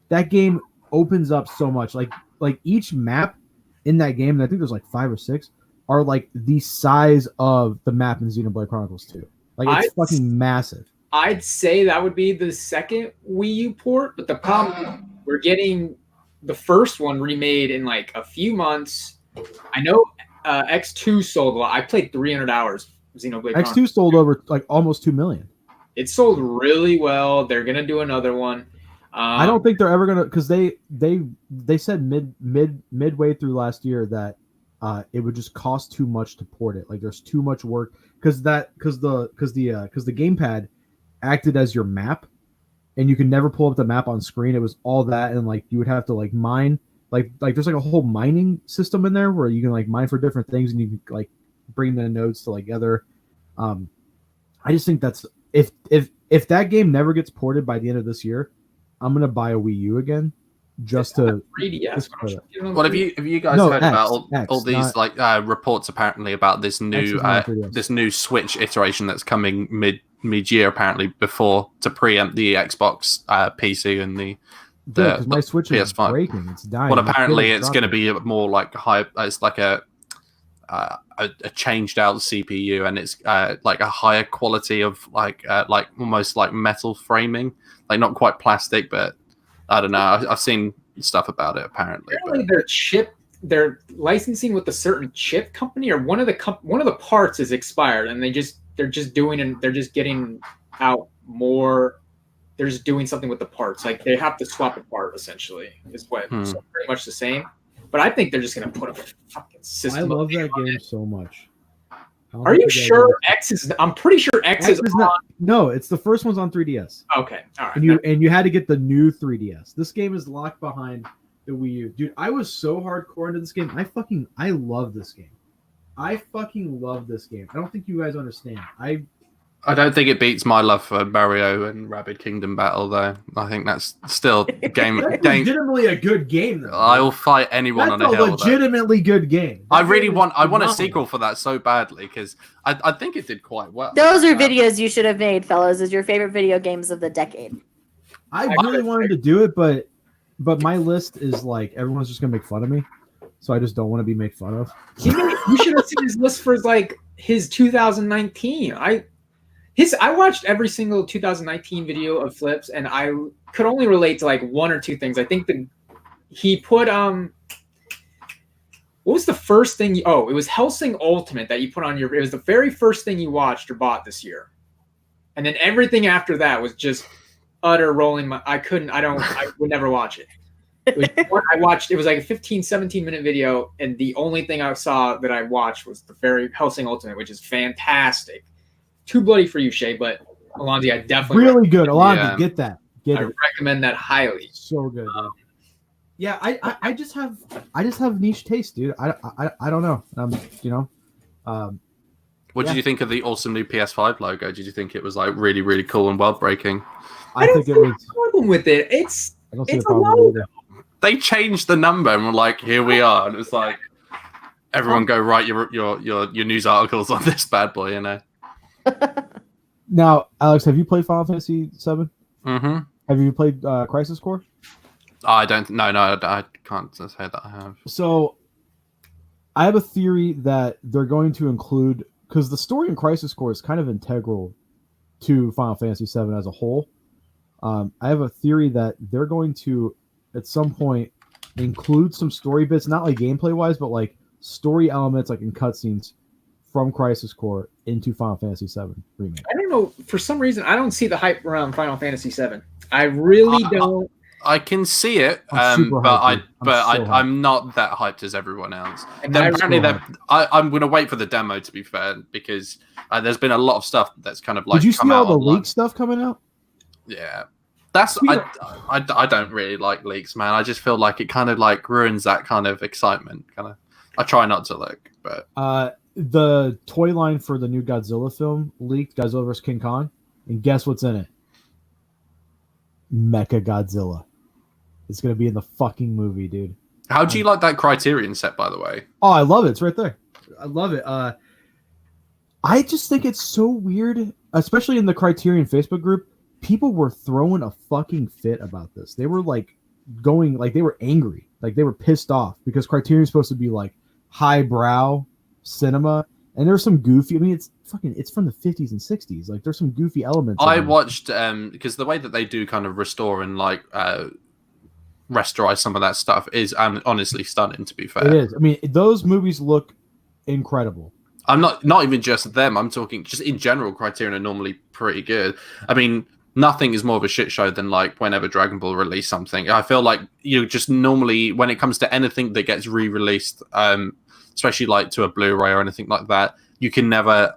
that game opens up so much. Like each map in that game, and I think there's like 5 or 6, are like the size of the map in Xenoblade Chronicles 2. Like, it's fucking massive. I'd say that would be the second Wii U port, but the problem, we're getting the first one remade in like a few months. I know X2 sold a lot. I played 300 hours of Xenoblade Chronicles. X2 sold over like almost 2 million. It sold really well. They're gonna do another one. I don't think they're ever gonna, because they said midway through last year that it would just cost too much to port it. Like, there's too much work because the gamepad acted as your map, and you could never pull up the map on screen. It was all that, and like you would have to like mine, like there's like a whole mining system in there where you can like mine for different things, and you can like bring the nodes to like other. I just think that's if that game never gets ported by the end of this year, I'm gonna buy a Wii U again just to 3DS. What have you guys heard about all these reports apparently about this new Switch iteration that's coming mid-year apparently, before to preempt the Xbox PC and the my Switch PS5 is breaking. It's dying. Well, apparently it's going to be more like high. It's like a changed out CPU, and it's like a higher quality of like almost like metal framing, like not quite plastic, but I don't know. I've seen stuff about it apparently. They're licensing with a certain chip company, or one of the parts is expired, and they're just getting out more. They're just doing something with the parts. Like, they have to swap a part essentially. Is what so pretty much the same. But I think they're just gonna put a fucking system. I love that game so much. Are you sure X is? I'm pretty sure X is on. No, it's the first one's on 3DS. Okay, all right. And you had to get the new 3DS. This game is locked behind the Wii U. Dude, I was so hardcore into this game. I love this game. I fucking love this game. I don't think you guys understand. I don't think it beats my love for Mario and Rabbids Kingdom Battle, though. I think that's still game. Legitimately a good game, though. I will fight anyone on a hill. Legitimately good game. I want a sequel for that so badly, because I think it did quite well. Those are videos you should have made, fellas. Is your favorite video games of the decade? I really wanted to do it, but my list is like everyone's just gonna make fun of me, so I just don't want to be made fun of. You should have seen his list for like his 2019. I watched every single 2019 video of Flips, and I could only relate to like one or two things. I think he put what was the first thing? It was Hellsing Ultimate that you put on your. It was the very first thing you watched or bought this year, and then everything after that was just utter rolling. I would never watch it. I watched. It was like a 15, 17-minute video, and the only thing I saw that I watched was the very Hellsing Ultimate, which is fantastic. Too bloody for you, Shay, but Alonzi, I definitely really good. Alonzi, get that. I recommend that highly. So good. Yeah, I just have niche taste, dude. I don't know. What did you think of the awesome new PS5 logo? Did you think it was like really, really cool and world breaking? I don't think it was a problem with it. It's a logo. They changed the number and were like, here we are, and it's like everyone go write your news articles on this bad boy, you know. Now, Alex, have you played Final Fantasy VII? Mm-hmm. Have you played Crisis Core? I don't. No, I can't say that I have. So, I have a theory that they're going to include, because the story in Crisis Core is kind of integral to Final Fantasy VII as a whole. I have a theory that they're going to, at some point, include some story bits, not like gameplay wise, but like story elements, like in cutscenes, from Crisis Core into Final Fantasy VII Remake. I don't know. For some reason, I don't see the hype around Final Fantasy VII. I really don't. I can see it, I'm super hyped, dude. I'm not that hyped as everyone else. And I'm going to wait for the demo, to be fair, because there's been a lot of stuff that's kind of like. Did you come see out all the online. leak stuff coming out? Yeah, I don't really like leaks, man. I just feel like it kind of like ruins that kind of excitement. I try not to look, but the toy line for the new Godzilla film leaked, Godzilla vs. King Kong, and guess what's in it? Mecha Godzilla. It's gonna be in the fucking movie, dude. How do you like that Criterion set, by the way? Oh, I love it. It's right there. I love it. I just think it's so weird, especially in the Criterion Facebook group. People were throwing a fucking fit about this. They were like going, like they were angry, like they were pissed off because Criterion's supposed to be like highbrow cinema, and there's some goofy. I mean, it's from the 50s and 60s. Like there's some goofy elements. I watched because the way that they do kind of restore and like rasterize some of that stuff is honestly stunning, to be fair. It is. I mean, those movies look incredible. I'm not even just them. I'm talking just in general. Criterion are normally pretty good. I mean, nothing is more of a shit show than like whenever Dragon Ball released something. I feel like you just normally, when it comes to anything that gets re-released, especially like to a Blu-ray or anything like that, you can never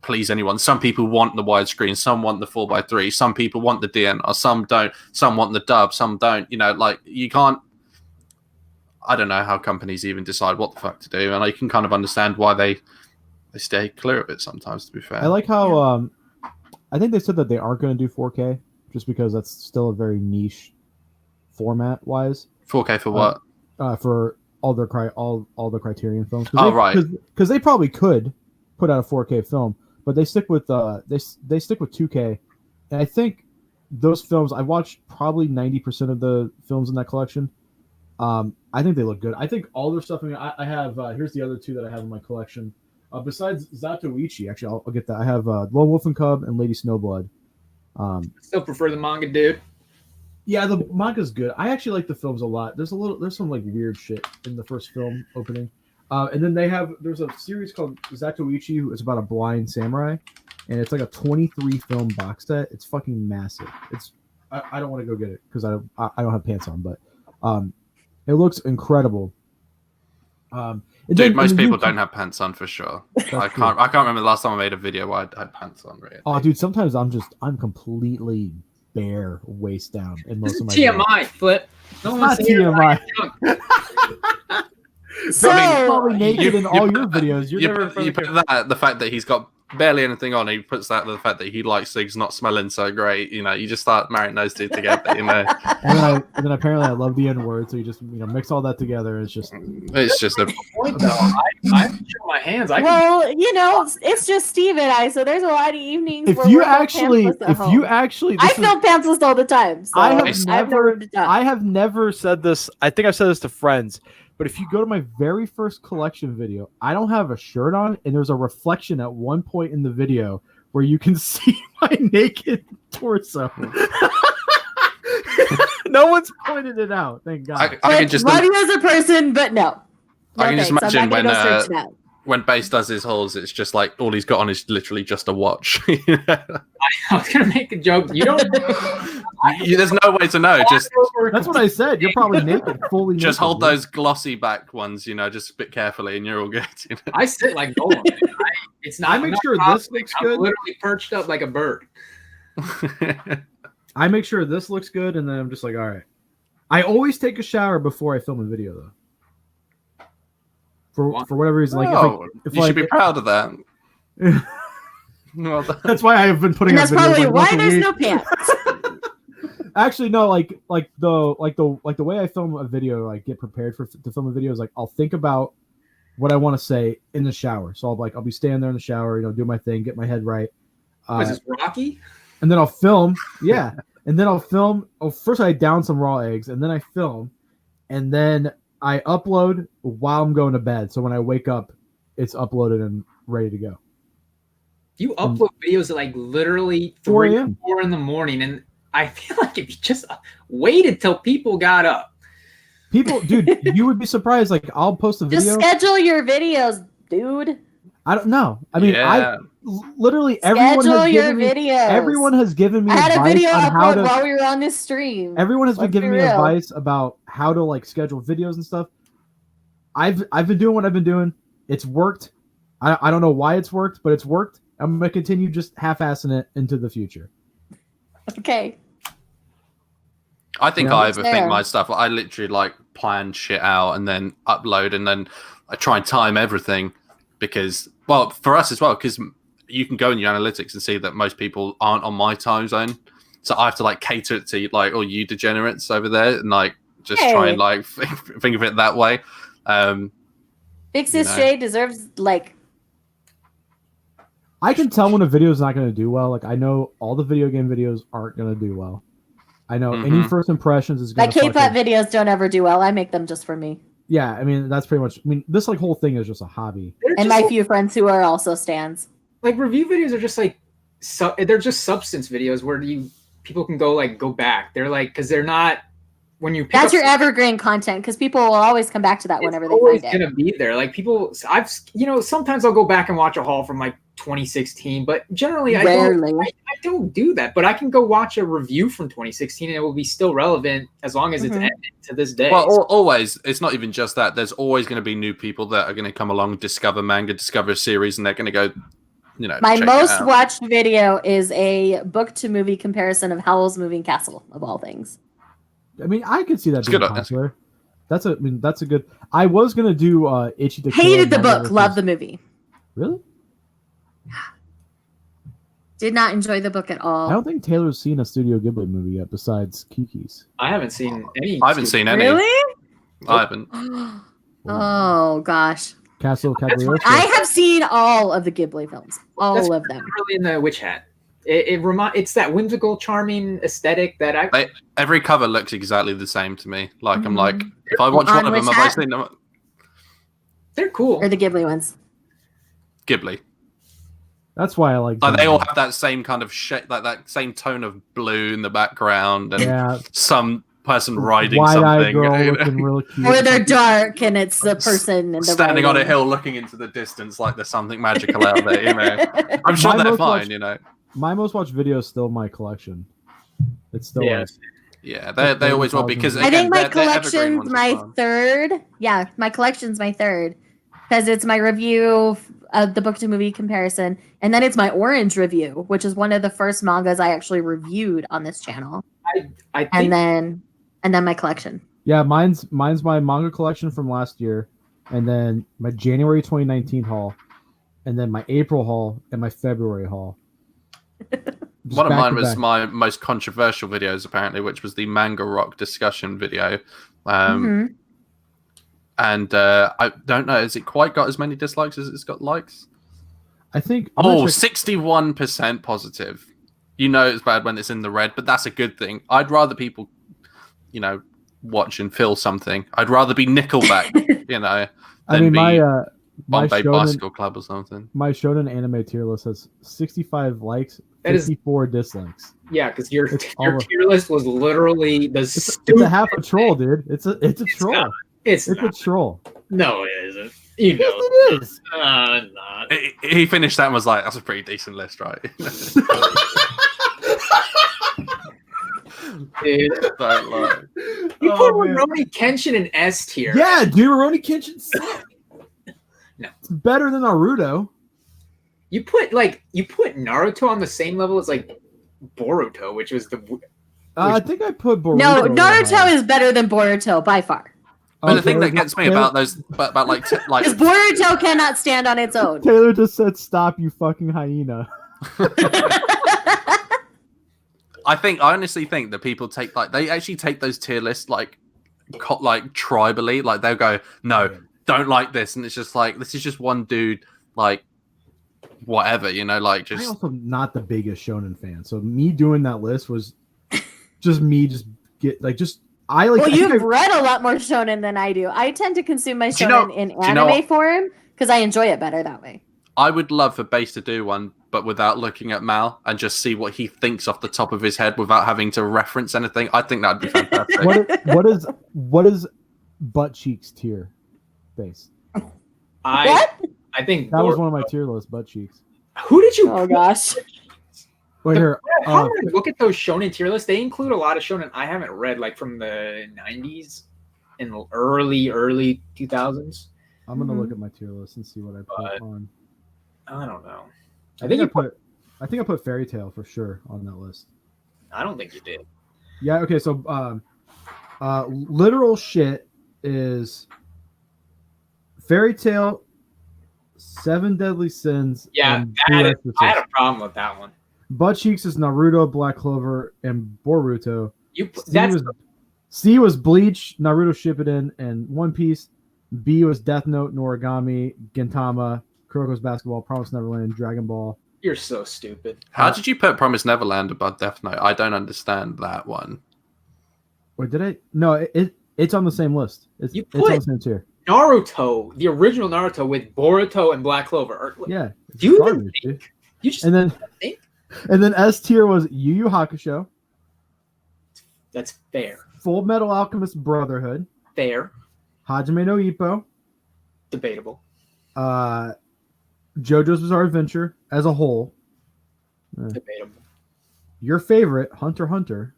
please anyone. Some people want the widescreen, some want the 4:3, some people want the DNR, some don't, some want the dub, some don't. You know, like you can't. I don't know how companies even decide what the fuck to do, and I can kind of understand why they stay clear of it sometimes. To be fair, I like how I think they said that they aren't going to do 4K just because that's still a very niche format wise. 4K for what? For all their all the Criterion films. Right. Because they probably could put out a 4K film, but they stick with they stick with 2K, and I think those films, I watched probably 90% of the films in that collection. I think they look good. I think all their stuff. I mean, I have here's the other two that I have in my collection. Besides Zatoichi, actually, I'll get that. I have Lone Wolf and Cub and Lady Snowblood. Still prefer the manga, dude. Yeah, the manga's good. I actually like the films a lot. There's some like weird shit in the first film opening. And then there's a series called Zatoichi. It's about a blind samurai, and it's like a 23 film box set. It's fucking massive. I don't want to go get it because I don't have pants on, but it looks incredible. Dude, most people don't have pants on for sure. I can't remember the last time I made a video where I had pants on. Really. Oh, dude, sometimes I'm completely bare, waist down in most of my TMI videos. Flip. No one's TMI. So, I mean, probably naked in all your videos. You put that the fact that he's got barely anything on. He puts that the fact that he likes things not smelling so great. You know, you just start marrying those two together. You know, and then apparently I love the N word, so you just mix all that together. It's just a Point though. I show my hands. it's just Steve and I, so there's a lot of evenings. if where you we're both actually pantsless at home. I feel pantsless all the time. So I have never said this. I think I've said this to friends. But if you go to my very first collection video, I don't have a shirt on, and there's a reflection at one point in the video where you can see my naked torso. No one's pointed it out, thank God. I can just love you as a person, but no. I can just imagine when when Base does his hauls, it's just like all he's got on is literally just a watch. I was gonna make a joke. You don't. There's no way to know. Just that's what I said. You're probably naked, fully. Just naked, hold those glossy back ones, just a bit carefully, and you're all good. I sit like no one. It's not. I make sure this looks good. I'm literally perched up like a bird. I make sure this looks good, and then I'm just like, all right. I always take a shower before I film a video, though. For whatever reason, if you should be proud of that. Well, that's why I have been putting. And that's probably why there's no pants. Actually, no. Like the way I film a video, like get prepared to film a video is like I'll think about what I want to say in the shower. So I'll be standing there in the shower, do my thing, get my head right. Was this Rocky? And then I'll film. Yeah, and then I'll film. Oh, first I down some raw eggs, and then I film, and then I upload while I'm going to bed. So when I wake up, it's uploaded and ready to go. You upload videos at like literally 4 3 a.m. 4 in the morning, and I feel like if you just waited till people got up. Dude, you would be surprised. Like I'll post a video. Just schedule your videos, dude. I don't know. I mean, Yeah. literally everyone Schedule has your given me. videos. Everyone has given me I had a advice video on how upload to. while we were on this stream. Everyone has been Let's giving be me real. advice about how to like schedule videos and stuff. I've been doing what I've been doing. It's worked. I don't know why it's worked, but it's worked. I'm gonna continue just half-assing it into the future. Okay. I think Yeah. I It's overthink there. my stuff. I literally like plan shit out and then upload, and then I try and time everything because, well, for us as well, because you can go in your analytics and see that most people aren't on my time zone, so I have to like cater it to like all you degenerates over there, and like just try Hey. and like think of it that way. Fix You This know. Shade deserves like I can tell when a video is not going to do well. Like I know all the video game videos aren't going to do well. I know any Mhm. first impressions is my going to. K-pop videos don't ever do well. I make them just for me Yeah, I mean that's pretty much. I mean this like whole thing is just a hobby. They're and just my few friends who are also stans. like review videos are just like they're just substance videos where people can go back. They're like because they're not when you pick That's up your evergreen content because people will always come back to that whenever it's they always find it. gonna be there. Like people, I've sometimes I'll go back and watch a haul from like 2016, but generally Rarely. I don't do that. But I can go watch a review from 2016 and it will be still relevant as long as it's Mhm. ended to this day. Well, always. It's not even just that. There's always going to be new people that are going to come along, discover manga, discover a series, and they're going to go, My check it most out. watched video is a book to movie comparison of Howl's Moving Castle of all things. I mean I could see that It's being good. popular. That's a good. I was gonna do Ichi to Kill Hated the manga book, versus- loved the movie. Really? Did not enjoy the book at I all. don't think Taylor's seen a Studio Ghibli movie yet besides Kiki's. I haven't seen any. I haven't seen any. Really? I haven't. Oh gosh. Castle Cagliostro. I have seen all of the Ghibli films. All That's of them. really in the witch hat. It's that whimsical, charming aesthetic that Every cover looks exactly the same to me. Like I'm Mhm. like, if I watch On one of them, which have I hat? seen them? they're cool. Or the Ghibli ones. Ghibli. That's why I like. Like they all Ghibli. have that same kind of shit, like that same tone of blue in the background, and Yeah, some person riding wide-eyed something, girl you know, looking really cute. Or they're dark and it's the person in the standing on a writing. hill, looking into the distance, like there's something magical out there. You know, I'm sure My they're most fine. watched- You know, My most watched video is still my collection. It's still Yeah. like, yeah, they always will because I again, think my they're evergreen collection's ones as my well. third. Yeah, my collection's my third. Because it's my review of the book to movie comparison. And then it's my orange review, which is one of the first mangas I actually reviewed on this channel. I think And then my collection. yeah, mine's my manga collection from last year, and then my January 2019 haul, and then my April haul and my February haul. Just One of back mine to was back. my most controversial videos, apparently, which was the manga rock discussion video. Mhm. And I don't know, has it quite got as many dislikes as it's got likes? I think. I'm gonna Oh, check- 61% positive. You know it's bad when it's in the red, but that's a good thing. I'd rather people, watch and feel something. I'd rather be Nickelback, than I mean, be my Bombay shonen, Bicycle Club or something. my shonen anime tier list has 65 likes, That is- 54 dislikes. yeah, because your It's your all- tier list was literally the It's stupid. a half a troll, dude. It's a troll. not. It's It's a not. troll. No, it isn't. You know, It is. not. He finished that and was like, that's a pretty decent list, right? Dude. Don't lie. You Oh, put man. Rurouni Kenshin in S tier. Yeah, dude, Rurouni Kenshin. No. It's better than Naruto. You put Naruto on the same level as like Boruto, which was the I think I put Boruto. No, in Naruto high. is better than Boruto by far. But the Oh, thing that Taylor gets me just- about those, about like Because Boruto cannot stand on its own. Taylor just said, "Stop, you fucking hyena." I honestly think that people take they actually take those tier lists like tribally, like they'll go, no, don't like this, and it's just like this is just one dude, like whatever, like I'm just also not the biggest shonen fan, so me doing that list was just me I like. Well, I think you've I- read a lot more shonen than I do. I tend to consume my Do you know- shonen in do you know anime what- form because I enjoy it better that way. I would love for Base to do one, but without looking at Mal and just see what he thinks off the top of his head without having to reference anything. I think that'd be fantastic. what is butt cheeks tier base? I What? I think That was one of my tier list, butt cheeks. Who did you? Oh gosh. Wait here. How do I look at those shonen tier lists? They include a lot of shonen I haven't read, like from the 90s and early 2000s. I'm gonna look at my tier list and see what I put on. I don't know. I think I put Fairy Tail for sure on that list. I don't think you did. Yeah. Okay. So, literal shit is Fairy Tail, Seven Deadly Sins. Yeah, and I Blue had a Exorcist. problem with that one. Butt cheeks is Naruto, Black Clover, and Boruto. That's C was Bleach, Naruto Shippuden, and One Piece. B was Death Note, Noragami, Gintama, Kuroko's Basketball, Promised Neverland, Dragon Ball. You're so stupid. How did you put Promised Neverland above Death Note? I don't understand that one. Wait, did I? No, it's on the same list. It's on the same tier. Naruto, the original Naruto with Boruto and Black Clover. Yeah. Do you garbage, even dude. think? You just think? And then S tier was Yu Yu Hakusho, That's fair. Full Metal Alchemist Brotherhood, Fair. Hajime no Ippo, Debatable. JoJo's Bizarre Adventure as a whole. Debatable. Your favorite, Hunter x Hunter,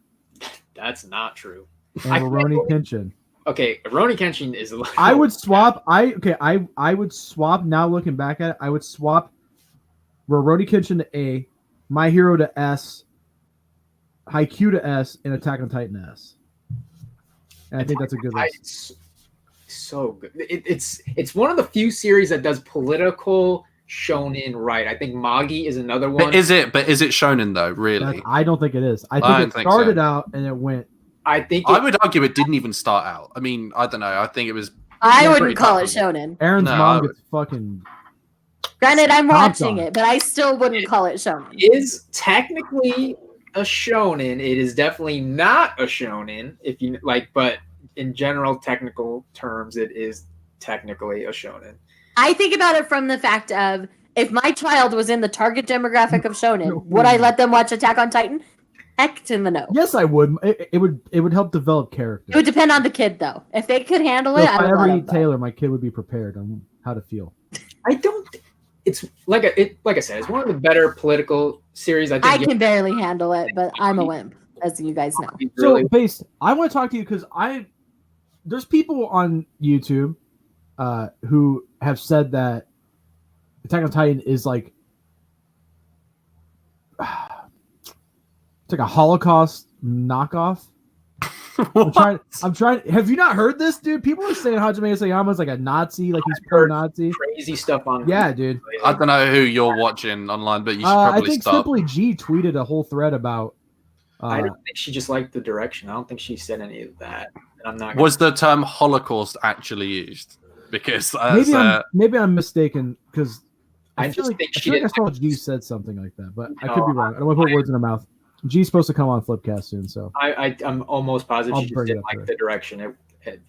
That's not true. and I can't Rurouni believe- Kenshin. Okay, Rurouni Kenshin is a little... I would swap. I would swap. Now looking back at it, I would swap Rurouni Kenshin to A, My Hero to S, Haikyuu to S, and Attack on Titan to S. And I think that's a good list. It's so good. It's one of the few series that does political shonen right. I think Magi is another one. But is it shonen though? Really? I don't think it is. I don't think it think started so. out and it went. I think I would argue it didn't even start out. I mean, I don't know. I think it was. I Yeah, wouldn't pretty call it tough. shonen. Aaron's No, I mom would- gets fucking. Granted, I'm Stomped watching on. it, but I still wouldn't call it shonen. is technically a shonen. It is definitely not a shonen if you like, but in general technical terms, it is technically a shonen. I think about it from the fact of if my child was in the target demographic of shonen, would I let them watch Attack on Titan? Heck in the no. Yes, I would. It would help develop character. It would depend on the kid, though. If they could handle So it, if I I would ever let eat them. Taylor, my kid would be prepared on how to feel. I don't. It's like I said, it's one of the better political series. I think I can barely handle it, but I'm a wimp, as you guys know. really, So, Base, I want to talk to you because there's people on YouTube who have said that Attack on Titan is like it's like a Holocaust knockoff. I'm trying. Have you not heard this, dude? People are saying Hajime Isayama is like a Nazi, like he's pro-Nazi. crazy stuff on. Yeah, dude. I don't know who you're watching online, but you should I probably think stop. Simply G tweeted a whole thread about. I don't think she just liked the direction. I don't think she said any of that. And I'm not. Was the term Holocaust actually used? Because maybe I'm mistaken because I feel just like, think I she feel like I didn't saw G said something like that, but I No, could be wrong. I don't want to put words in her mouth. G's supposed to come on Flipcast soon, so I'm almost positive I'll she just bring it didn't up like there. the direction.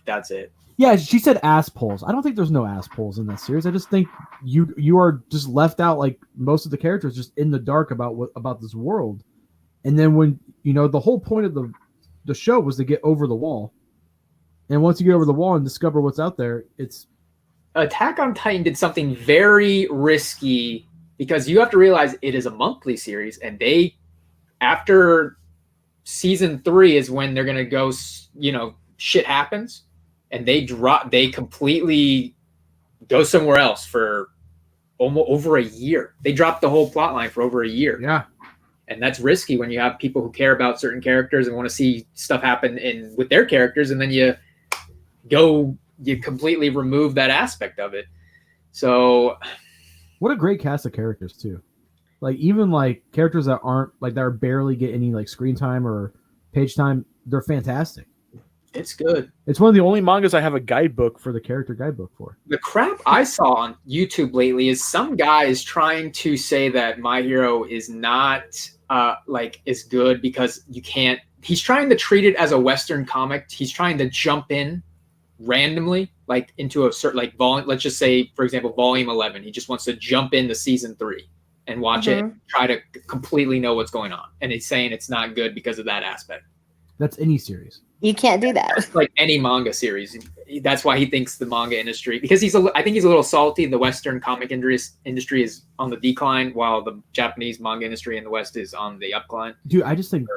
That's it. yeah. She said ass poles. I don't think there's no ass poles in that series. I just think you are just left out like most of the characters, just in the dark about this world. And then when the whole point of the show was to get over the wall, and once you get over the wall and discover what's out there, it's Attack on Titan did something very risky because you have to realize it is a monthly series, and they, after season 3 is when they're gonna go. Shit happens, and they completely go somewhere else for almost over a year. They dropped the whole plot line for over a year. yeah. And that's risky when you have people who care about certain characters and want to see stuff happen with their characters, and then you completely remove that aspect of it. So What a great cast of characters too. Like even like characters that aren't like that are barely get any like screen time or page time, they're fantastic. it's good. It's one of the only mangas I have a guidebook for the character guidebook for. The crap I saw on YouTube lately is some guy is trying to say that My Hero is not is good because you can't. He's trying to treat it as a Western comic. He's trying to jump in randomly, like into a certain volume. Let's just say, for example, volume 11. He just wants to jump into season 3 and watch it, try to completely know what's going on. And he's saying it's not good because of that aspect. That's any series. You can't do that. Like any manga series. That's why he thinks the manga industry, because I think he's a little salty. The Western comic industry is on the decline, while the Japanese manga industry in the West is on the upcline. Dude, I just think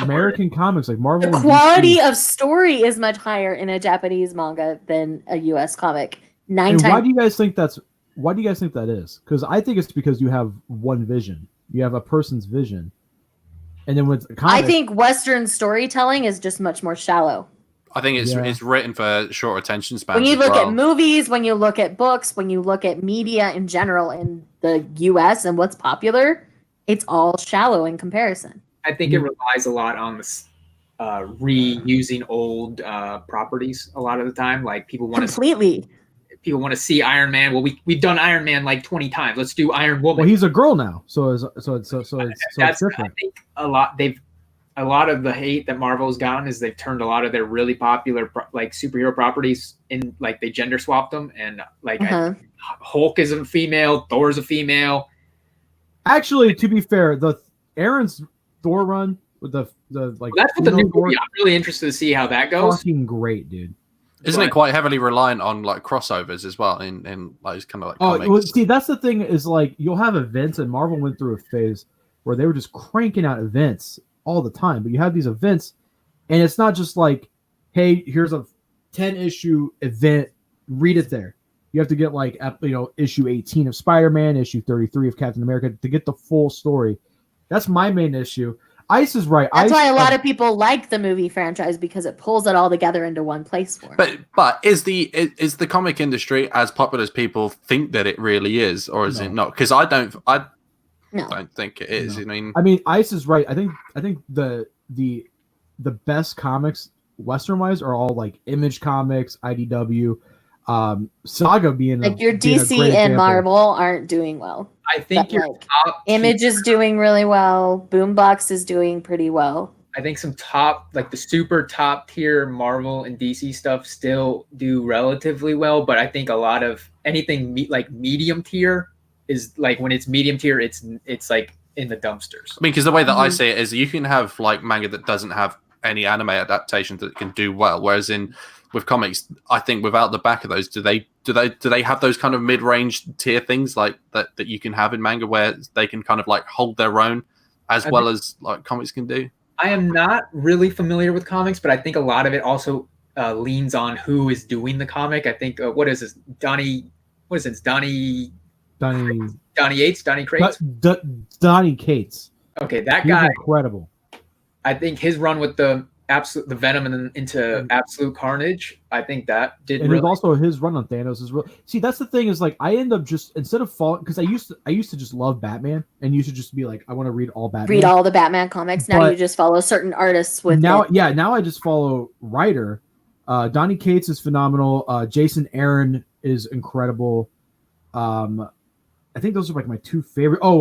American comics like Marvel. The and quality DC, of story is much higher in a Japanese manga than a US comic. and why do you guys think that's? Why do you guys think that is? Because I think it's because you have one vision. You have a person's vision, and then with comics, I think Western storytelling is just much more shallow. I think it's Yeah. it's written for short attention spans. When you as look well. at movies, when you look at books, when you look at media in general in the US and what's popular, it's all shallow in comparison. I think it relies a lot on this reusing old properties a lot of the time. Like people want to see Iron Man. Well, we've done Iron Man like 20 times. Let's do Iron Woman. well, he's a girl now, so it's different. I think a lot of the hate that Marvel's gotten is they've turned a lot of their really popular like superhero properties in, like they gender swapped them, and like Hulk is a female, Thor's a female. Actually, to be fair, the Aaron's Thor run with the like That's what the new Thor, movie. I'm really interested to see how that goes. fucking great, dude. Isn't it quite heavily reliant on like crossovers as well in like kind of like Oh, comics? well, see, that's the thing is like you'll have events, and Marvel went through a phase where they were just cranking out events all the time. But you have these events, and it's not just like, hey, here's a 10-issue event, read it there. You have to get like issue 18 of Spider-Man, issue 33 of Captain America to get the full story. That's my main issue. Ice is right. That's why a lot of people like the movie franchise, because it pulls it all together into one place for them. But is the comic industry as popular as people think that it really is, or is it not? Because I don't think it is. No. I mean, Ice is right. I think the best comics Western wise are all like Image Comics, IDW, Saga being like your being a DC great and example. Marvel aren't doing well. I think your top Image is doing really well. Boombox is doing pretty well. I think some top, like the super top tier Marvel and DC stuff still do relatively well, but I think a lot of anything like medium tier is like, when it's medium tier, it's like in the dumpsters. I mean, because the way that I see it is you can have like manga that doesn't have any anime adaptations that can do well, whereas with comics, I think without the back of those, do they have those kind of mid-range tier things like that you can have in manga where they can kind of like hold their own as well as like comics can do? I am not really familiar with comics, but I think a lot of it also leans on who is doing the comic. I think what is this? Donnie Yates? Donnie Crates? Donnie Cates. Okay, that He's guy. incredible. I think his run with the Venom and then into Absolute Carnage, I think that did And really. also his run on Thanos is real. See, that's the thing is like I end up just instead of falling, because I used to just love Batman and used to just be like I want to read all Batman. Read all the Batman comics. Now But you just follow certain artists with now. it. Yeah, now I just follow writer. Donnie Cates is phenomenal. Jason Aaron is incredible. I think those are like my two favorite. Oh,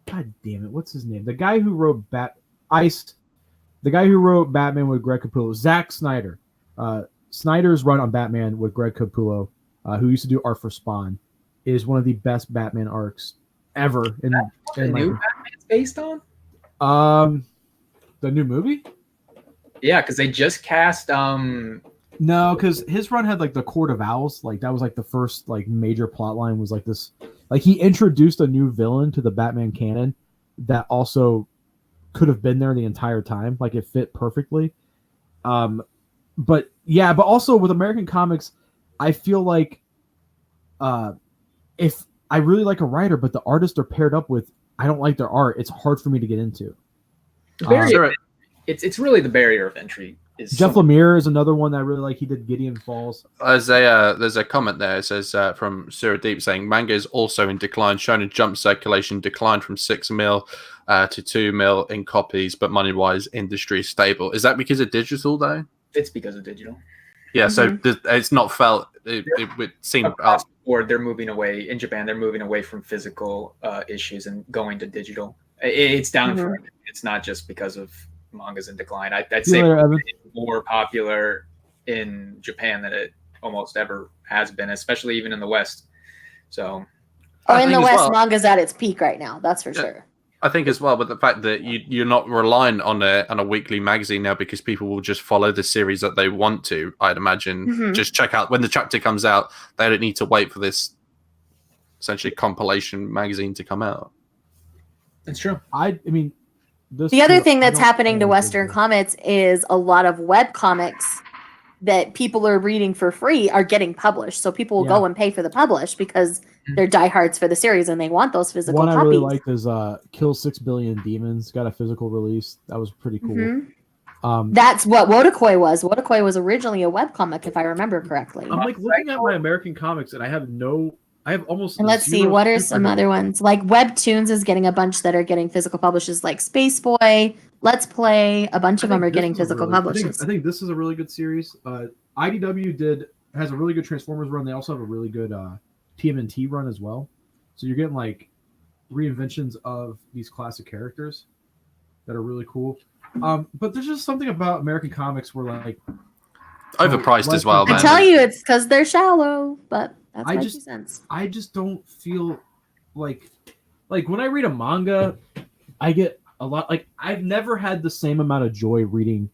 God damn it, what's his name? The guy who wrote The guy who wrote Batman with Greg Capullo, Zack Snyder. Snyder's run on Batman with Greg Capullo, who used to do art for Spawn, is one of the best Batman arcs ever. The new Batman's based on? The new movie? Yeah, because they just cast. No, because his run had like the Court of Owls. Like that was like the first like major plot line was like this. Like he introduced a new villain to the Batman canon that also could have been there the entire time. Like it fit perfectly. But also with American comics, I feel like if I really like a writer, but the artists are paired up with, I don't like their art, it's hard for me to get into. It's really the barrier of entry. Jeff Lemire is another one that I really like. He did Gideon Falls. There's a comment there. It says from Sura Deep saying manga is also in decline. Shonen Jump circulation declined from 6 mil to 2 mil in copies, but money wise, industry is stable. Is that because of digital though? It's because of digital. Yeah, so it's not felt. It would seem across the board they're moving away in Japan. They're moving away from physical issues and going to digital. It's down for. It's not just because of manga's in decline. I'd say it's more popular in Japan than it almost ever has been, especially even in the West. So, in the West, manga's at its peak right now. That's for sure. I think as well, but the fact that you're not relying on a weekly magazine now because people will just follow the series that they want to. I'd imagine Mhm. just check out when the chapter comes out. They don't need to wait for this essentially compilation magazine to come out. It's true. I mean, this The other too, thing I that's don't happening to think Western it's- comics is a lot of web comics that people are reading for free are getting published. So people will go and pay for the publish because they're diehards for the series and they want those physical One I copies. really liked is Kill 6 Billion Demons. Got a physical release. That was pretty cool. Mhm. Um, That's what Wodakoi was. Wodakoi was originally a webcomic, if I remember correctly. I'm like looking at my American comics, and I have almost. And let's see, zero what are some superheroes. other ones? Like Webtoons is getting a bunch that are getting physical publishes, like Space Boy, Let's Play. A bunch of them are getting physical publishes. I think this is a really good series. IDW has a really good Transformers run. They also have a really good TMNT run as well. So you're getting like reinventions of these classic characters that are really cool. But there's just something about American comics where like Overpriced as well, I man. tell you, it's because they're shallow, but that's I my just- 2 cents. I just don't feel like when I read a manga, I get a lot. Like I've never had the same amount of joy reading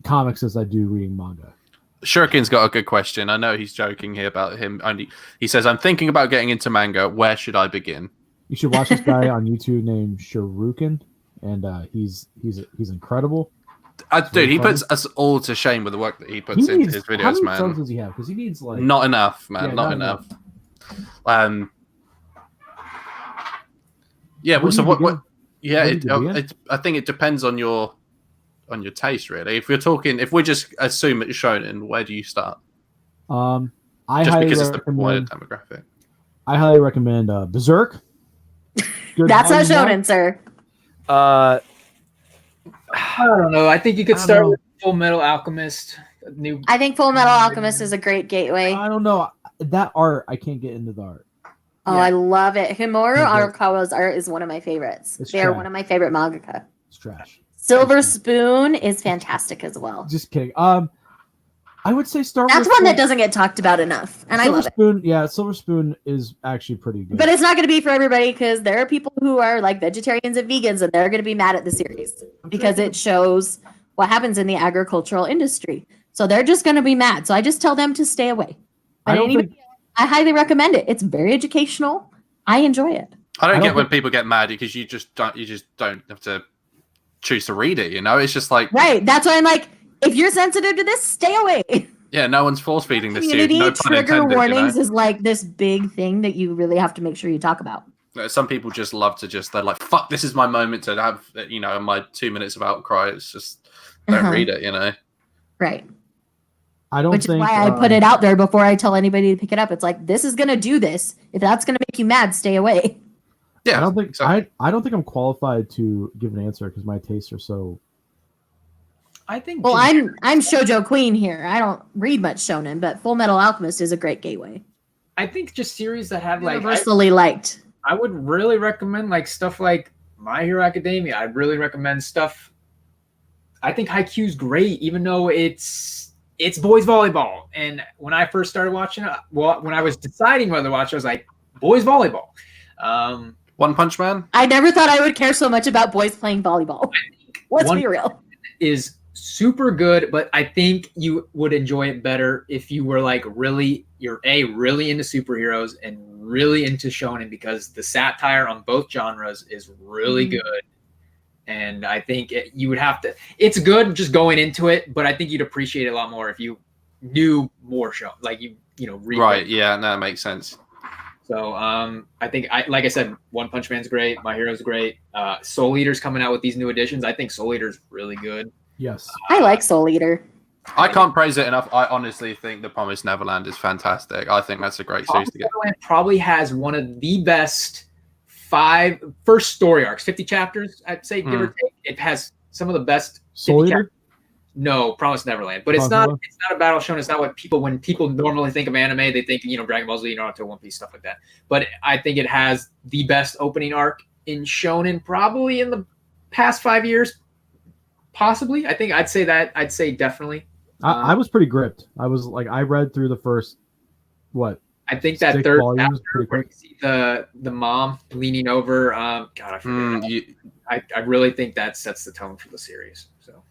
comics as I do reading manga. Shuriken's got a good question. I know he's joking here about him only. He says, "I'm thinking about getting into manga. Where should I begin?" You should watch this guy on YouTube named Shuriken, and he's incredible. Dude, he puts us all to shame with the work that he puts into his how videos, many subs man. does he have? Because he needs like Not enough, man. Yeah, not not enough. Where Yeah. do So you what? begin? Yeah. Where do you begin? I think it depends on your taste, really. If we just assume it's shonen, where do you start? I Just highly because it's the wider recommend. demographic. I highly recommend Berserk. Good That's not volume one. shonen, sir. I don't know. I think you could I don't start know. with Full Metal Alchemist. New. I think Full Metal Alchemist is a great gateway. I don't know that art. I can't get into the art. Oh, I love it. Himuro Yeah. Arakawa's art is one of my favorites. It's They're trash. one of my favorite mangaka. It's trash. Silver Spoon is fantastic as well. Just kidding. I would say Star Wars. That's one that doesn't get talked about enough, and I Silver love it. Spoon. Yeah, Silver Spoon is actually pretty good. But it's not going to be for everybody because there are people who are like vegetarians and vegans, and they're going to be mad at the series because it shows what happens in the agricultural industry. So they're just going to be mad. So I just tell them to stay away. I But don't anybody, think- I highly recommend it. It's very educational. I enjoy it. I don't I get don't when think- people get mad because you just don't have to choose to read it. You know, it's just like Right. That's why I'm like, if you're sensitive to this, stay away. yeah, no one's force feeding this to you. Community No pun trigger intended. warnings You is like this big thing that you really have to make sure you talk about. know? Some people just love to they're like, fuck, this is my moment to have my 2 minutes of outcry. It's just don't Uh-huh. read it. You know. Right. I don't Which think. is why I put it out there before I tell anybody to pick it up. It's like, this is going to do this. If that's going to make you mad, stay away. Yeah, I don't think. so- I don't think I'm qualified to give an answer because my tastes are so. I think. Well, I'm Shoujo Queen here. I don't read much shonen, but Full Metal Alchemist is a great gateway. I think just series that have like. Universally liked. I would really recommend like stuff like My Hero Academia. I'd really recommend stuff. I think Haikyuu's great, even though it's boys volleyball. And when I first started watching it, well, when I was deciding whether to watch, I was like, boys volleyball. One Punch Man. I never thought I would care so much about boys playing volleyball. Let's be real. Is super good, but I think you would enjoy it better if you were like really really into superheroes and really into shonen, because the satire on both genres is really good. And I think you would have to. It's good just going into it, but I think you'd appreciate it a lot more if you knew more show, like read Right. it. Yeah. No, that makes sense. So I think like I said, One Punch Man's great. My Hero's great. Soul Eater's coming out with these new editions. I think Soul Eater's really good. Yes. I like Soul Eater. I can't praise it enough. I honestly think The Promised Neverland is fantastic. I think that's a great series to get. Neverland probably has one of the best first story arcs, 50 chapters, I'd say, give or take. It has some of the best. Soul 50 Eater? chapters. No, Promised Neverland. But it's Promised not. It's not a battle shown. It's not what when people normally think of anime, they think Dragon Ball Z, Naruto, One Piece, stuff like that. But I think it has the best opening arc in shonen probably in the past 5 years. Possibly, I think I'd say that. I'd say definitely. I was pretty gripped. I was like, I read through the first, I think that 6 third volumes chapter pretty where quick. you see the mom leaning over. God, I forget. I really think that sets the tone for the series. So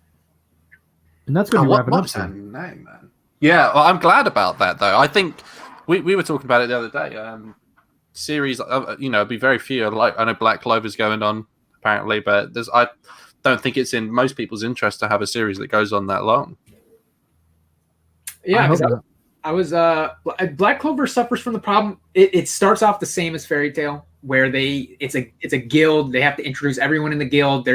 And that's going to be wrapping up what's her soon. name, man? Yeah, well, I'm glad about that though. I think we were talking about it the other day. Series, it'd be very few. Like I know Black Clover's going on apparently, but I don't think it's in most people's interest to have a series that goes on that long. yeah, I hope because not. I was Black Clover suffers from the problem. It starts off the same as Fairy Tale, where it's a guild. They have to introduce everyone in the guild. They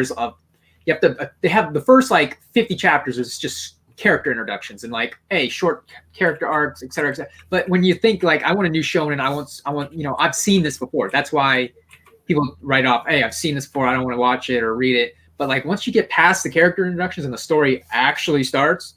have the first like 50 chapters is just character introductions and like, hey, short character arcs, etc., etc. But when you think like, I want a new shonen, I want, I've seen this before. That's why people write off, hey, I've seen this before. I don't want to watch it or read it. But like once you get past the character introductions and the story actually starts,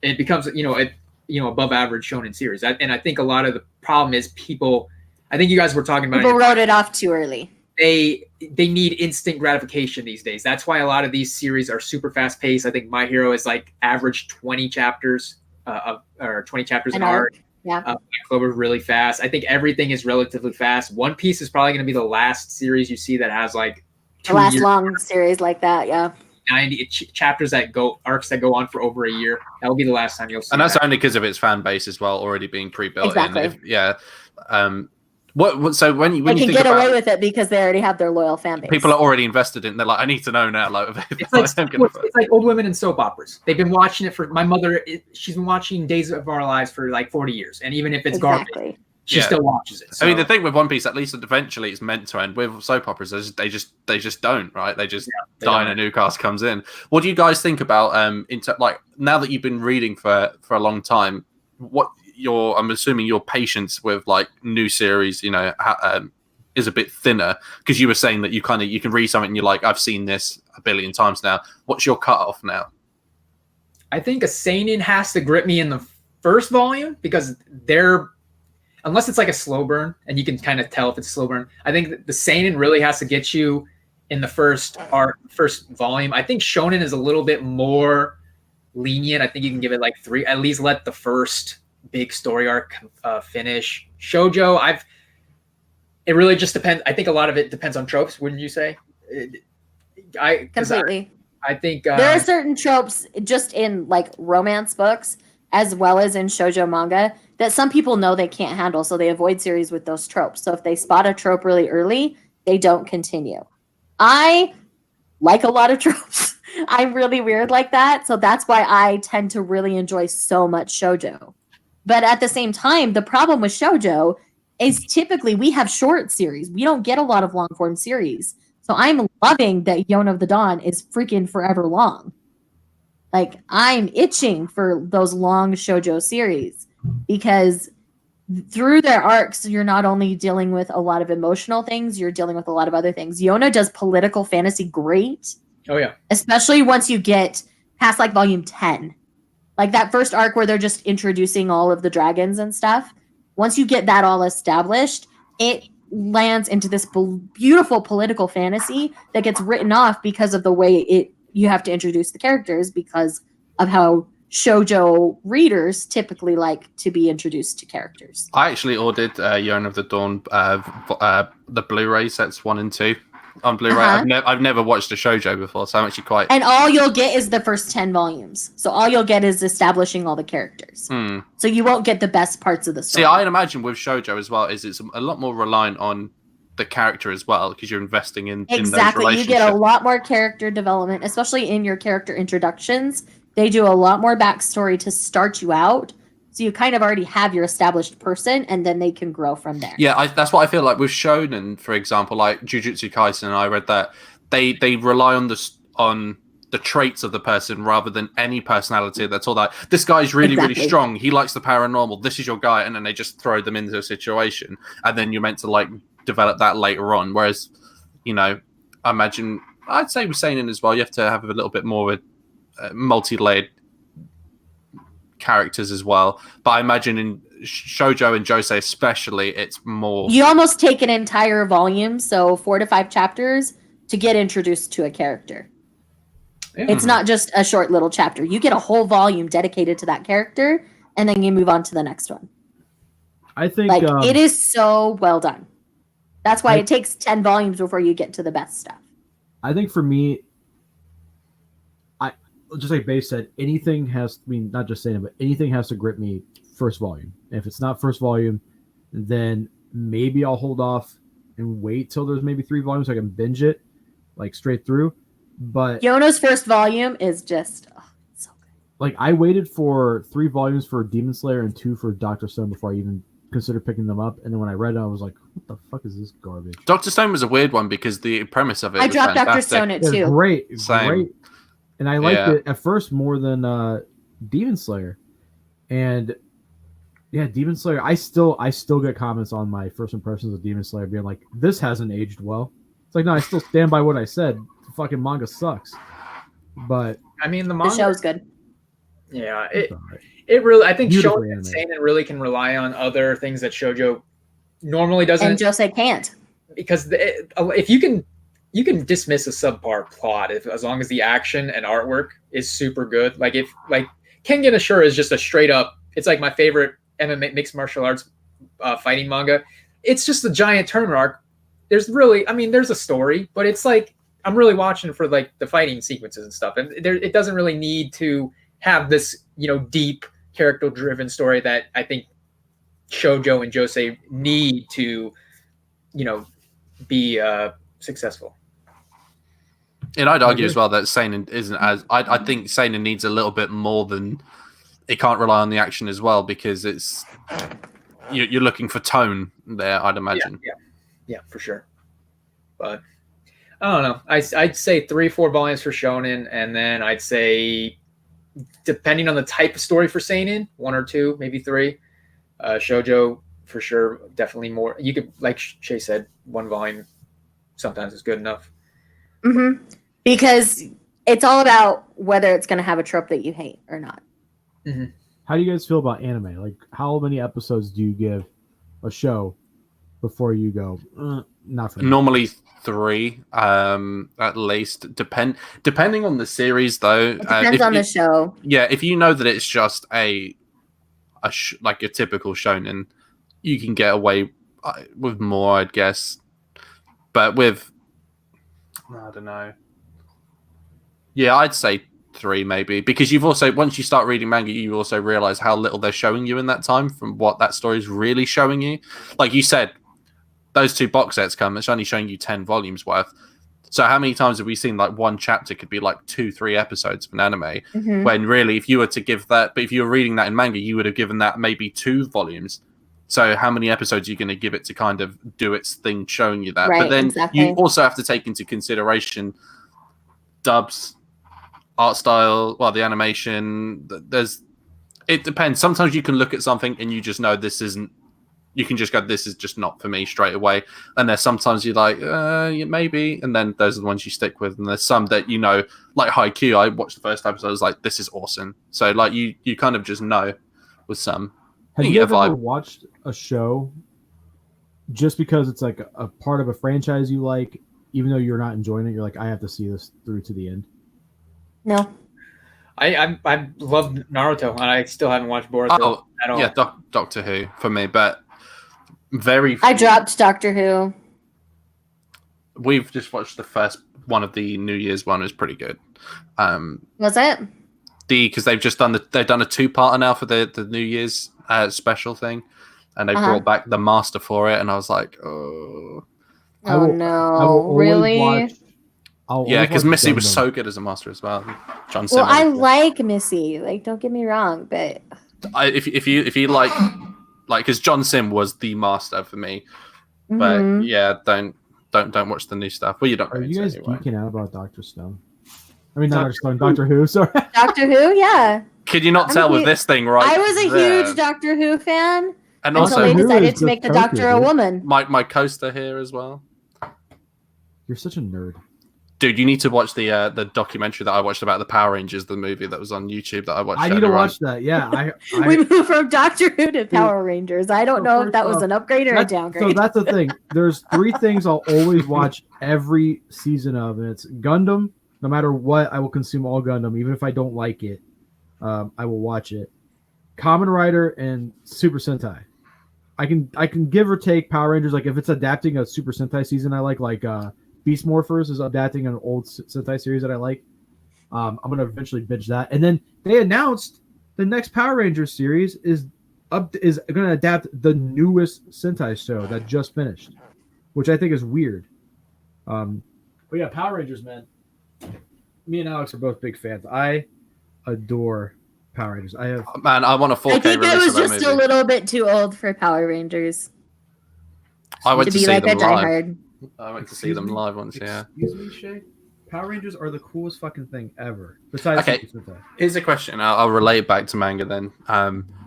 it becomes above average shonen series. And I think a lot of the problem is people. I think you guys were talking about People wrote it off too early. They need instant gratification these days. That's why a lot of these series are super fast paced. I think My Hero is like average 20 chapters or 20 chapters an arc. Yeah. Black Clover really fast. I think everything is relatively fast. One Piece is probably going to be the last series you see that has like the last long series like that. Yeah. 90 chapters arcs that go on for over a year. That'll be the last time you'll see. And that's only because of its fan base as well, already being pre-built Exactly. in. So when you they can think get about away with it because they already have their loyal fan base. people are already invested in, they're like, I need to know now. Like, it's like old women in soap operas. They've been watching it for my mother. She's been watching Days of Our Lives for like 40 years, and even if it's garbage, she still watches it. So. I mean, the thing with One Piece, at least eventually, it's meant to end. With soap operas, they just don't, right? They just die and a new cast comes in. What do you guys think about like now that you've been reading for a long time? I'm assuming your patience with like new series, is a bit thinner because you were saying that you can read something and you're like, I've seen this a billion times now. What's your cutoff now? I think a seinen has to grip me in the first volume because unless it's like a slow burn and you can kind of tell if it's a slow burn. I think the seinen really has to get you in the first volume. I think shonen is a little bit more lenient. I think you can give it like 3, at least let the first big story arc finish. Shoujo, it really just depends. I think a lot of it depends on tropes, wouldn't you say? Completely. I think there are certain tropes just in like romance books as well as in shoujo manga that some people know they can't handle, so they avoid series with those tropes. So if they spot a trope really early, they don't continue. I like a lot of tropes. I'm really weird like that, so that's why I tend to really enjoy so much shoujo. But at the same time, the problem with shoujo is typically we have short series. We don't get a lot of long form series. So I'm loving that Yona of the Dawn is freaking forever long. Like I'm itching for those long shoujo series because through their arcs, you're not only dealing with a lot of emotional things, you're dealing with a lot of other things. Yona does political fantasy great. Oh yeah. Especially once you get past like volume 10. Like that first arc where they're just introducing all of the dragons and stuff. Once you get that all established, it lands into this beautiful political fantasy that gets written off because of the way you have to introduce the characters because of how shoujo readers typically like to be introduced to characters. I actually ordered Yona of the Dawn, the Blu-ray sets 1 and 2 on Blu-ray. I've never watched a shoujo before, so I'm actually quite. And all you'll get is the first 10 volumes. So all you'll get is establishing all the characters. So you won't get the best parts of the story. See, I'd imagine with shoujo as well, it's a lot more reliant on the character as well because you're investing in those relationships. You get a lot more character development, especially in your character introductions. They do a lot more backstory to start you out. So you kind of already have your established person, and then they can grow from there. Yeah, that's what I feel like with shonen, for example, like Jujutsu Kaisen. I read that they rely on the traits of the person rather than any personality. That's all that. This guy's really strong. He likes the paranormal. This is your guy, and then they just throw them into a situation, and then you're meant to like develop that later on. Whereas, I imagine I'd say with seinen as well, you have to have a little bit more of a multi-layered characters as well, but I imagine in shoujo and josei especially, it's more. You almost take an entire volume, so 4 to 5 chapters, to get introduced to a character. Yeah. It's not just a short little chapter. You get a whole volume dedicated to that character, and then you move on to the next one. I think Like it is so well done. That's why I- it takes 10 volumes before you get to the best stuff. I think for me, I just like Babe said, anything has. I mean, not just saying it, but anything has to grip me first volume. And if it's not first volume, then maybe I'll hold off and wait till there's maybe 3 volumes so I can binge it like straight through. But Yono's first volume is just it's so good. like I waited for 3 volumes for Demon Slayer and 2 for Doctor Stone before I even considered picking them up. And then when I read it, I was like, "What the fuck is this garbage?" Doctor Stone was a weird one because the premise of it I was dropped Dr. fantastic. Stone at It's 2. great, Same. great, and I liked Yeah. it at first more than Demon Slayer. And yeah, Demon Slayer. I still get comments on my first impressions of Demon Slayer being like, "This hasn't aged well." It's like, no, I still stand by what I said. The fucking manga sucks, but I mean, the The manga. show's good. Yeah, it's all right. it really. I think Beautifully shonen and animated. seinen really can rely on other things that shoujo normally doesn't. And Josei can't. Because if you can dismiss a subpar plot as long as the action and artwork is super good. Like if like Kengan Ashura is just a straight up. It's like my favorite MMA mixed martial arts fighting manga. It's just a giant tournament arc. There's really, I mean, there's a story, but it's like I'm really watching for like the fighting sequences and stuff, and it doesn't really need to have this deep character driven story that I think shoujo and josei need to be successful. And I'd argue as well that seinen isn't as. I think seinen needs a little bit more than it can't rely on the action as well because it's you're looking for tone there. I'd imagine. Yeah, for sure. But I don't know. I'd say 3-4 volumes for shonen, and then I'd say, depending on the type of story for seinen, 1 or 2, maybe 3. Shoujo for sure, definitely more. You could, like Shay said, 1 volume sometimes is good enough. Mm-hmm. Because it's all about whether it's going to have a trope that you hate or not. Mm-hmm. How do you guys feel about anime? Like, how many episodes do you give a show before you go, not for me? Normally 3, at least. Depending on the series, though. It depends on the show. Yeah, if you know that it's just like a typical shonen, you can get away with more, I'd guess. But with, I don't know. Yeah, I'd say 3 maybe, because you've also, once you start reading manga, you also realize how little they're showing you in that time from what that story is really showing you. Like you said, those 2 box sets come, it's only showing you 10 volumes worth. So how many times have we seen like one chapter could be like 2-3 episodes of an anime, Mm-hmm. when really if you were to give that, but if you were reading that in manga, you would have given that maybe 2 volumes. So how many episodes are you going to give it to kind of do its thing showing you that? Right, but then exactly. you also have to take into consideration dubs, art style, well, the animation. It depends. Sometimes you can look at something and you just know this isn't, you can just go, this is just not for me straight away. And there's sometimes you're like, yeah, maybe. And then those are the ones you stick with. And there's some that, like Haikyuu, I watched the first episode, I was like, this is awesome. So like you kind of just know with some. Have You you get a ever vibe. watched a show just because it's like a part of a franchise you like, even though you're not enjoying it, you're like, I have to see this through to the end? No. I love Naruto, and I still haven't watched Boruto at all. Yeah, Doctor Who for me, but very. I dropped Doctor Who. We've just watched the first one of the New Year's one. It was pretty good. Was it? Because they've done a 2-parter now for the New Year's special thing, and they brought back the Master for it, and I was like, oh. I will- I will always really? watch- Yeah, because Missy was Gundam. so good as a Master as well. John Well, I Simmons. like Missy. Like, don't get me wrong, but If you like, because John Sim was the Master for me, but Mhm. yeah, don't watch the new stuff. Well, you don't. Are really you guys anyway. geeking out about Dr. Stone? I mean, not Dr. Stone, Doctor Who, sorry. Doctor Who, yeah. Could you not I'm tell a with hu- this thing right? I was a there? huge Doctor Who fan And until also they Who decided is to make the just Doctor a Tokyo, dude. woman. my coaster here as well. You're such a nerd. Dude, you need to watch the documentary that I watched about the Power Rangers, the movie that was on YouTube that I watched. I need to earlier on. watch that. Yeah, We moved from Doctor Who to Power Rangers. I don't know if that was an upgrade or a So downgrade. that's the thing. There's 3 things I'll always watch every season of, and it's Gundam. No matter what, I will consume all Gundam, even if I don't like it. I will watch it. Kamen Rider and Super Sentai. I can give or take Power Rangers. Like if it's adapting a Super Sentai season, I like Beast Morphers is adapting an old Sentai series that I like. I'm gonna eventually binge that. And then they announced the next Power Rangers series is gonna adapt the newest Sentai show that just finished, which I think is weird. But yeah, Power Rangers, man. Me and Alex are both big fans. I adore Power Rangers. I have Man, I want a 4K I think release I was of that just movie. a little bit too old for Power Rangers I went to to be see like a them live. diehard. I went to see them live once. Yeah. Excuse me, Shay. Power Rangers are the coolest fucking thing ever. Besides Okay. Super Sentai. Here's a question. I'll relay it back to manga then.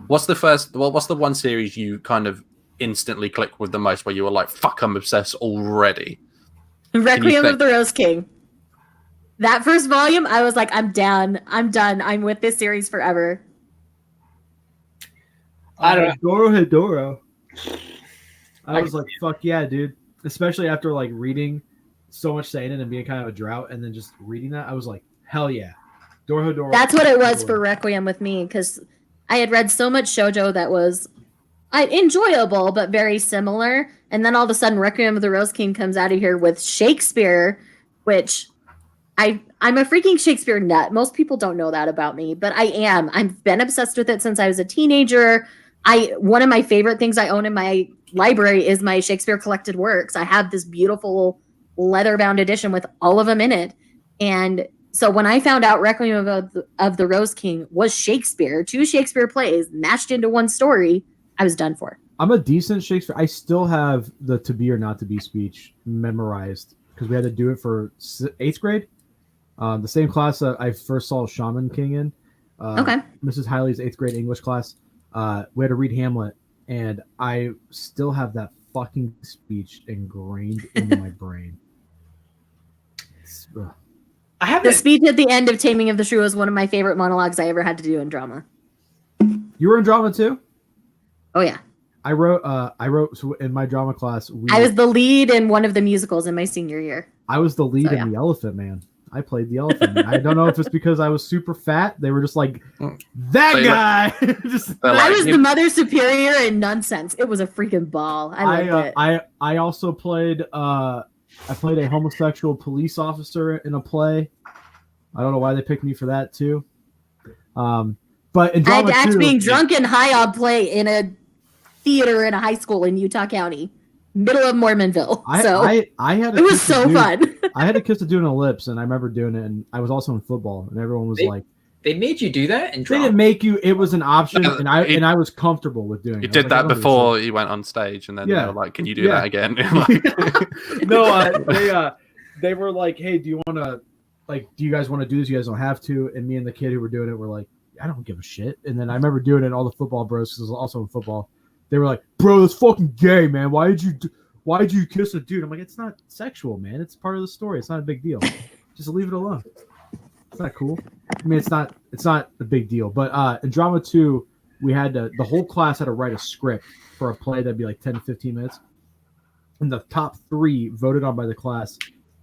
What's the one series you kind of instantly clicked with the most, where you were like, "Fuck, I'm obsessed already"? Requiem think- of the Rose King. That first volume, I was like, I'm down. I'm done. I'm with this series forever. I don't know. Hidoro. I was like, fuck yeah, dude. Especially after like reading so much seinen and being kind of a drought, and then just reading that, I was like, hell yeah. Hidoro. That's what it was for Requiem with me, because I had read so much shoujo that was enjoyable but very similar, and then all of a sudden Requiem of the Rose King comes out of here with Shakespeare, which I'm a freaking Shakespeare nut. Most people don't know that about me, but I am. I've been obsessed with it since I was a teenager. One of my favorite things I own in my library is my Shakespeare collected works. I have this beautiful leather-bound edition with all of them in it. And so when I found out Requiem of the Rose King was Shakespeare, 2 Shakespeare plays mashed into one story, I was done for. I'm a decent Shakespeare. I still have the to be or not to be speech memorized because we had to do it for 8th grade. The same class that I first saw Shaman King in. Okay. Mrs. Hiley's 8th grade English class. We had to read Hamlet, and I still have that fucking speech ingrained into my brain. I have The speech at the end of Taming of the Shrew was one of my favorite monologues I ever had to do in drama. You were in drama too? Oh yeah. I wrote so in my drama class. I was the lead in one of the musicals in my senior year. I was the lead So, yeah. in The Elephant Man. I played the Elephant Man. I don't know if it's because I was super fat. They were just like, that guy. Just, I was the mother superior in nonsense. It was a freaking ball. I loved it. I also played I played a homosexual police officer in a play. I don't know why they picked me for that too. But in I had drama to act too, being drunk and high on play in a theater in a high school in Utah County, middle of Mormonville. I had it was so fun. I had to kiss a dude on the lips, and I remember doing it. And I was also in football, and everyone was like, They made you do that in "They drama? didn't make you." It was an option, No, and I was comfortable with doing it. You I was did like, that I don't give a before you went on stage, and then they Yeah. were like, "Can you do Yeah. that again?" No, they were like, "Hey, do you guys want to do this? You guys don't have to." And me and the kid who were doing it were like, "I don't give a shit." And then I remember doing it. And all the football bros, because I was also in football. They were like, "Bro, that's fucking gay, man. Why did you kiss a dude?" I'm like, "It's not sexual, man. It's part of the story. It's not a big deal. Just leave it alone. It's not cool." I mean, it's not a big deal. But in drama 2, we had the whole class had to write a script for a play that'd be like 10 to 15 minutes. And the top 3 voted on by the class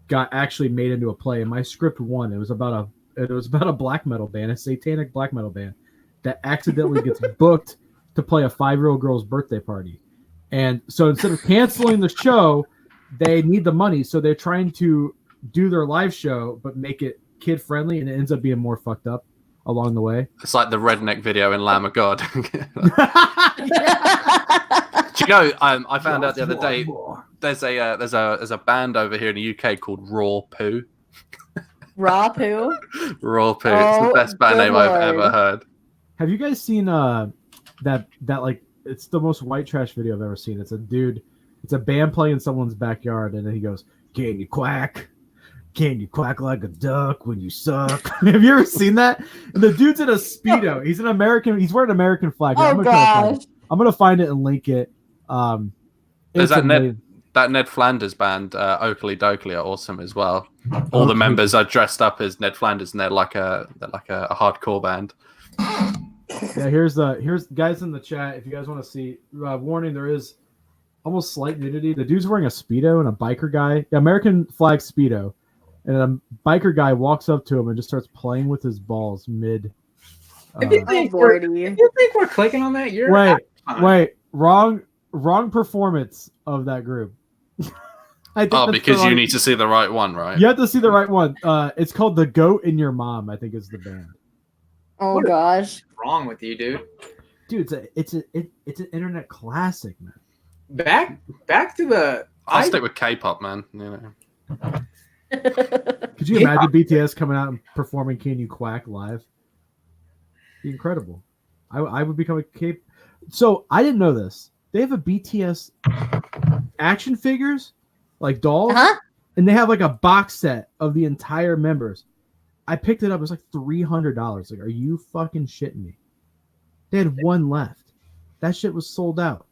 got actually made into a play. And my script won. It was about a black metal band, a satanic black metal band that accidentally gets booked to play a 5-year-old girl's birthday party. And so instead of canceling the show, they need the money. So they're trying to do their live show, but make it kid friendly. And it ends up being more fucked up along the way. It's like the redneck video in Lamb of God. Do you know? I found out the other day. There's a band over here in the UK called Raw Poo. Raw poo. Raw Poo. It's the Oh, best band good name I've lord. ever heard. Have you guys seen that like it's the most white trash video I've ever seen. It's a dude, it's a band playing in someone's backyard, and then he goes, "Can you quack? Can you quack like a duck when you suck?" Have you ever seen that? And the dude's in a Speedo. He's an American. He's wearing an American flag. Oh gosh. I'm gonna find it and link it. There's it's that amazing. Ned Flanders band, Oakley Dokley, are awesome as well. All the members are dressed up as Ned Flanders, and they're like a hardcore band. Yeah, here's guys in the chat. If you guys want to see, warning, there is almost slight nudity. The dude's wearing a Speedo, and a biker guy, the American flag Speedo, and a biker guy walks up to him and just starts playing with his balls mid. If you Oh, think Lordy. if you think we're clicking on that, you're Wait, wrong. wrong performance of that group. I think Oh, that's because the you wrong- need to see the right one, right? You have to see the right one. It's called The Goat and Your Mom, I think is the band. Oh What is- gosh. wrong with you, dude? Dude, it's an internet classic, man. Back to the. I'll stick with K-pop, man. You know. Could you imagine BTS coming out and performing "Can You Quack" live? Be incredible. I would become a K. So I didn't know this. They have a BTS action figures, like dolls, Huh? and they have like a box set of the entire members. I picked it up. It was like $300. Like, are you fucking shitting me? They had one left. That shit was sold out.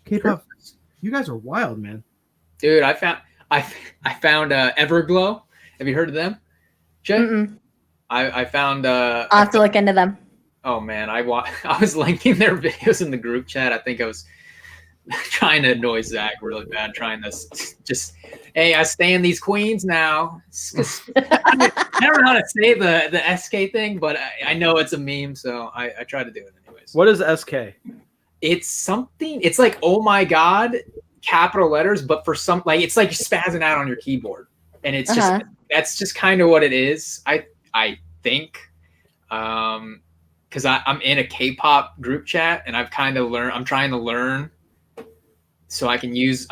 K-pop, you guys are wild, man. Dude, I found Everglow. Have you heard of them? Jay? Mm-mm. I found I'll have to look into them. oh man, I was linking their videos in the group chat. I think I was trying to annoy Zach really bad, trying to just hey, I stand these queens now. I never know how to say the SK thing, but I know it's a meme, so I try to do it anyways. What is SK? It's something. It's like oh my god, capital letters, but for some like it's like spazzing out on your keyboard, and it's just that's just kind of what it is. I think, because I'm in a K-pop group chat, and I've kind of learned. I'm trying to learn, so I can use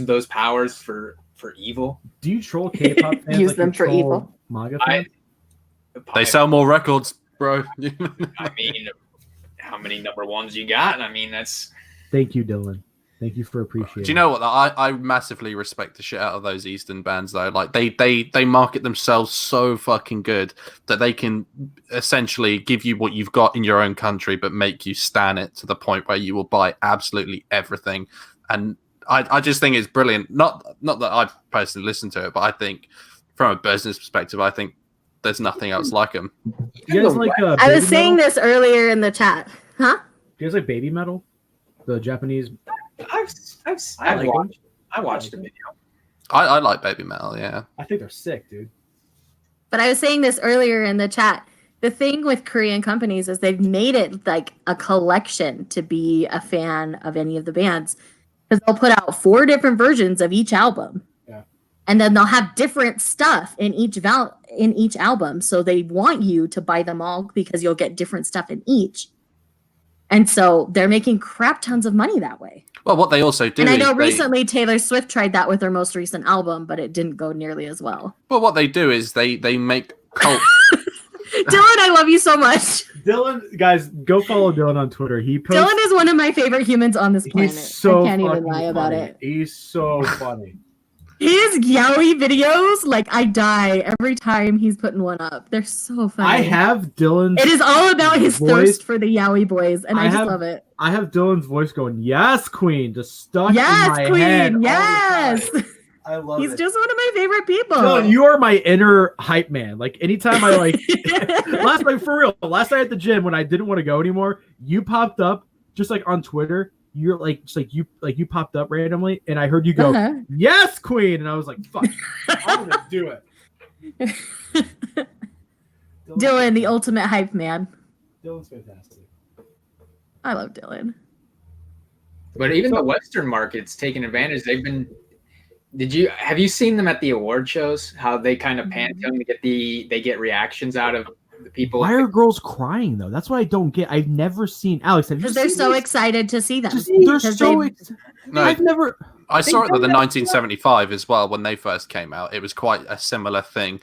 those powers for evil. Do you troll K-pop fans? Use like them you for troll evil. Manga I- fans? They sell more records, bro. I mean, how many number ones you got? I mean, that's Thank you, Dylan. Thank you for appreciating. Do you know what? I massively respect the shit out of those Eastern bands, though. Like they market themselves so fucking good that they can essentially give you what you've got in your own country, but make you stan it to the point where you will buy absolutely everything. And I just think it's brilliant. Not that I personally listen to it, but I think from a business perspective, I think there's nothing else like them. You guys like I was Baby saying Metal? this earlier in the chat. Huh? Do you guys like Baby Metal? The Japanese. I've watched. I watched the video. I like Baby Metal, yeah. I think they're sick, dude. But I was saying this earlier in the chat. The thing with Korean companies is they've made it like a collection to be a fan of any of the bands. Because they'll put out 4 different versions of each album. Yeah. And then they'll have different stuff in each album. So they want you to buy them all because you'll get different stuff in each. And so they're making crap tons of money that way. Well, what they also do And I is know they- recently Taylor Swift tried that with her most recent album, but it didn't go nearly as well. Well, what they do is they make cult. Dylan, I love you so much. Dylan, guys, go follow Dylan on Twitter. He posts. Dylan is one of my favorite humans on this planet. He's so I can't even fucking lie about funny. it. He's so funny. His yaoi videos, like I die every time he's putting one up. They're so funny. I have Dylan's. It is all about his voice. thirst for the yaoi boys, and I just love it. I have Dylan's voice going, "Yes, Queen," just stuck Yes, in my Queen. head. all the Yes. time. I love He's it. just one of my favorite people. Dylan, you are my inner hype man. Like anytime I like for real, last night at the gym when I didn't want to go anymore, you popped up just like on Twitter. You're like just like you popped up randomly, and I heard you go, Uh-huh. "Yes, Queen," and I was like, "Fuck, I'm gonna do it." Dylan, the ultimate hype man. Dylan's fantastic. I love Dylan. But even the Western market's taking advantage. They've been. Have you seen them at the award shows? How they kind of pan to them to get they get reactions out of the people. Why are girls crying though? That's what I don't get. I've never seen Alex. Have you Because they're seen so these? excited to see them. They're Because so. they've- No, I've never. I saw it at the 1975 as well when they first came out. It was quite a similar thing.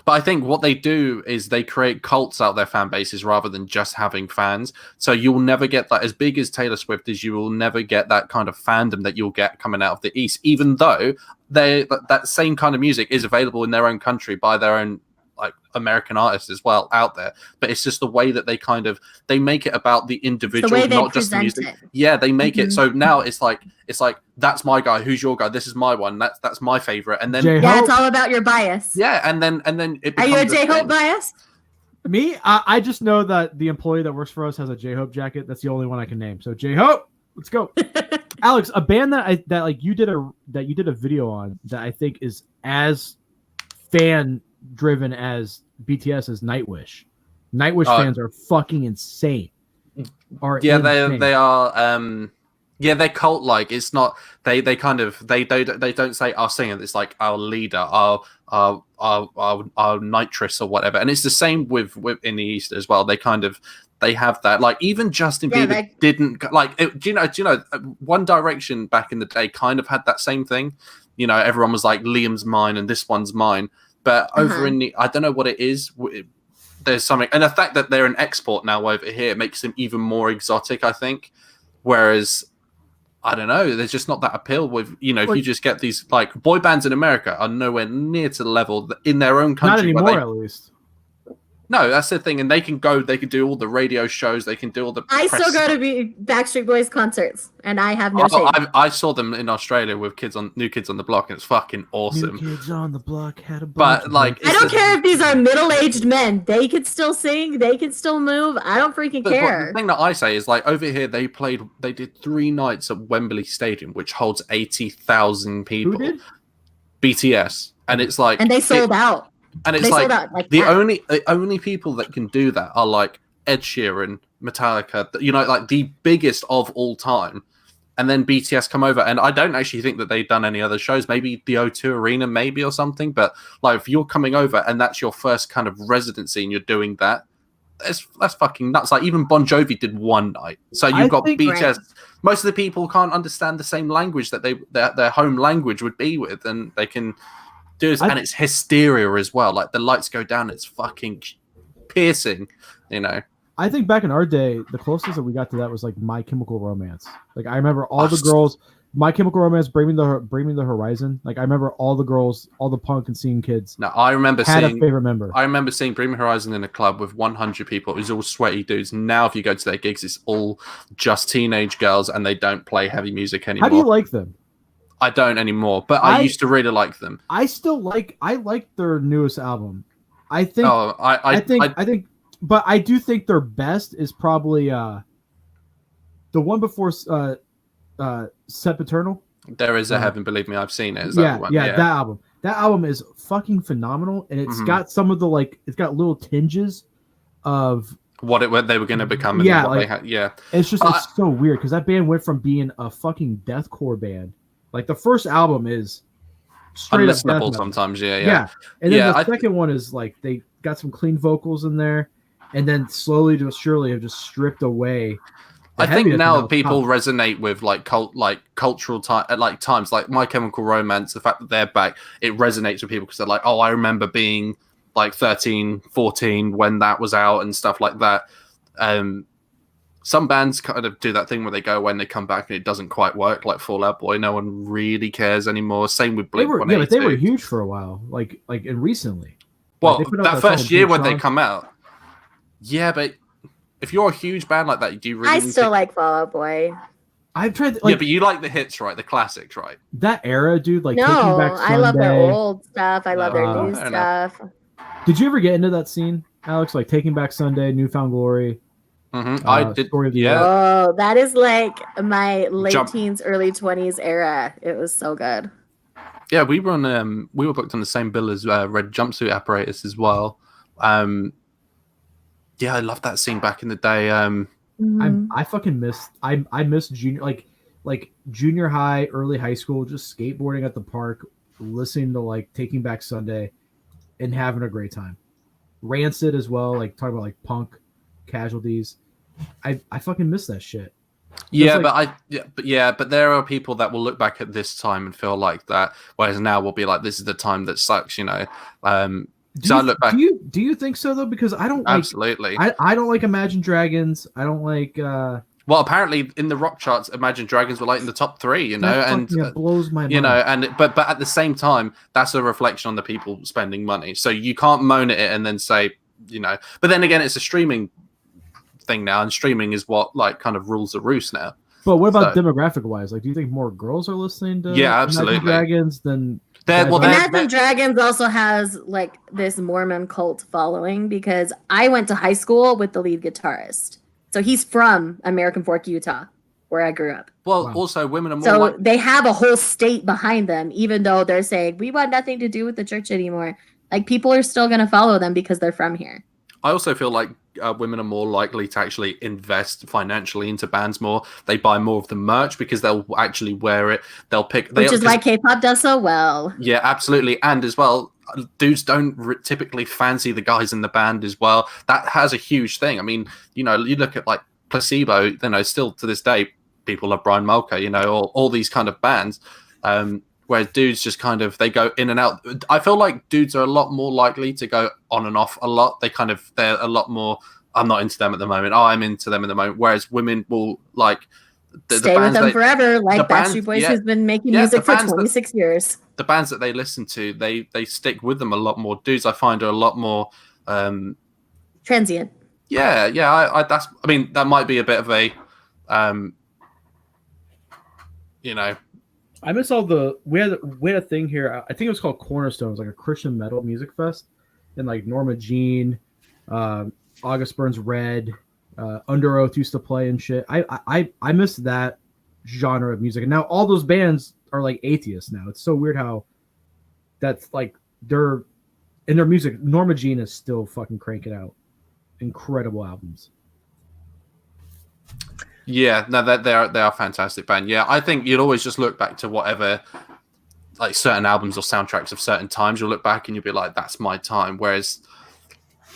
But I think what they do is they create cults out of their fan bases rather than just having fans. So you'll never get that as big as Taylor Swift is. You will never get that kind of fandom that you'll get coming out of the East, even though that same kind of music is available in their own country by their own like American artists as well out there. But it's just the way that they make it about the individual, way they not just the present music. it. Yeah, they make it Mhm. so now it's like that's my guy, who's your guy, this is my one, that's my favorite, and then J-Hope. Yeah, it's all about your bias. yeah, and then it Are you a becomes J-Hope thing. bias? Me, I just know that the employee that works for us has a J-Hope jacket. That's the only one I can name. So J-Hope, let's go. Alex, a band that you did a video on that I think is as fan driven as BTS is Nightwish. Nightwish fans are fucking insane. Yeah, they are. Yeah, they're cult like. It's not they don't say our singer. It's like our leader, our nitrous or whatever. And it's the same with in the East as well. They have that. Like even Justin Yeah, Bieber didn't like. Do you know? One Direction back in the day kind of had that same thing. You know, everyone was like Liam's mine and this one's mine. But over in the, I don't know what it is. There's something, and the fact that they're an export now over here makes them even more exotic. I think. Whereas I don't know. There's just not that appeal with, you know, if you just get these like boy bands in America are nowhere near to the level in their own country. Not anymore, at least. No, that's the thing. And they can do all the radio shows. They can do all the. I still go to Backstreet Boys concerts, and I have no shame. I saw them in Australia with New Kids on the Block, and it's fucking awesome. New Kids on the Block had a bunch But like, I don't care if these are middle-aged men. They could still sing. They could still move. I don't freaking care. The thing that I say is like over here they did 3 nights at Wembley Stadium, which holds 80,000 people. Who did? BTS, and it's like, And they sold out. and it's They like sold out like the that. only people that can do that are like Ed Sheeran, Metallica, you know, like the biggest of all time. And then BTS come over, and I don't actually think that they've done any other shows. Maybe the O2 Arena, maybe, or something. But like, if you're coming over and that's your first kind of residency, and you're doing that, that's fucking nuts. Like even Bon Jovi did 1 night. So you've got BTS. Right. Most of the people can't understand the same language that their home language would be with, and they can do this. And it's hysteria as well. Like the lights go down, it's fucking piercing. You know. I think back in our day, the closest that we got to that was like My Chemical Romance. Like I remember all the girls, My Chemical Romance, Bring Me the Horizon. Like I remember all the girls, all the punk and scene kids. No, I remember had seeing a favorite member. I remember seeing Bring Me Horizon in a club with 100 people. It was all sweaty dudes. Now, if you go to their gigs, it's all just teenage girls, and they don't play heavy music anymore. How do you like them? I don't anymore, but I used to really like them. I like their newest album. I think. Oh, I think, but I do think their best is probably the one before Sempiternal. There is a Heaven, Believe Me, I've seen it. Is Yeah, that the one? yeah, that album. That album is fucking phenomenal, and it's got some of the it's got little tinges of what they were going to become. And Yeah, what like- they had. Yeah. It's just it's so weird because that band went from being a fucking deathcore band. Like the first album is straight up death Unlistenable metal. sometimes. Yeah. And then Yeah, the second one is like they got some clean vocals in there, and then slowly but surely have just stripped away. the I think heaviness now of that people pop. resonate with cultural time at like times like My Chemical Romance. The fact that they're back, it resonates with people because they're like, oh, I remember being like 13, 14 when that was out and stuff like that. Some bands kind of do that thing where they go when they come back and it doesn't quite work, like Fall Out Boy. No one really cares anymore. Same with Blink. But they were huge for a while, like and recently. Well, they put out that that first song, year Big when they Sean. come out. Yeah, but if you're a huge band like that, do you really I need still to... like Fall Out Boy. I've tried yeah, but you like the hits, right? The classics, right? that era, dude. Like Taking No, Back Sunday. I love their old stuff. I love their new fair enough. stuff. Did you ever get into that scene, Alex? Like Taking Back Sunday, Newfound Glory. I did. Story of the Yeah. Oh, that is like my late Jump. teens, early 20s era. It was so good. Yeah, we were booked on the same bill as Red Jumpsuit Apparatus as well. Yeah, I loved that scene back in the day. I fucking missed. I missed junior like junior high, early high school, just skateboarding at the park, listening to like Taking Back Sunday, and having a great time. Rancid as well, like talking about like punk casualties. I fucking miss that shit. Yeah, like- but there are people that will look back at this time and feel like that, whereas now we'll be like, this is the time that sucks, you know. So I look back. Do you think so though? Because I don't like. Absolutely. I don't like Imagine Dragons. I don't like. Well, apparently in the rock charts, Imagine Dragons were like in the top 3, you know, that and fucking blows my mind. you know, and but at the same time, that's a reflection on the people spending money. So you can't moan at it and then say, you know. But then again, it's a streaming thing now, and streaming is what like kind of rules the roost now. But what about So- demographic wise? Like, do you think more girls are listening to Yeah, Imagine absolutely. Dragons than Well, Imagine Dragons also has like this Mormon cult following because I went to high school with the lead guitarist. So he's from American Fork, Utah, where I grew up. well, Wow. also women are more So like, they have a whole state behind them, even though they're saying we want nothing to do with the church anymore. Like people are still going to follow them because they're from here. I also feel like women are more likely to actually invest financially into bands more. They buy more of the merch because they'll actually wear it. They'll pick, Which is why K-pop does so well. Yeah, absolutely. And as well, dudes don't typically fancy the guys in the band as well. That has a huge thing. I mean, you look at like Placebo, still to this day, people love Brian Molko, all these kind of bands. Where dudes just kind of, they go in and out. I feel like dudes are a lot more likely to go on and off a lot. They're a lot more, I'm not into them at the moment. Oh, I'm into them at the moment. Whereas women will like stay with them forever, like Backstreet Boys, who's been making music for 26 years. The bands that they listen to, they stick with them a lot more. Dudes, I find, are a lot more transient. Yeah. That might be a bit of a, I miss all we had a thing here. I think it was called Cornerstones, like a Christian metal music fest, and like Norma Jean, August Burns Red, Under Oath used to play and shit. I miss that genre of music, and now all those bands are like atheists now. It's so weird how that's like they're in their music. Norma Jean is still fucking cranking out incredible albums. Yeah, no, they are a fantastic band. Yeah, I think you'd always just look back to whatever, like certain albums or soundtracks of certain times. You'll look back and you'll be like, "That's my time." Whereas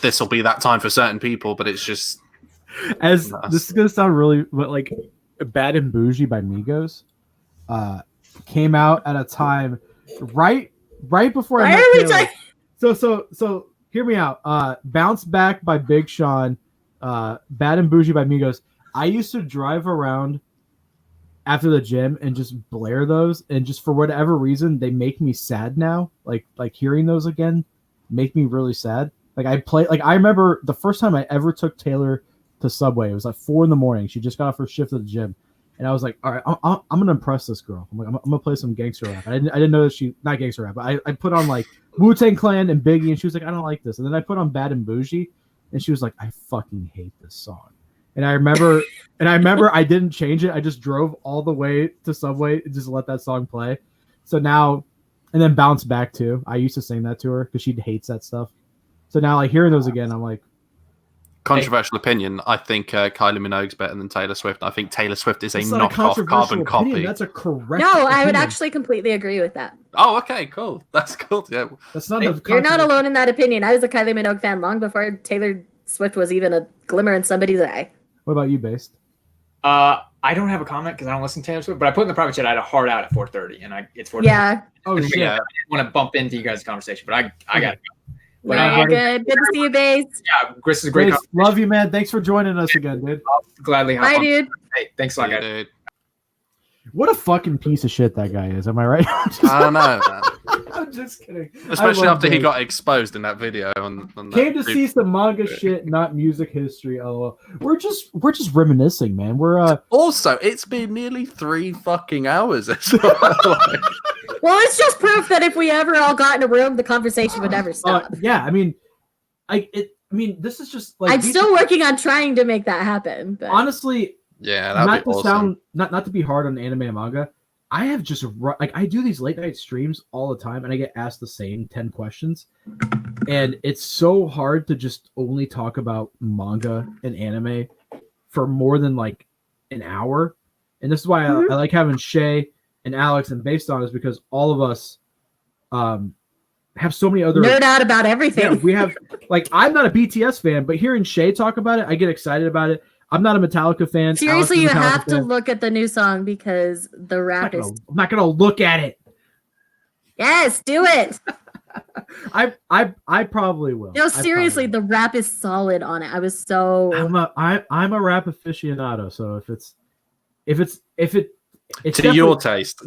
this will be that time for certain people, but it's just this is gonna sound really, but like "Bad and Bougie" by Migos came out at a time right before I met Taylor. So hear me out. "Bounce Back" by Big Sean, "Bad and Bougie" by Migos. I used to drive around after the gym and just blare those, and just for whatever reason, they make me sad now. Like hearing those again make me really sad. I remember the first time I ever took Taylor to Subway. It was like 4 a.m. She just got off her shift at the gym, and I was like, all right, I'm gonna impress this girl. I'm gonna play some gangster rap. I didn't know that she, not gangster rap, but I put on like Wu-Tang Clan and Biggie, and she was like, I don't like this. And then I put on "Bad and Bougie," and she was like, I fucking hate this song. And I remember I didn't change it. I just drove all the way to Subway and just let that song play. So now, and then "Bounce Back" too. I used to sing that to her because she hates that stuff. So now, like hearing those again, I'm like, controversial opinion. I think Kylie Minogue's better than Taylor Swift. I think Taylor Swift is a knockoff carbon copy. That's a correct. No, opinion. I would actually completely agree with that. Oh, okay, cool. That's cool. Yeah, that's not. You're not alone in that opinion. I was a Kylie Minogue fan long before Taylor Swift was even a glimmer in somebody's eye. What about you, Based? I don't have a comment because I don't listen to Taylor Swift, but I put in the private chat I had a hard out at 4:30, and it's 4:30. Yeah. Oh shit! I didn't want to bump into you guys' conversation, but I got to go. But you're good. Good to see you, Base. Yeah, Chris is a great. Grace, love you, man. Thanks for joining us again, dude. I'll gladly hop Bye, on. dude. Hey, thanks a lot, guys. dude. What a fucking piece of shit that guy is. Am I right? I don't know, man. I'm just kidding. Especially after he got exposed in that video. On Came to see some manga shit, not music history. Oh, we're just reminiscing, man. We're Also, it's been nearly 3 fucking hours. Well, it's just proof that if we ever all got in a room, the conversation would never stop. Yeah, I mean, this is just like I'm still working on trying to make that happen. But honestly, yeah, that'd be awesome. Not to be hard on anime and manga. I have just I do these late night streams all the time, and I get asked the same 10 questions, and it's so hard to just only talk about manga and anime for more than like an hour. And this is why I like having Shay and Alex and Based on, is because all of us have so many other nerd out about everything. Yeah, we have like, I'm not a BTS fan, but hearing Shay talk about it, I get excited about it. I'm not a Metallica fan. Seriously, you have to look at the new song because the rap is. I'm not gonna look at it. Yes, do it. I probably will. No, seriously, the rap is solid on it. I was so. I'm a rap aficionado. So if it's to your taste,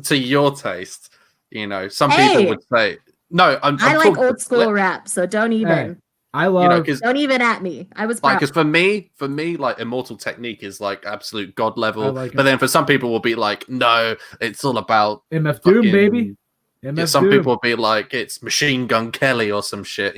some people would say no. I like old school rap, so don't even. Hey, I love. Don't even at me. I was like, because for me, like Immortal Technique is like absolute god level. But then for some people will be like, no, it's all about MF Doom, baby. Some people will be like, it's Machine Gun Kelly or some shit.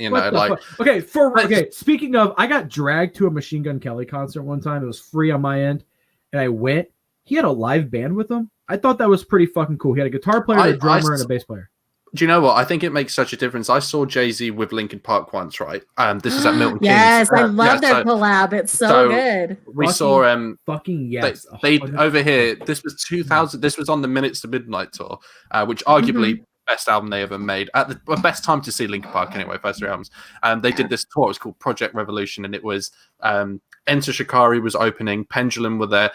Speaking of, I got dragged to a Machine Gun Kelly concert one time. It was free on my end, and I went. He had a live band with him. I thought that was pretty fucking cool. He had a guitar player, a drummer, and a bass player. Do you know what? I think it makes such a difference. I saw Jay-Z with Linkin Park once, right? This is at Milton Yes, Keynes. I love Yeah, their collab. It's so so good. we saw Fucking yes. they 100%. over here. This was 2000. This was on the Minutes to Midnight tour, which arguably best album they ever made at the best time to see Linkin Park anyway. First 3 albums. They did this tour. It was called Project Revolution, and it was Enter Shikari was opening. Pendulum were there.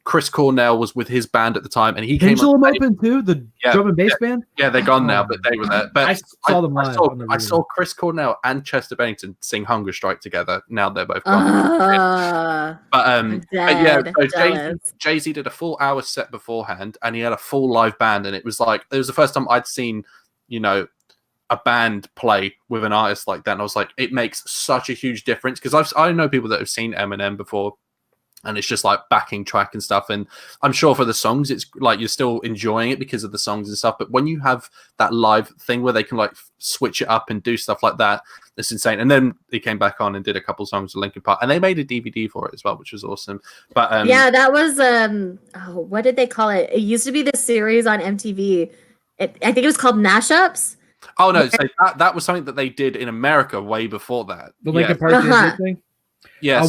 Chris Cornell was with his band at the time, and he Pendulum came open too. The drum and bass band. Yeah, they're gone now, but they were there. But I saw them live. I saw Chris Cornell and Chester Bennington sing Hunger Strike together. Now they're both gone. But yeah, so Jay-Z did a full hour set beforehand, and he had a full live band, and it was the first time I'd seen, a band play with an artist like that, and I was like, it makes such a huge difference, because I know people that have seen Eminem before, and it's just like backing track and stuff, and I'm sure for the songs it's like you're still enjoying it because of the songs and stuff, but when you have that live thing where they can like switch it up and do stuff like that, it's insane. And then he came back on and did a couple songs with Linkin Park, and they made a DVD for it as well, which was awesome. But yeah, that was what did they call it? It used to be this series on MTV. I think it was called Mashups. Oh no, so that was something that they did in America way before that. The Linkin Park thing. Yeah.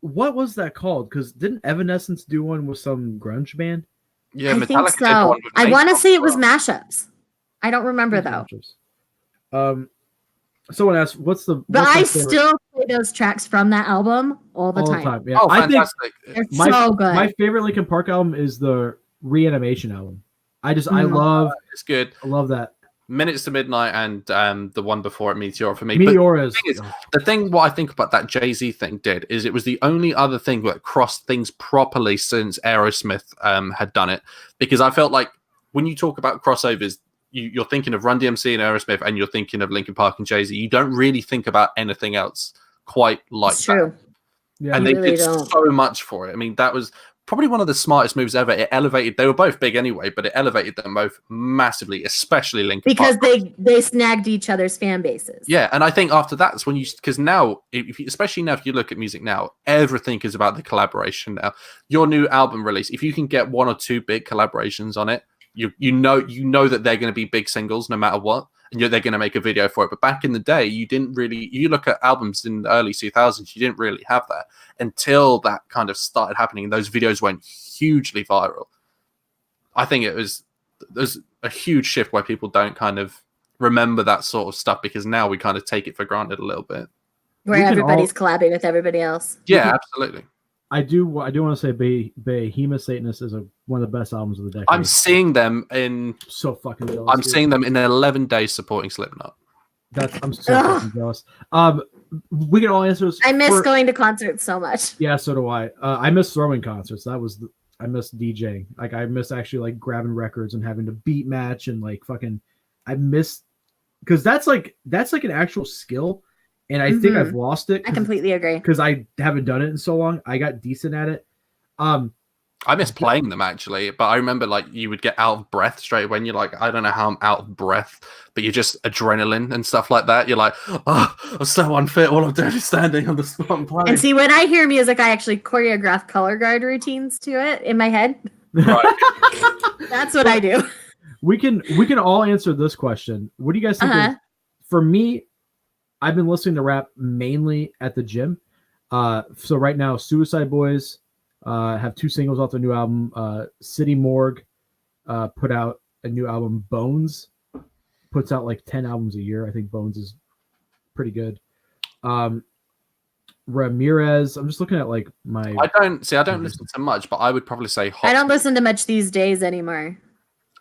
What was that called? Because didn't Evanescence do one with some grunge band? Yeah, I Metallica think did so. one with I Nate want to as say it was well. Mashups. I don't remember though. Someone asked, "What's the?" But what's my I favorite- still play those tracks from that album all the time. Yeah, Oh, I think fantastic! They're my so good. my favorite Linkin Park album is the Reanimation album. I It's good. love that. Minutes to Midnight and the one before it, Meteor, for me. Meteor But is the thing, what I think about that Jay-Z thing did is it was the only other thing that crossed things properly since Aerosmith had done it. Because I felt like when you talk about crossovers, you're thinking of Run DMC and Aerosmith, and you're thinking of Linkin Park and Jay-Z. You don't really think about anything else quite like It's that. true. yeah. And You they really did don't. so much for it. I mean, that was probably one of the smartest moves ever. It elevated. They were both big anyway, but it elevated them both massively, especially Linkin Because Park. they snagged each other's fan bases. Yeah, and I think after that's when because now, especially now, if you look at music now, everything is about the collaboration now. Your new album release, if you can get 1 or 2 big collaborations on it, you know that they're going to be big singles no matter what, and they're going to make a video for it. But back in the day, you didn't really. You look at albums in the early 2000s, you didn't really have that until that kind of started happening, and those videos went hugely viral. I think there's a huge shift where people don't kind of remember that sort of stuff, because now we kind of take it for granted a little bit. Where We can everybody's collabing with everybody else. Yeah, absolutely. I do want to say Behemoth Satanist is one of the best albums of the decade. I'm seeing them in. so fucking jealous. I'm dude. seeing them in 11 days supporting Slipknot. I'm so fucking jealous. We can all answer this. I miss going to concerts so much. Yeah, so do I. I miss throwing concerts. I miss DJing. Like I miss actually like grabbing records and having to beat match and like fucking. I miss because that's like an actual skill, and I think I've lost it. I completely agree. Because I haven't done it in so long. I got decent at it. I miss playing them actually, but I remember like you would get out of breath straight when you're like, I don't know how I'm out of breath, but you're just adrenaline and stuff like that. You're like, oh, I'm so unfit. All I'm doing is standing on the spot and playing. And see, when I hear music, I actually choreograph color guard routines to it in my head. Right. That's what I do. We can all answer this question. What do you guys think? For me, I've been listening to rap mainly at the gym. So right now, Suicide Boys have 2 singles off their new album. City Morgue put out a new album. Bones puts out like 10 albums a year. I think Bones is pretty good. Ramirez. I'm just looking at like my. I don't listen to much, but I would probably say Hopsin. I don't listen to much these days anymore.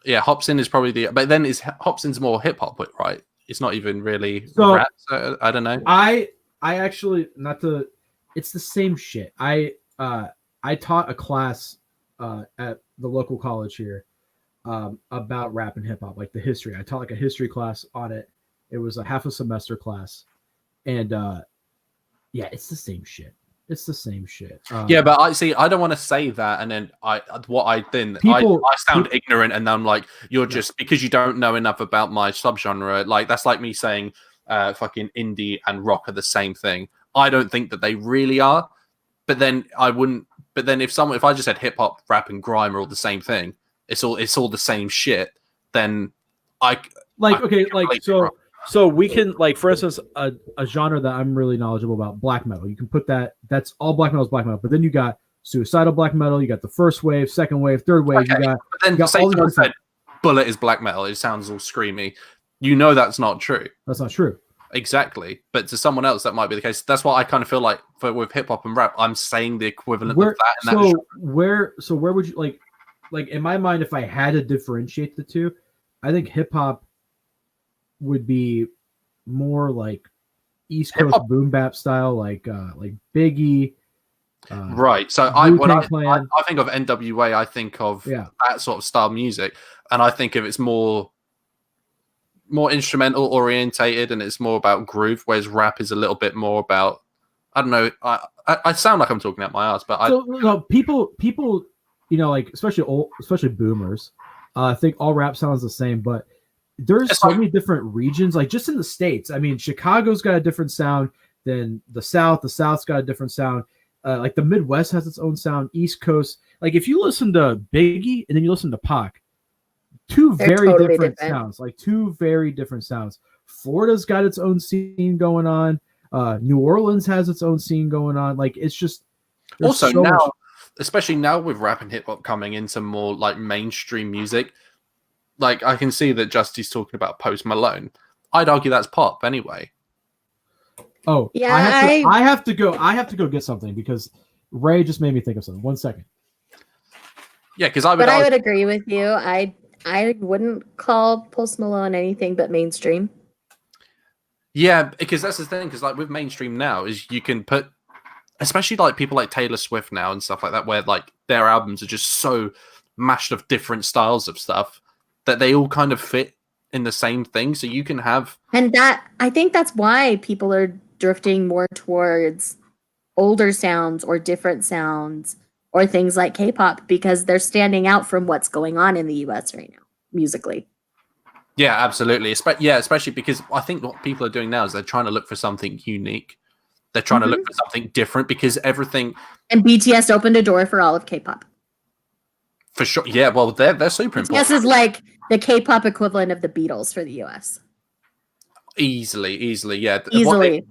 Yeah, Hopsin is probably but then Hopsin's more hip hop, right? It's not even really So- rap. So I don't know. I actually it's the same shit. I taught a class at the local college here about rap and hip hop, like the history. I taught like a history class on it. It was a half a semester class, and yeah, it's the same shit. It's the same shit. Yeah, but I don't want to say that, and then I sound ignorant, and I'm like, you're just because you don't know enough about my subgenre. Like that's like me saying, fucking indie and rock are the same thing. I don't think that they really are, but then I wouldn't. But then if I just said hip hop, rap, and grime are all the same thing, it's all the same shit. Then Like I okay, completely like wrong. so we can like for instance a genre that I'm really knowledgeable about, black metal. You can put that's all black metal is black metal, but then you got suicidal black metal, you got the first wave, second wave, third wave, Okay, you got but then say all the someone different. said Bullet is black metal. It sounds all screamy. You know that's not true. That's not true. Exactly, but to someone else that might be the case. That's why I kind of feel like with hip hop and rap, I'm saying the equivalent Where of that. And that where would you like in my mind, if I had to differentiate the two, I think hip hop would be more like East Coast Hip-hop. boom bap style, like Biggie. Right. So when I think of NWA, I think of that sort of style music, and I think of it's more instrumental orientated, and it's more about groove, whereas rap is a little bit more about, I don't know. I sound like I'm talking out my ass, but people, like especially boomers, think all rap sounds the same, but there's so many different regions, like just in the States. I mean, Chicago's got a different sound than the South. The South's got a different sound. Like the Midwest has its own sound. East Coast, like if you listen to Biggie and then you listen to Pac, they're very totally different sounds. Like two very different sounds. Florida's got its own scene going on. New Orleans has its own scene going on. Like it's just also so now, especially now with rap and hip hop coming into more like mainstream music. Like I can see that Justy's talking about Post Malone. I'd argue that's pop anyway. Oh yeah, I have to go get something because Ray just made me think of something. 1 second. Yeah, because I would agree with you. I wouldn't call Post Malone anything but mainstream. Yeah, because that's the thing. Because like with mainstream now, is you can put, especially like people like Taylor Swift now and stuff like that, where like their albums are just so mashed of different styles of stuff that they all kind of fit in the same thing. So you can have, and that I think that's why people are drifting more towards older sounds or different sounds or things like K-pop because they're standing out from what's going on in the US right now musically. Yeah, absolutely. Especially because I think what people are doing now is they're trying to look for something unique. They're trying to look for something different because everything. And BTS opened a door for all of K-pop. For sure. Yeah, well, they're super important. BTS is like the K-pop equivalent of the Beatles for the US. Easily, yeah. Easily.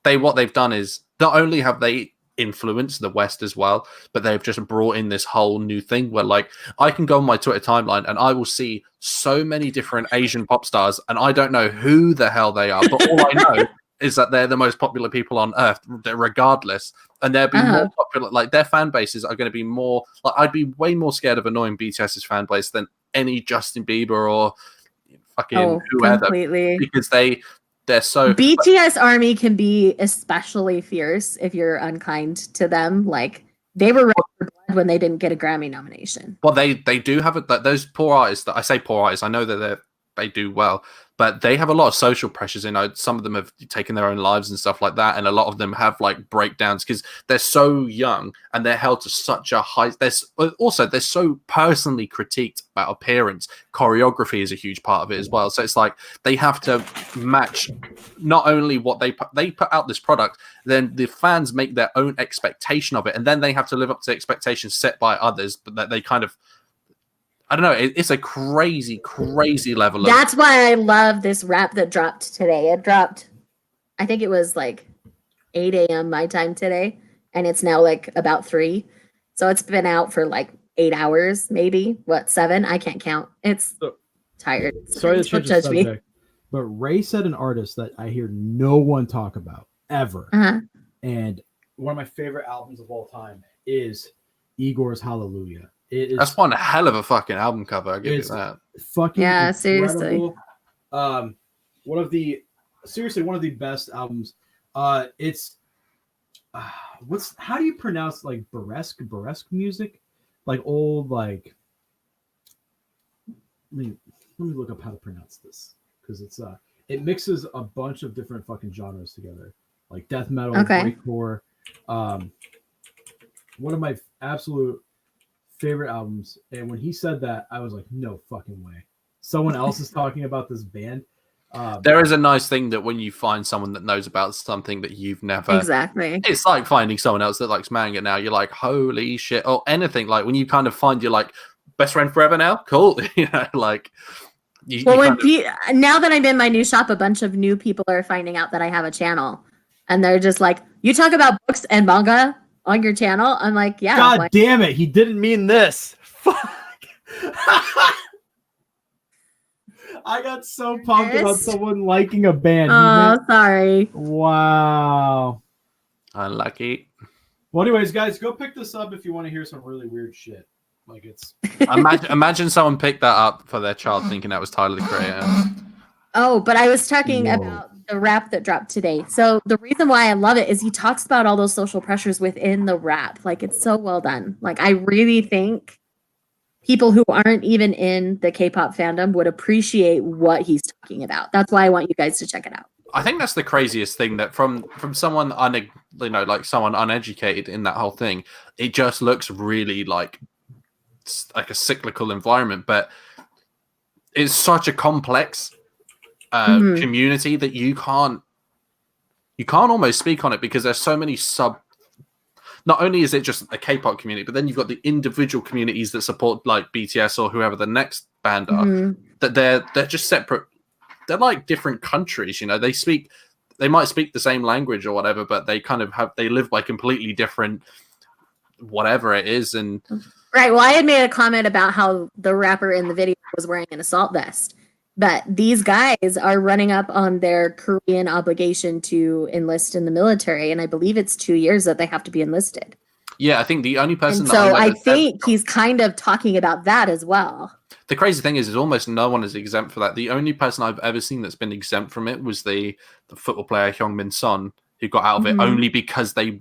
What they've done is not only have they influenced the West as well, but they've just brought in this whole new thing where like I can go on my Twitter timeline and I will see so many different Asian pop stars and I don't know who the hell they are, but all I know is that they're the most popular people on earth regardless, and they'll be more popular. Like their fan bases are going to be more like I'd be way more scared of annoying BTS's fan base than any Justin Bieber or fucking whoever completely. Because they're so BTS army can be especially fierce if you're unkind to them. Like they were red for blood when they didn't get a Grammy nomination. Well, they do have it. Those poor artists. That I say poor artists. I know that they do well, but they have a lot of social pressures. You know, some of them have taken their own lives and stuff like that, and a lot of them have like breakdowns because they're so young and they're held to such a high. They're so personally critiqued about appearance. Choreography is a huge part of it as well. So it's like they have to match not only what they put out this product, then the fans make their own expectation of it, and then they have to live up to expectations set by others, but that they kind of. I don't know. It's a crazy, crazy level. That's why I love this rap that dropped today. It dropped, I think it was like 8 a.m. my time today, and it's now like about 3. So it's been out for like 8 hours, maybe. 7? I can't count. It's tired. Sorry to change the subject, but Ray said an artist that I hear no one talk about ever, and one of my favorite albums of all time is Igor's Hallelujah. That's one hell of a fucking album cover. I give you that. Fucking seriously. One of the best albums. It's how do you pronounce like burlesque music? Like old like. Let me look up how to pronounce this because it mixes a bunch of different fucking genres together, like death metal, breakcore. One of my absolute favorite albums, and when he said that, I was like, no fucking way. Someone else is talking about this band. There is a nice thing that when you find someone that knows about something that you've never it's like finding someone else that likes manga now. You're like, holy shit, or anything. Like when you kind of find your like best friend forever now, cool. You know, like Well, now that I'm in my new shop, a bunch of new people are finding out that I have a channel, and they're just like, "You talk about books and manga on your channel?" I'm like, "Yeah." God damn it! He didn't mean this. Fuck. I got so pumped about someone liking a band. Oh, sorry. Wow. Unlucky. Well, anyways, guys, go pick this up if you want to hear some really weird shit. Like it's. Imagine someone picked that up for their child thinking that was Tyler the Creator. Oh, but I was talking about the rap that dropped today. So the reason why I love it is he talks about all those social pressures within the rap. Like it's so well done. Like I really think people who aren't even in the K-pop fandom would appreciate what he's talking about. That's why I want you guys to check it out. I think that's the craziest thing, that from someone like someone uneducated in that whole thing, it just looks really like a cyclical environment, but it's such a complex community that you can't almost speak on it, because there's so many not only is it just a K-pop community, but then you've got the individual communities that support like BTS or whoever the next band are, that they're just separate. They're like different countries, you know. They might speak the same language or whatever, but they kind of they live by completely different whatever it is. And right. Well, I had made a comment about how the rapper in the video was wearing an assault vest, but these guys are running up on their Korean obligation to enlist in the military, and I believe it's 2 years that they have to be enlisted. Yeah, I think the only person. And so I think he's kind of talking about that as well. The crazy thing is almost no one is exempt for that. The only person I've ever seen that's been exempt from it was the football player Heung-min Son, who got out of it only because the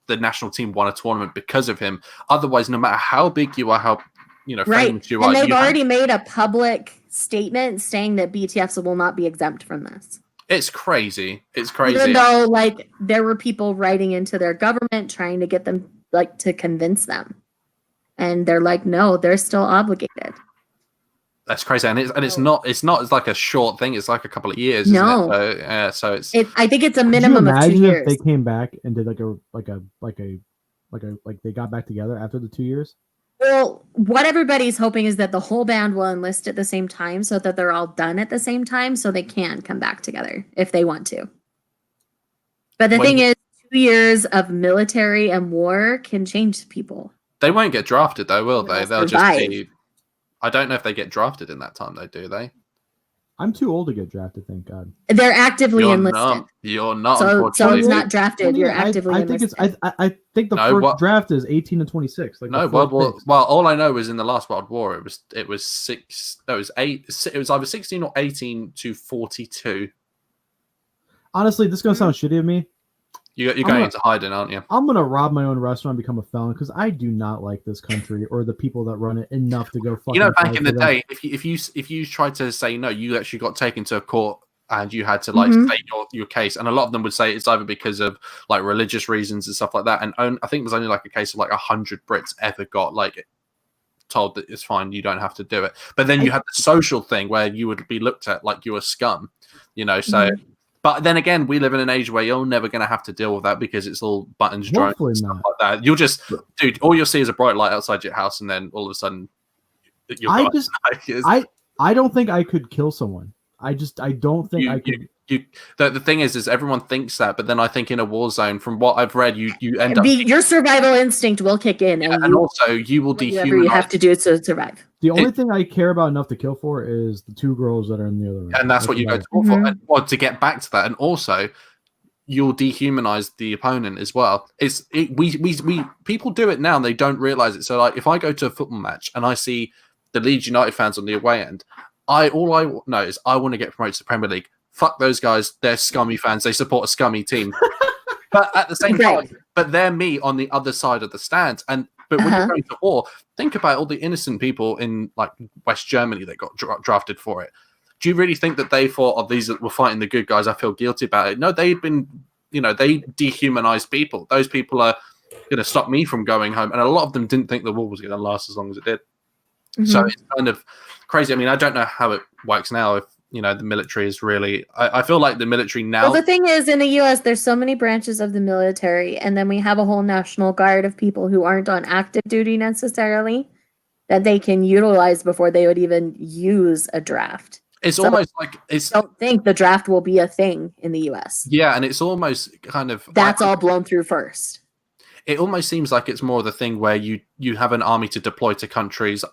national team won a tournament because of him. Otherwise, no matter how big you are, how famous you are, and they've already made a public statement saying that BTS will not be exempt from this. It's crazy. It's crazy. Even though, like, there were people writing into their government trying to get them, like, to convince them, and they're like, no, they're still obligated. That's crazy, and it's not like a short thing. It's like a couple of years. No, isn't it? So it's. I think it's a minimum of 2 years. If they came back and did like they got back together after the 2 years. Well, what everybody's hoping is that the whole band will enlist at the same time, so that they're all done at the same time, so they can come back together if they want to. But the thing is, 2 years of military and war can change people. They won't get drafted, though, will they? They'll just be. I don't know if they get drafted in that time, though, do they? I'm too old to get drafted, thank God. They're actively enlisted. You're not. So it's not drafted. You're actively enlisted. I think the first draft is 18 to 26. Like well, all I know is in the last World War, it was 6. No, it was 8. It was either 16 or 18 to 42. Honestly, this is gonna sound shitty of me. You're going into hiding, aren't you? I'm gonna rob my own restaurant and become a felon because I do not like this country or the people that run it enough to go fucking. Back in the day, if you tried to say no, you actually got taken to a court and you had to like state your case, and a lot of them would say it's either because of like religious reasons and stuff like that. And I think there's only like a case of like 100 Brits ever got like told that it's fine, you don't have to do it. But then you had the social thing where you would be looked at like you were scum, so. But then again, we live in an age where you're never going to have to deal with that because it's all buttons, drones, and stuff like that. You'll just, dude, all you'll see is a bright light outside your house, and then all of a sudden, I don't think I could kill someone. I don't think I could. The thing is everyone thinks that, but then I think in a war zone, from what I've read, you end up your survival instinct will kick in, and also you will dehumanize. You have to do to survive. The only thing I care about enough to kill for is the 2 girls that are in the other room, and that's what you go to war for. And, well, to get back to that, and also you'll dehumanize the opponent as well. We people do it now and they don't realize it. So like, if I go to a football match and I see the Leeds United fans on the away end, all I know is I want to get promoted to the Premier League. Fuck those guys. They're scummy fans. They support a scummy team. But at the same time, they're me on the other side of the stands. But when you're going to war, think about all the innocent people in like West Germany that got drafted for it. Do you really think that they thought of these that were fighting the good guys? I feel guilty about it. No, they'd been, they dehumanized people. Those people are going to stop me from going home. And a lot of them didn't think the war was going to last as long as it did. So it's kind of crazy. I mean, I don't know how it works now. If the military is really, I feel like the military now. Well, the thing is, in the U.S., there's so many branches of the military, and then we have a whole National Guard of people who aren't on active duty necessarily. that they can utilize before they would even use a draft. It's So- almost like it's I don't think the draft will be a thing in the US. yeah, and it's almost kind of That's all blown through first. it almost seems like it's more the thing where you have an army to deploy to countries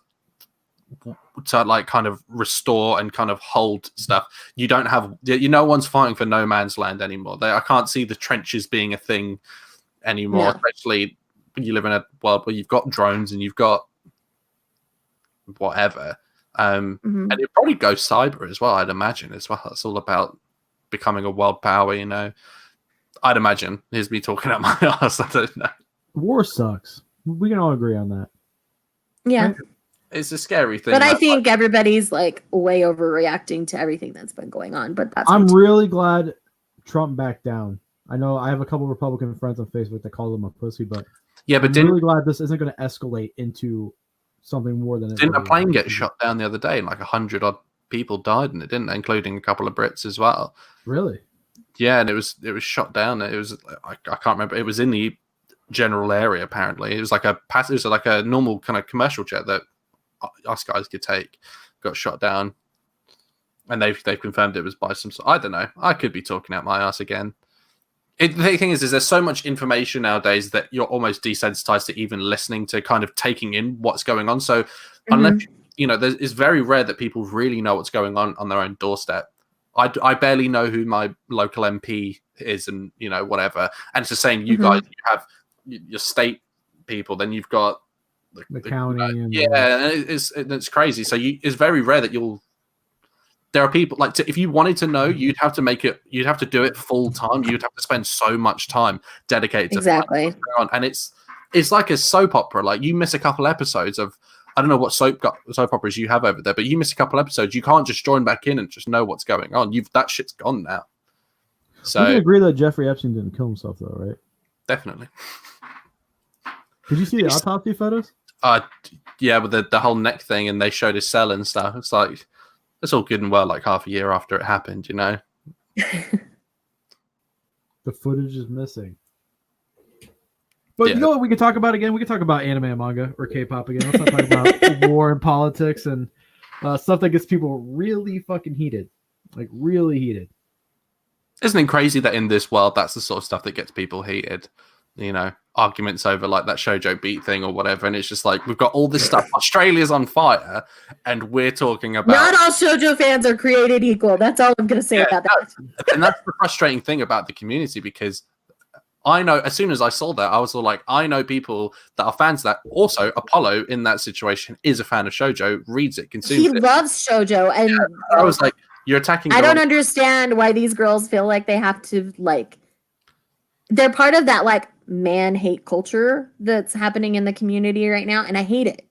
to like kind of restore and kind of hold stuff. You don't have no one's fighting for no man's land anymore. I can't see the trenches being a thing anymore, No. especially when you live in a world where you've got drones and you've got whatever. Mhm. And it probably goes cyber as well, I'd imagine as well. It's all about becoming a world power, you know. I'd imagine. Here's me talking out my ass. I don't know. War sucks. We can all agree on that. Yeah. Right. It's a scary thing. But I that, think everybody's like way overreacting to everything that's been going on. But that's I'm my really glad Trump backed down. I know I have a couple Republican friends on Facebook that call him a pussy, but yeah, but I'm didn't really glad this isn't going to escalate into something more than it Didn't a really plane is. get shot down the other day and like 100 odd people died in it, didn't they? Including a couple of Brits as well. Really? Yeah, and it was shot down. It was I can't remember. It was in the general area apparently. It was like a normal kind of commercial jet that us guys could take. Got shot down, and they've confirmed it was by some. I don't know. I could be talking out my ass again. The thing is there's so much information nowadays that you're almost desensitized to even listening to kind of taking in what's going on. So unless it's very rare that people really know what's going on their own doorstep. I barely know who my local MP is, and whatever. And it's the same. You guys, you have your state people, then you've got The county. And it's crazy. So it's very rare that there are people like if you wanted to know, you'd have to do it full time. You'd have to spend so much time dedicated to Exactly. what's going on. And it's like a soap opera. Like you miss a couple episodes of, I don't know what soap operas you have over there, but you miss a couple episodes, you can't just join back in and just know what's going on. That shit's gone now. we can So agree that Jeffrey Epstein didn't kill himself, though, right? definitely. Did you see the autopsy photos? Yeah, with the whole neck thing, and they showed his cell and stuff. It's like it's all good and well, like half a year after it happened, The footage is missing. But Yeah. you know what we can talk about again? We can talk about anime and manga or K-pop again. Let's not talk about war and politics and stuff that gets people really fucking heated. Like, really heated. Isn't it crazy that in this world, that's the sort of stuff that gets people heated? Arguments over like that shoujo beat thing or whatever, and it's just like we've got all this stuff. Australia's on fire, and we're talking about. Not all shoujo fans are created equal. That's all I'm going to say about that. And that's the frustrating thing about the community, because I know as soon as I saw that, I was all like, I know people that are fans of that. Also, Apollo in that situation is a fan of shoujo, reads it, consumes He it. loves shoujo, and I was like, you're attacking. I the don't wrong- understand why these girls feel like they have to they're part of that man hate culture that's happening in the community right now, and I hate it.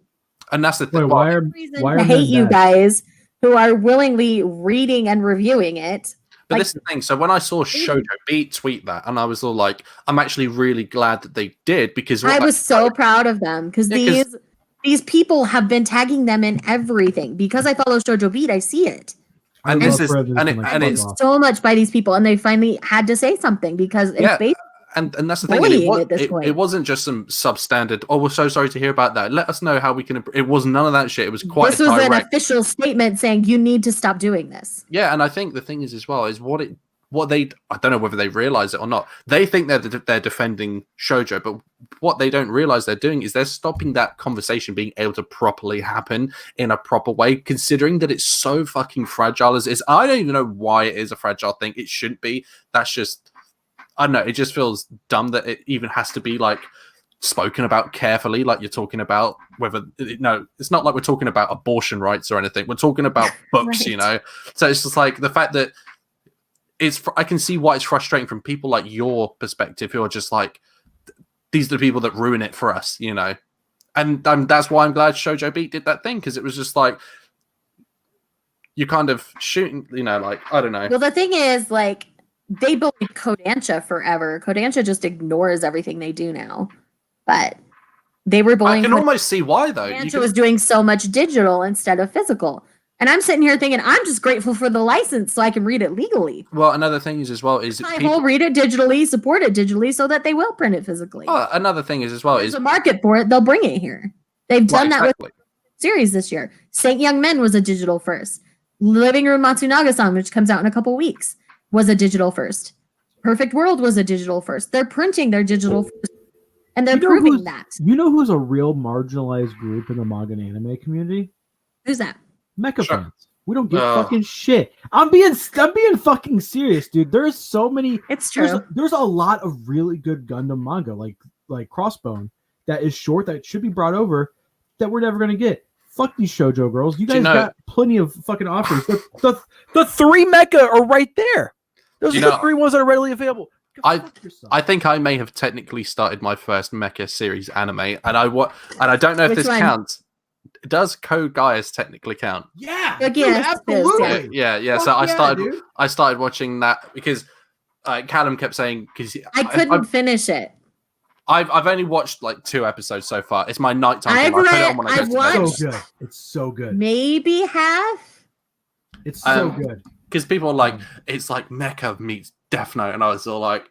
And that's the thing. Wait, why are Reason why to are hate men you bad? guys who are willingly reading and reviewing it. But like- this is the thing. So when I saw Shoujo Beat tweet that, and I was all like, I'm actually really glad that they did, because I was so proud of them because Yeah, 'cause- these people have been tagging them in everything. Because I follow Shoujo Beat, I see it I And love this is- prejudice and it- like, and fuck it's- off. so much by these people, and they finally had to say something because Yeah. it's basically and that's the thing. And bullying at this point. it wasn't just some substandard. Oh, we're so sorry to hear about that. Let us know how we can. It was none of that shit. It was quite this a was an direct. official statement saying you need to stop doing this. Yeah, and I think the thing is as well is what they. I don't know whether they realize it or not. They think they're defending shoujo, but what they don't realize they're doing is they're stopping that conversation being able to properly happen in a proper way, considering that it's so fucking fragile as it is. I don't even know why it is a fragile thing. It shouldn't be. That's just. I don't know. It just feels dumb that it even has to be spoken about carefully. Like you're talking about whether it's not like we're talking about abortion rights or anything. We're talking about books, Right. So it's just like the fact that I can see why it's frustrating from people like your perspective who are just like, these are the people that ruin it for us, And that's why I'm glad Shoujo Beat did that thing, because it was just like you're kind of shooting, I don't know. Well, the thing is, they bullied Kodansha forever. Kodansha just ignores everything they do now. But they were I bullying can Kodansha. almost see why though. Kodansha was doing so much digital instead of physical. And I'm sitting here thinking, I'm just grateful for the license so I can read it legally. Well, another thing is as well is My whole read it digitally, support it digitally so that they will print it physically. Another thing is as well There's is a market for it. They'll bring it here. They've done that with series this year. Saint Young Men was a digital first. Living Room Matsunaga-san, which comes out in a couple weeks, was a digital first. Perfect World was a digital first. They're printing their digital first, and they're proving that. You know who's a real marginalized group in the manga and anime community? Who's that? Mecha fans. We don't give fucking shit. I'm being fucking serious, dude. There's so many. It's true. There's a lot of really good Gundam manga, like Crossbone, that is short, that should be brought over, that we're never gonna get. Fuck these shoujo girls. You guys got plenty of fucking offers. The 3 mecha are right there. Those are the 3 ones that are readily available. I think I may have technically started my first mecha series anime, and I don't know if this counts. Does Code Geass technically count? Yeah, absolutely. Yeah. So I started watching that because Callum kept saying because I couldn't finish it. I've only watched like 2 episodes so far. It's my nighttime. I put it on when I go to bed. So good. It's so good. Maybe half. It's so good. Because people are like, it's like Mecha meets Death Note, and I was all like,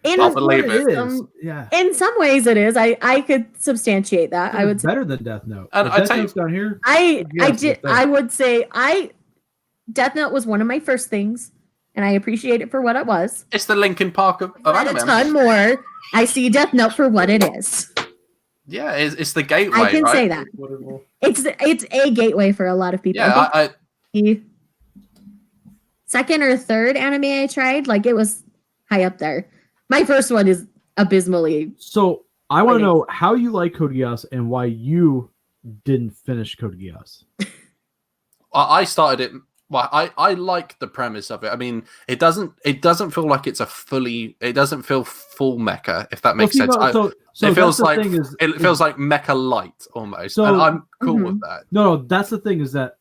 I believe it. Yeah. In some ways, it is. I could substantiate that. I would say better than Death Note. And Death Note's down here. I would say Death Note was one of my first things, and I appreciate it for what it was. It's the Linkin Park of anime. A ton more. I see Death Note for what it is. Yeah, it's the gateway. I can right? say that. It's a gateway for a lot of people. Yeah, I think second or third anime I tried, like it was high up there. My first one is abysmally. So I want to know how you like Code Geass and why you didn't finish Code Geass. I started it. Well, I like the premise of it. I mean, it doesn't feel like it doesn't feel full mecha, if that makes sense. It feels like mecha light almost, and I'm cool with that. No, that's the thing is that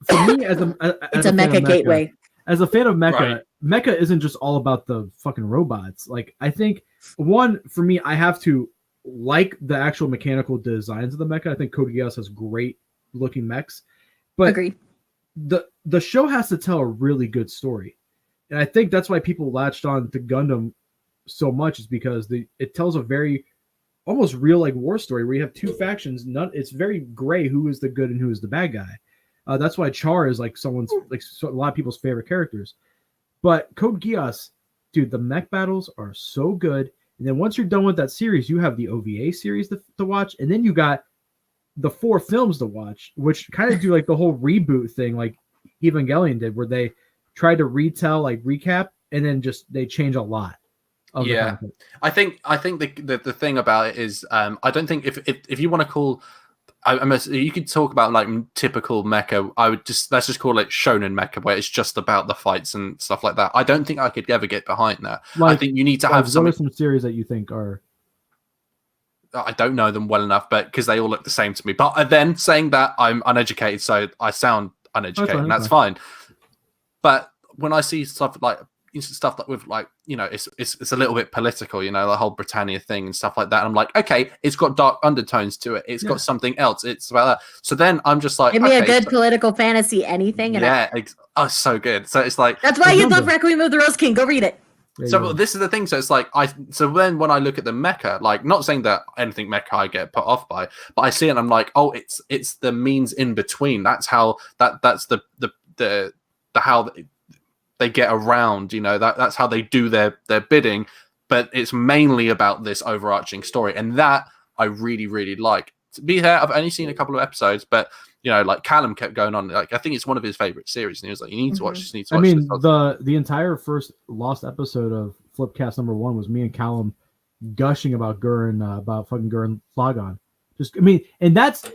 for me as it's a mecha gateway. As a fan of mecha, mecha isn't just all about the fucking robots. Like I think for me, I have to like the actual mechanical designs of the mecha. I think Code Geass has great looking mechs, but agreed. The show has to tell a really good story, and I think that's why people latched on to Gundam so much, is because it tells a very almost real like war story where you have 2 factions. It's very gray who is the good and who is the bad guy. That's why Char is like someone's like a lot of people's favorite characters. But Code Geass, dude, the mech battles are so good. And then once you're done with that series, you have the OVA series to watch, and then you got the 4 films to watch, which kind of do like the whole reboot thing, like Evangelion did, where they tried to retell, like recap, and then just they change a lot. Yeah, I think the thing about it is, I don't think if you want to call, you could talk about like typical mecha. Let's just call it shonen mecha, where it's just about the fights and stuff like that. I don't think I could ever get behind that. Like, I think you need to have some series that you think are. I don't know them well enough, but because they all look the same to me. But then saying that, I'm uneducated, so I sound uneducated, and that's fine. But when I see stuff like with like, you know, it's a little bit political, you know, the whole Britannia thing and stuff like that. And I'm like, okay, it's got dark undertones to it. It's got something else. It's about that. So then I'm just like, give me a good political fantasy, anything. And so good. So it's like, that's why you love Requiem of the Rose King. Go read it. So this is the thing. So it's like so then when I look at the mecha, like not saying that anything mecha I get put off by, but I see it and I'm like, oh, it's the means in between. That's how that's the how they get around, you know, that's how they do their bidding, but it's mainly about this overarching story, and that I really, really like. To be fair, I've only seen a couple of episodes, but you know, like Callum kept going on, like I think it's one of his favorite series, and he was like, "You need to watch this. You need to watch this." I mean, the entire first lost episode of Flipcast #1 was me and Callum gushing about Gurren, about fucking Gurren Lagann. And that's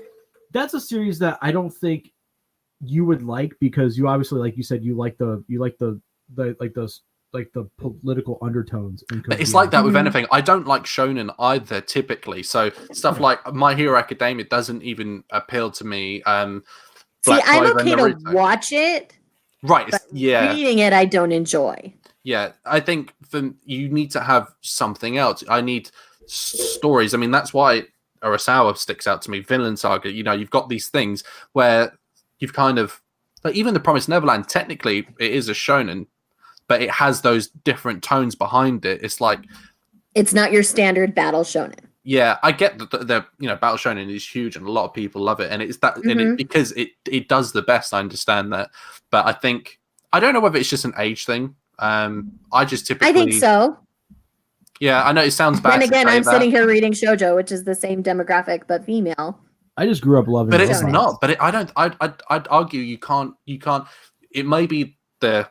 a series that I don't think you would like, because you obviously, like you said, you like the political undertones. But it's like that with anything. I don't like shonen either, typically. So stuff like My Hero Academia doesn't even appeal to me. I'm okay to watch it. Right. Yeah. Reading it, I don't enjoy. Yeah, I think you need to have something else. I need stories. I mean, that's why Urasawa sticks out to me. Vinland Saga. You know, you've got these things where you've kind of like even The Promised Neverland. Technically, it is a shonen, but it has those different tones behind it. It's like it's not your standard battle shonen. Yeah, I get that the Battle Shonen is huge and a lot of people love it, and it's that and Mhm. because it does the best. I understand that, but I don't know whether it's just an age thing. I just typically I think so. Yeah, I know it sounds bad. Then to again, say I'm that, sitting here reading shoujo, which is the same demographic but female. I just grew up loving but it. it's Shonen. not. But I don't. I'd argue you can't. It may be the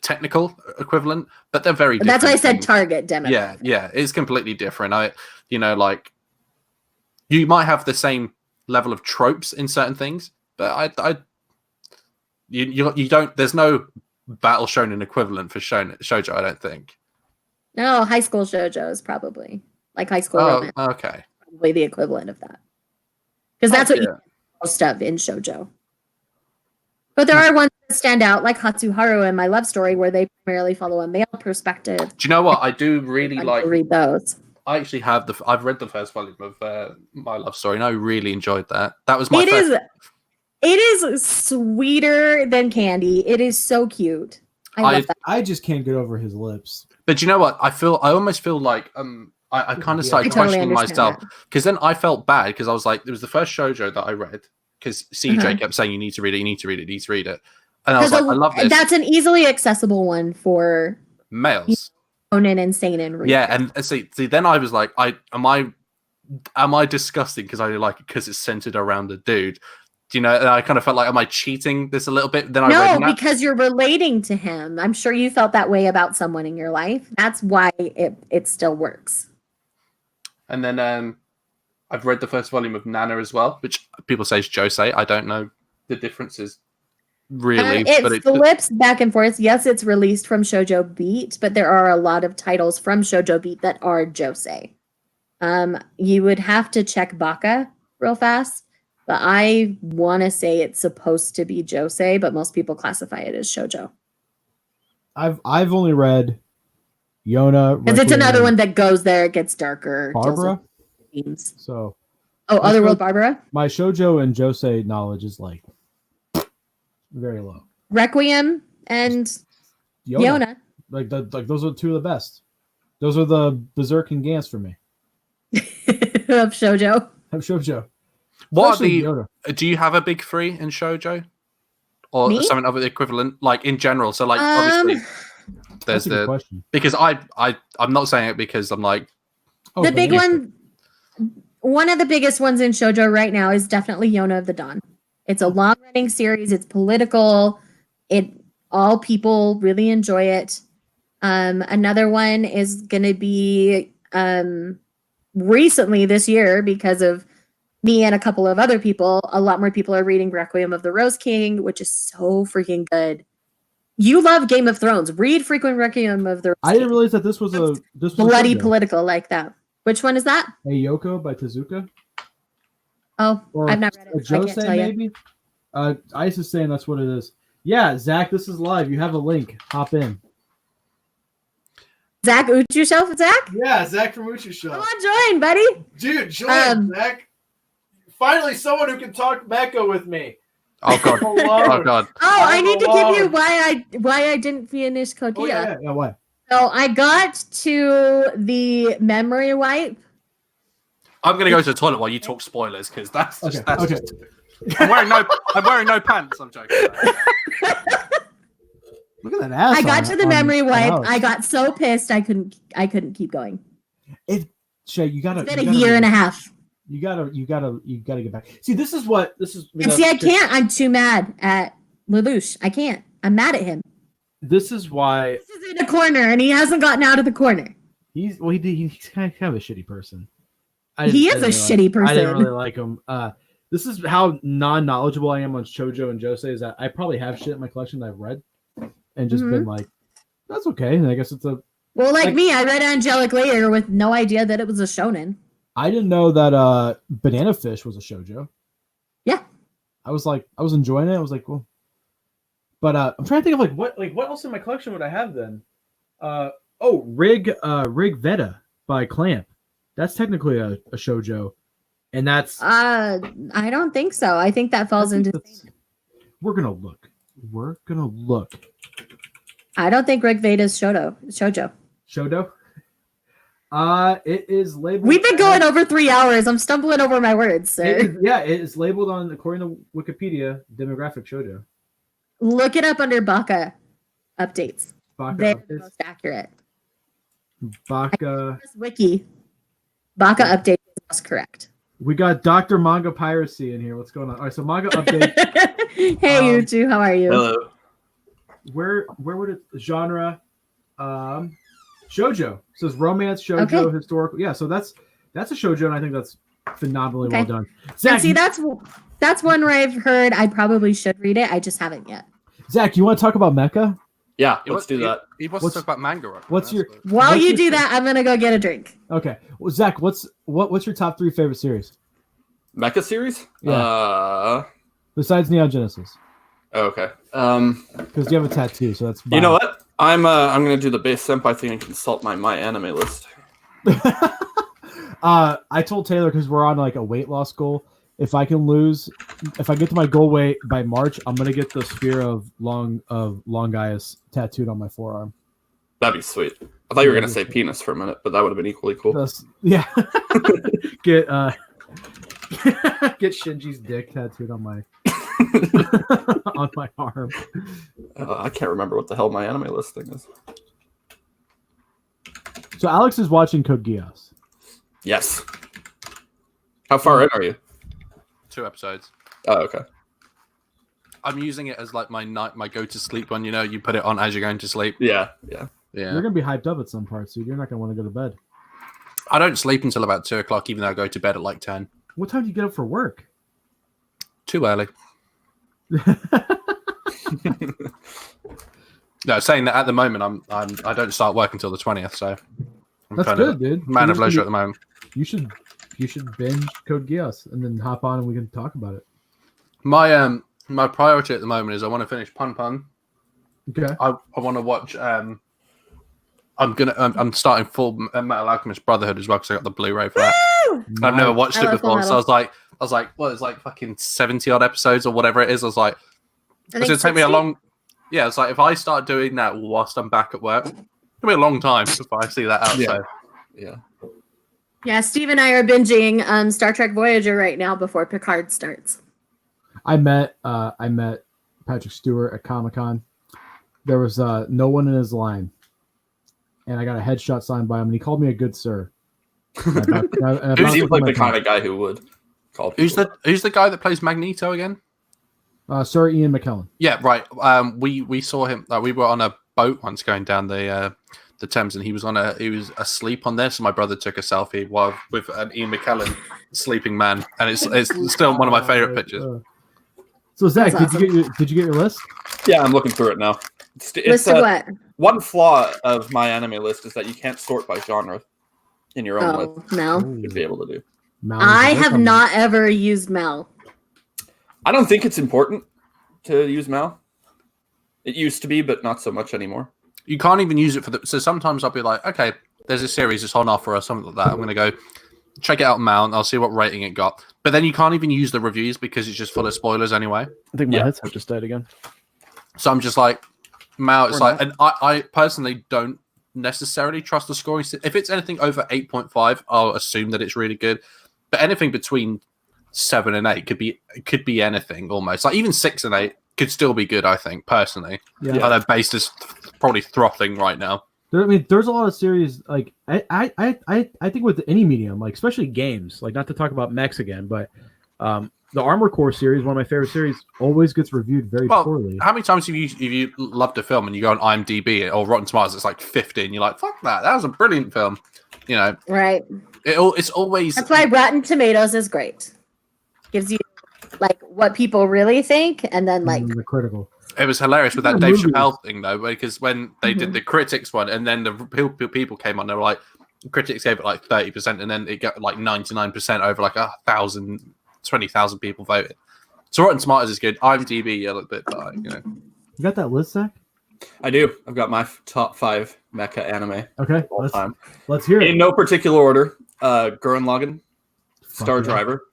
technical equivalent, but they're very different. That's why I said things. target demographic. Yeah, it's completely different. Like you might have the same level of tropes in certain things, but you don't. There's no battle shonen equivalent for shoujo. I don't think. No, high school shoujo is probably like high school Oh, romance, okay. probably the equivalent of that. Because that's what you Yeah. get most of in shoujo. But there are ones that stand out, like Hatsuharu and My Love Story, where they primarily follow a male perspective. Do you know what I do really Fun like? to read those. I actually have I've read the first volume of My Love Story, and I really enjoyed that. That was my It first. is sweeter than candy. It is so cute. I love that. I just can't get over his lips. But you know what? I almost feel like I kind of Yeah. started I totally questioning understand myself that. because then I felt bad because I was like, it was the first shoujo that I read because CJ Uh-huh. kept saying you need to read it, you need to read it, you need to read it, and I was like, I love this. That's an easily accessible one for Males. shonen and seinen readers. Yeah, and see, then I was like, am I disgusting because I like it because it's centered around a dude? Do you know? And I kind of felt like, am I cheating this a little bit? Then I read No, that. because you're relating to him. I'm sure you felt that way about someone in your life. That's why it still works. And then I've read the first volume of Nana as well, which people say is josei. I don't know the differences really, but It flips back and forth. Yes, it's released from Shoujo Beat, but there are a lot of titles from Shoujo Beat that are josei. You would have to check Baka real fast, but I want to say it's supposed to be josei, but most people classify it as shoujo. I've only read Yona Because it's Requiem, another one that goes there, it gets darker. deals Barbara. with themes. So Oh, Let's Otherworld go- Barbara? my shoujo and josei knowledge is like very low. Requiem and Yona. Like those are two of the best. Those are the Berserk and Gans for me. of shoujo. I'm shoujo. what are Especially the? Yoda. Do you have a big three in shoujo, or Me? something of the equivalent, like in general? So, like obviously, there's That's a good the question. because I'm not saying it because I'm like Oh, the but big yeah. one of the biggest ones in shoujo right now is definitely Yona of the Dawn. It's a long running series. It's political. All people really enjoy it. Another one is going to be recently this year because of me and a couple of other people. A lot more people are reading Requiem of the Rose King, which is so freaking good. You love Game of Thrones. Read frequent Requiem of the Rose I King. didn't realize that this was a Bloody shoujo. political like that. Which one is that? Hey Yoko by Tezuka. Oh, Or I've not read a it. I can't josei tell you. maybe. Ice is saying that's what it is. Yeah, Zach, this is live. You have a link. Hop in. Zach Uchu Shelf, Zach? Yeah, Zach from Uchi Show. Come on, join, buddy. Dude, join, Um, Zach. Finally, someone who can talk Mecha with me. oh god, Alone. oh god. Oh, I I'm need to give you alone. why I didn't finish Kokia. Oh, yeah. Yeah, why? So I got to the memory wipe. I'm gonna go to the toilet while you talk spoilers because that's just Okay. that's Okay. just. I'm wearing no pants. I'm joking. Look at that ass. I got to the memory wipe. House. I got so pissed I couldn't keep going. Shay, you gotta. It's been a year and a half. You gotta get back. See, this is. And see, I can't. I'm too mad at Lelouch. I can't. I'm mad at him. This is why This is in a corner, and he hasn't gotten out of the corner. he's kind of a shitty person. He is a shitty I didn't person. really like him. This is how non-knowledgeable I am on shoujo and josei. Is that I probably have shit in my collection that I've read and just been like, that's okay. And I guess it's a. Well, like Like- me, I read Angelic Layer with no idea that it was a shonen. I didn't know that Banana Fish was a shoujo. Yeah. I was enjoying it. I was like, well, but I'm trying to think of what else in my collection would I have then? Rig Veda by Clamp. That's technically a shoujo, and that's I don't think so. I think that falls I think into. that's- We're gonna look. I don't think Rig Veda's shoujo. Shodo. It is labeled. We've been going over 3 hours. I'm stumbling over my words, sir. It is labeled on, according to Wikipedia, demographic shoujo. Look it up under Baka updates. Baka They're the updates. most accurate. Baka. This wiki. Baka update is most correct. We got Dr. Manga Piracy in here. What's going on? All right, so manga update. Hey, you two, how are you? Hello. Where would it genre? Shoujo. It says romance, shoujo, Okay. historical. Yeah, so that's a shoujo, and I think that's phenomenally Okay. well done. And Zach, see, that's one where I've heard I probably should read it. I just haven't yet. Zach, you want to talk about mecha? Yeah, He let's wa- do that. He wants What's- to talk about manga. Right now, what's your- that's what- While What's you your- do that, I'm gonna go get a drink. Okay. Well, Zach, what's your top 3 favorite series Mecha series? Yeah. besides Neon Genesis? Okay. Because you have a tattoo, so that's. You know what? I'm gonna do the base senpai thing and consult my anime list. I told Taylor, because we're on like a weight loss goal. If I get to my goal weight by March, I'm gonna get the spear of Longaius tattooed on my forearm. That'd be sweet. I thought you were gonna say penis for a minute, but that would have been equally cool. Yeah. get get Shinji's dick tattooed on my on my arm. I can't remember what the hell my anime list thing is. So Alex is watching Code Geass. Yes. How far in are you? 2 episodes. Oh, okay. I'm using it as like my go to sleep one. You know, you put it on as you're going to sleep. Yeah. Yeah. You're gonna be hyped up at some parts, so you're not gonna want to go to bed. I don't sleep until about 2 o'clock, even though I go to bed at like 10. What time do you get up for work? Too early. No, saying that at the moment I don't start work until the 20th, so I'm That's kind good, of dude. man of So leisure at the moment. You should binge Code Geass and then hop on and we can talk about it. My priority at the moment is I want to finish Pun Pun. Okay. I want to watch. I'm starting Full Metal Alchemist Brotherhood as well because I got the Blu-ray for that. I've never watched I it love before, so Full I was like, well, it's like fucking 70 odd episodes or whatever it is. I was like, I it's think gonna take me a 60? long. Yeah, it's like if I start doing that whilst I'm back at work, it'll be a long time before I see that out. Yeah. So Yeah. Yeah, Steve and I are binging Star Trek Voyager right now before Picard starts. I met Patrick Stewart at Comic-Con. There was no one in his line, and I got a headshot signed by him, and he called me a good sir. He seems like the kind of guy who would call people. who's the guy that plays Magneto again? Sir Ian McKellen. Yeah, right. We saw him. We were on a boat once going down the Thames, and he was asleep on there. So my brother took a selfie with an Ian McKellen sleeping man, and it's still one of my favorite pictures. So Zach, That's did you get your list? Yeah, I'm looking through it now. It's List of what? one flaw of my anime list is that you can't sort by genre in your own list. Oh, Mel. You'd be able to do. I have not ever used Mel. I don't think it's important to use Mal. It used to be, but not so much anymore. You can't even use it for so sometimes I'll be like, okay, there's a series it's on offer or something like that. I'm gonna go check it out now and I'll see what rating it got. But then you can't even use the reviews because it's just full of spoilers anyway. I think my Yeah. headset just died again. So I'm just like, Mal, it's Or like, not. and I personally don't necessarily trust the scoring. If it's anything over 8.5, I'll assume that it's really good. But anything between 7 and 8 could be anything almost. Like even 6 and 8 could still be good, I think, personally. Yeah. Although base is probably throttling right now. There's a lot of series like I think with any medium, like especially games, like not to talk about mechs again, but the Armor Core series, one of my favorite series, always gets reviewed very Well, poorly. how many times have you loved a film and you go on IMDb or Rotten Tomatoes, it's like 50, and you're like, fuck that was a brilliant film. You know, Right. it's always That's why Rotten Tomatoes is great. Gives you like what people really think, and then like The critical. It was hilarious with that Yeah, Dave movies. Chappelle thing, though, because when they did the critics one, and then the people came on, they were like, critics gave it like 30%, and then it got like 99% over like 20,000 people voted. So Rotten Tomatoes is good. IMDb a little bit, but you know, You got that list, Zach? I do. I've got my top 5 mecha anime Okay, all time. let's hear it. In no particular order. Gurren Lagann, Star yeah. Driver,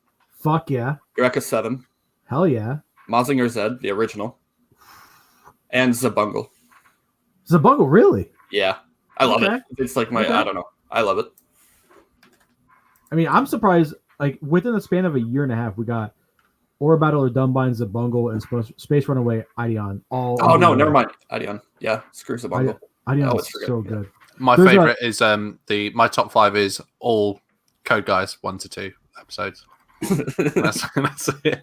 Fuck yeah. Eureka 7, Hell yeah. Mazinger Z, the original, and Zabungle. Zabungle, really? Yeah, I love Okay. it. It's like my, Okay. I don't know. I love it. I mean, I'm surprised. Like within the span of a year and a half, we got Aura Battle or Dumbbine's Zabungle and Space Runaway Ideon. All. Oh no, under- never mind. Adion. Yeah, screw Zabungle. Ideon's always forget, so yeah. good. My There's favorite is my top 5 is all Code Guys 1 to 2 episodes. That's it.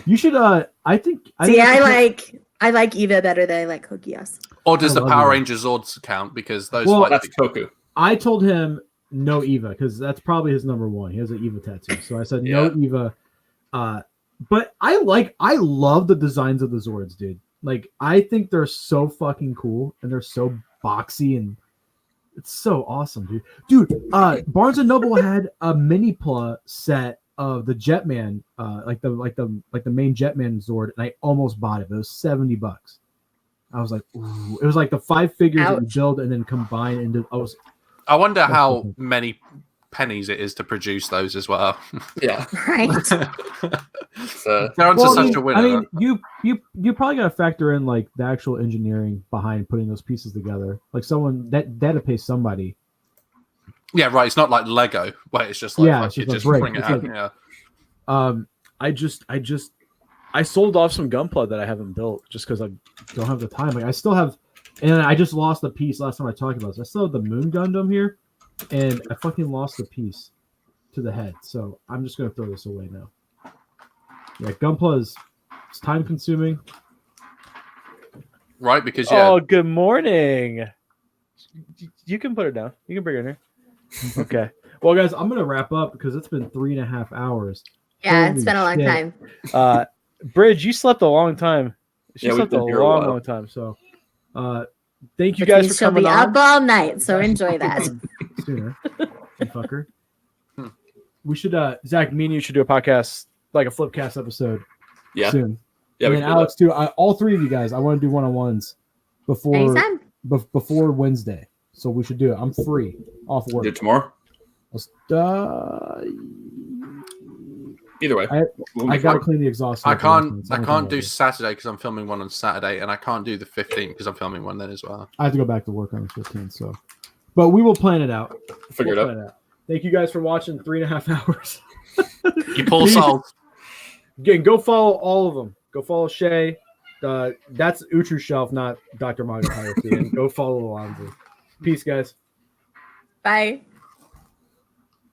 You should. I think. See, think I like Eva better than I like Kokias. Or does I the love Power you. Rangers Zords count? Because those Well, fight That's Koku. I told him no Eva because that's probably his number one. He has an Eva tattoo, so I said no Eva. But I love the designs of the Zords, dude. Like I think they're so fucking cool and they're so boxy and it's so awesome, dude. Barnes and Noble had a mini pla set of the Jetman, like the main Jetman Zord, and I almost bought it. But it was $70. I was like, ooh. It was like the 5 figures that you build and then combine into. I wonder how many pennies it is to produce those as well. Yeah. Right. They're onto such a winner. I mean, you probably got to factor in like the actual engineering behind putting those pieces together. Like someone that had to pay somebody. Yeah, right. It's not like Lego, where it's just like it's you just a just brick. bring it It's out. like- I sold off some Gunpla that I haven't built just because I don't have the time. Like I still have, and I just lost a piece last time I talked about this. I still have the Moon Gundam here, and I fucking lost the piece to the head. So I'm just gonna throw this away now. Yeah, Gunpla it's time consuming. Right, because Oh, good morning. You can put it down. You can bring it in here. Okay. Well, guys, I'm gonna wrap up because it's been 3.5 hours. Yeah, Holy it's been a long shit. time. Bridge, you slept a long time. She Yeah, we've slept a been here a long, while. long time. So, thank you Which guys means for she'll coming be on. up all night, so enjoy that. Sooner, you fucker. We should, Zach, me and you should do a podcast. like a Flipcast episode Yeah. soon. Yeah, And we then can do Alex too. All 3 of you guys. I want to do one-on-ones before Anytime. before Wednesday. So we should do it. I'm free off that. work. Do it tomorrow. Let's, Either way. we'll I make it gotta work. clean the exhaust. I off can't. the I license. can't do Saturday because I'm filming one on Saturday, and I can't do the 15th because I'm filming one then as well. I have to go back to work on the 15th. So, but we will plan it out. Figure We'll it out. plan Thank you guys for watching 3.5 hours. You pull soul. Again, go follow all of them. Go follow Shay. That's Utru Shelf, not Dr. Maga Hierarchy. And go follow Alonzo. Peace, guys. Bye.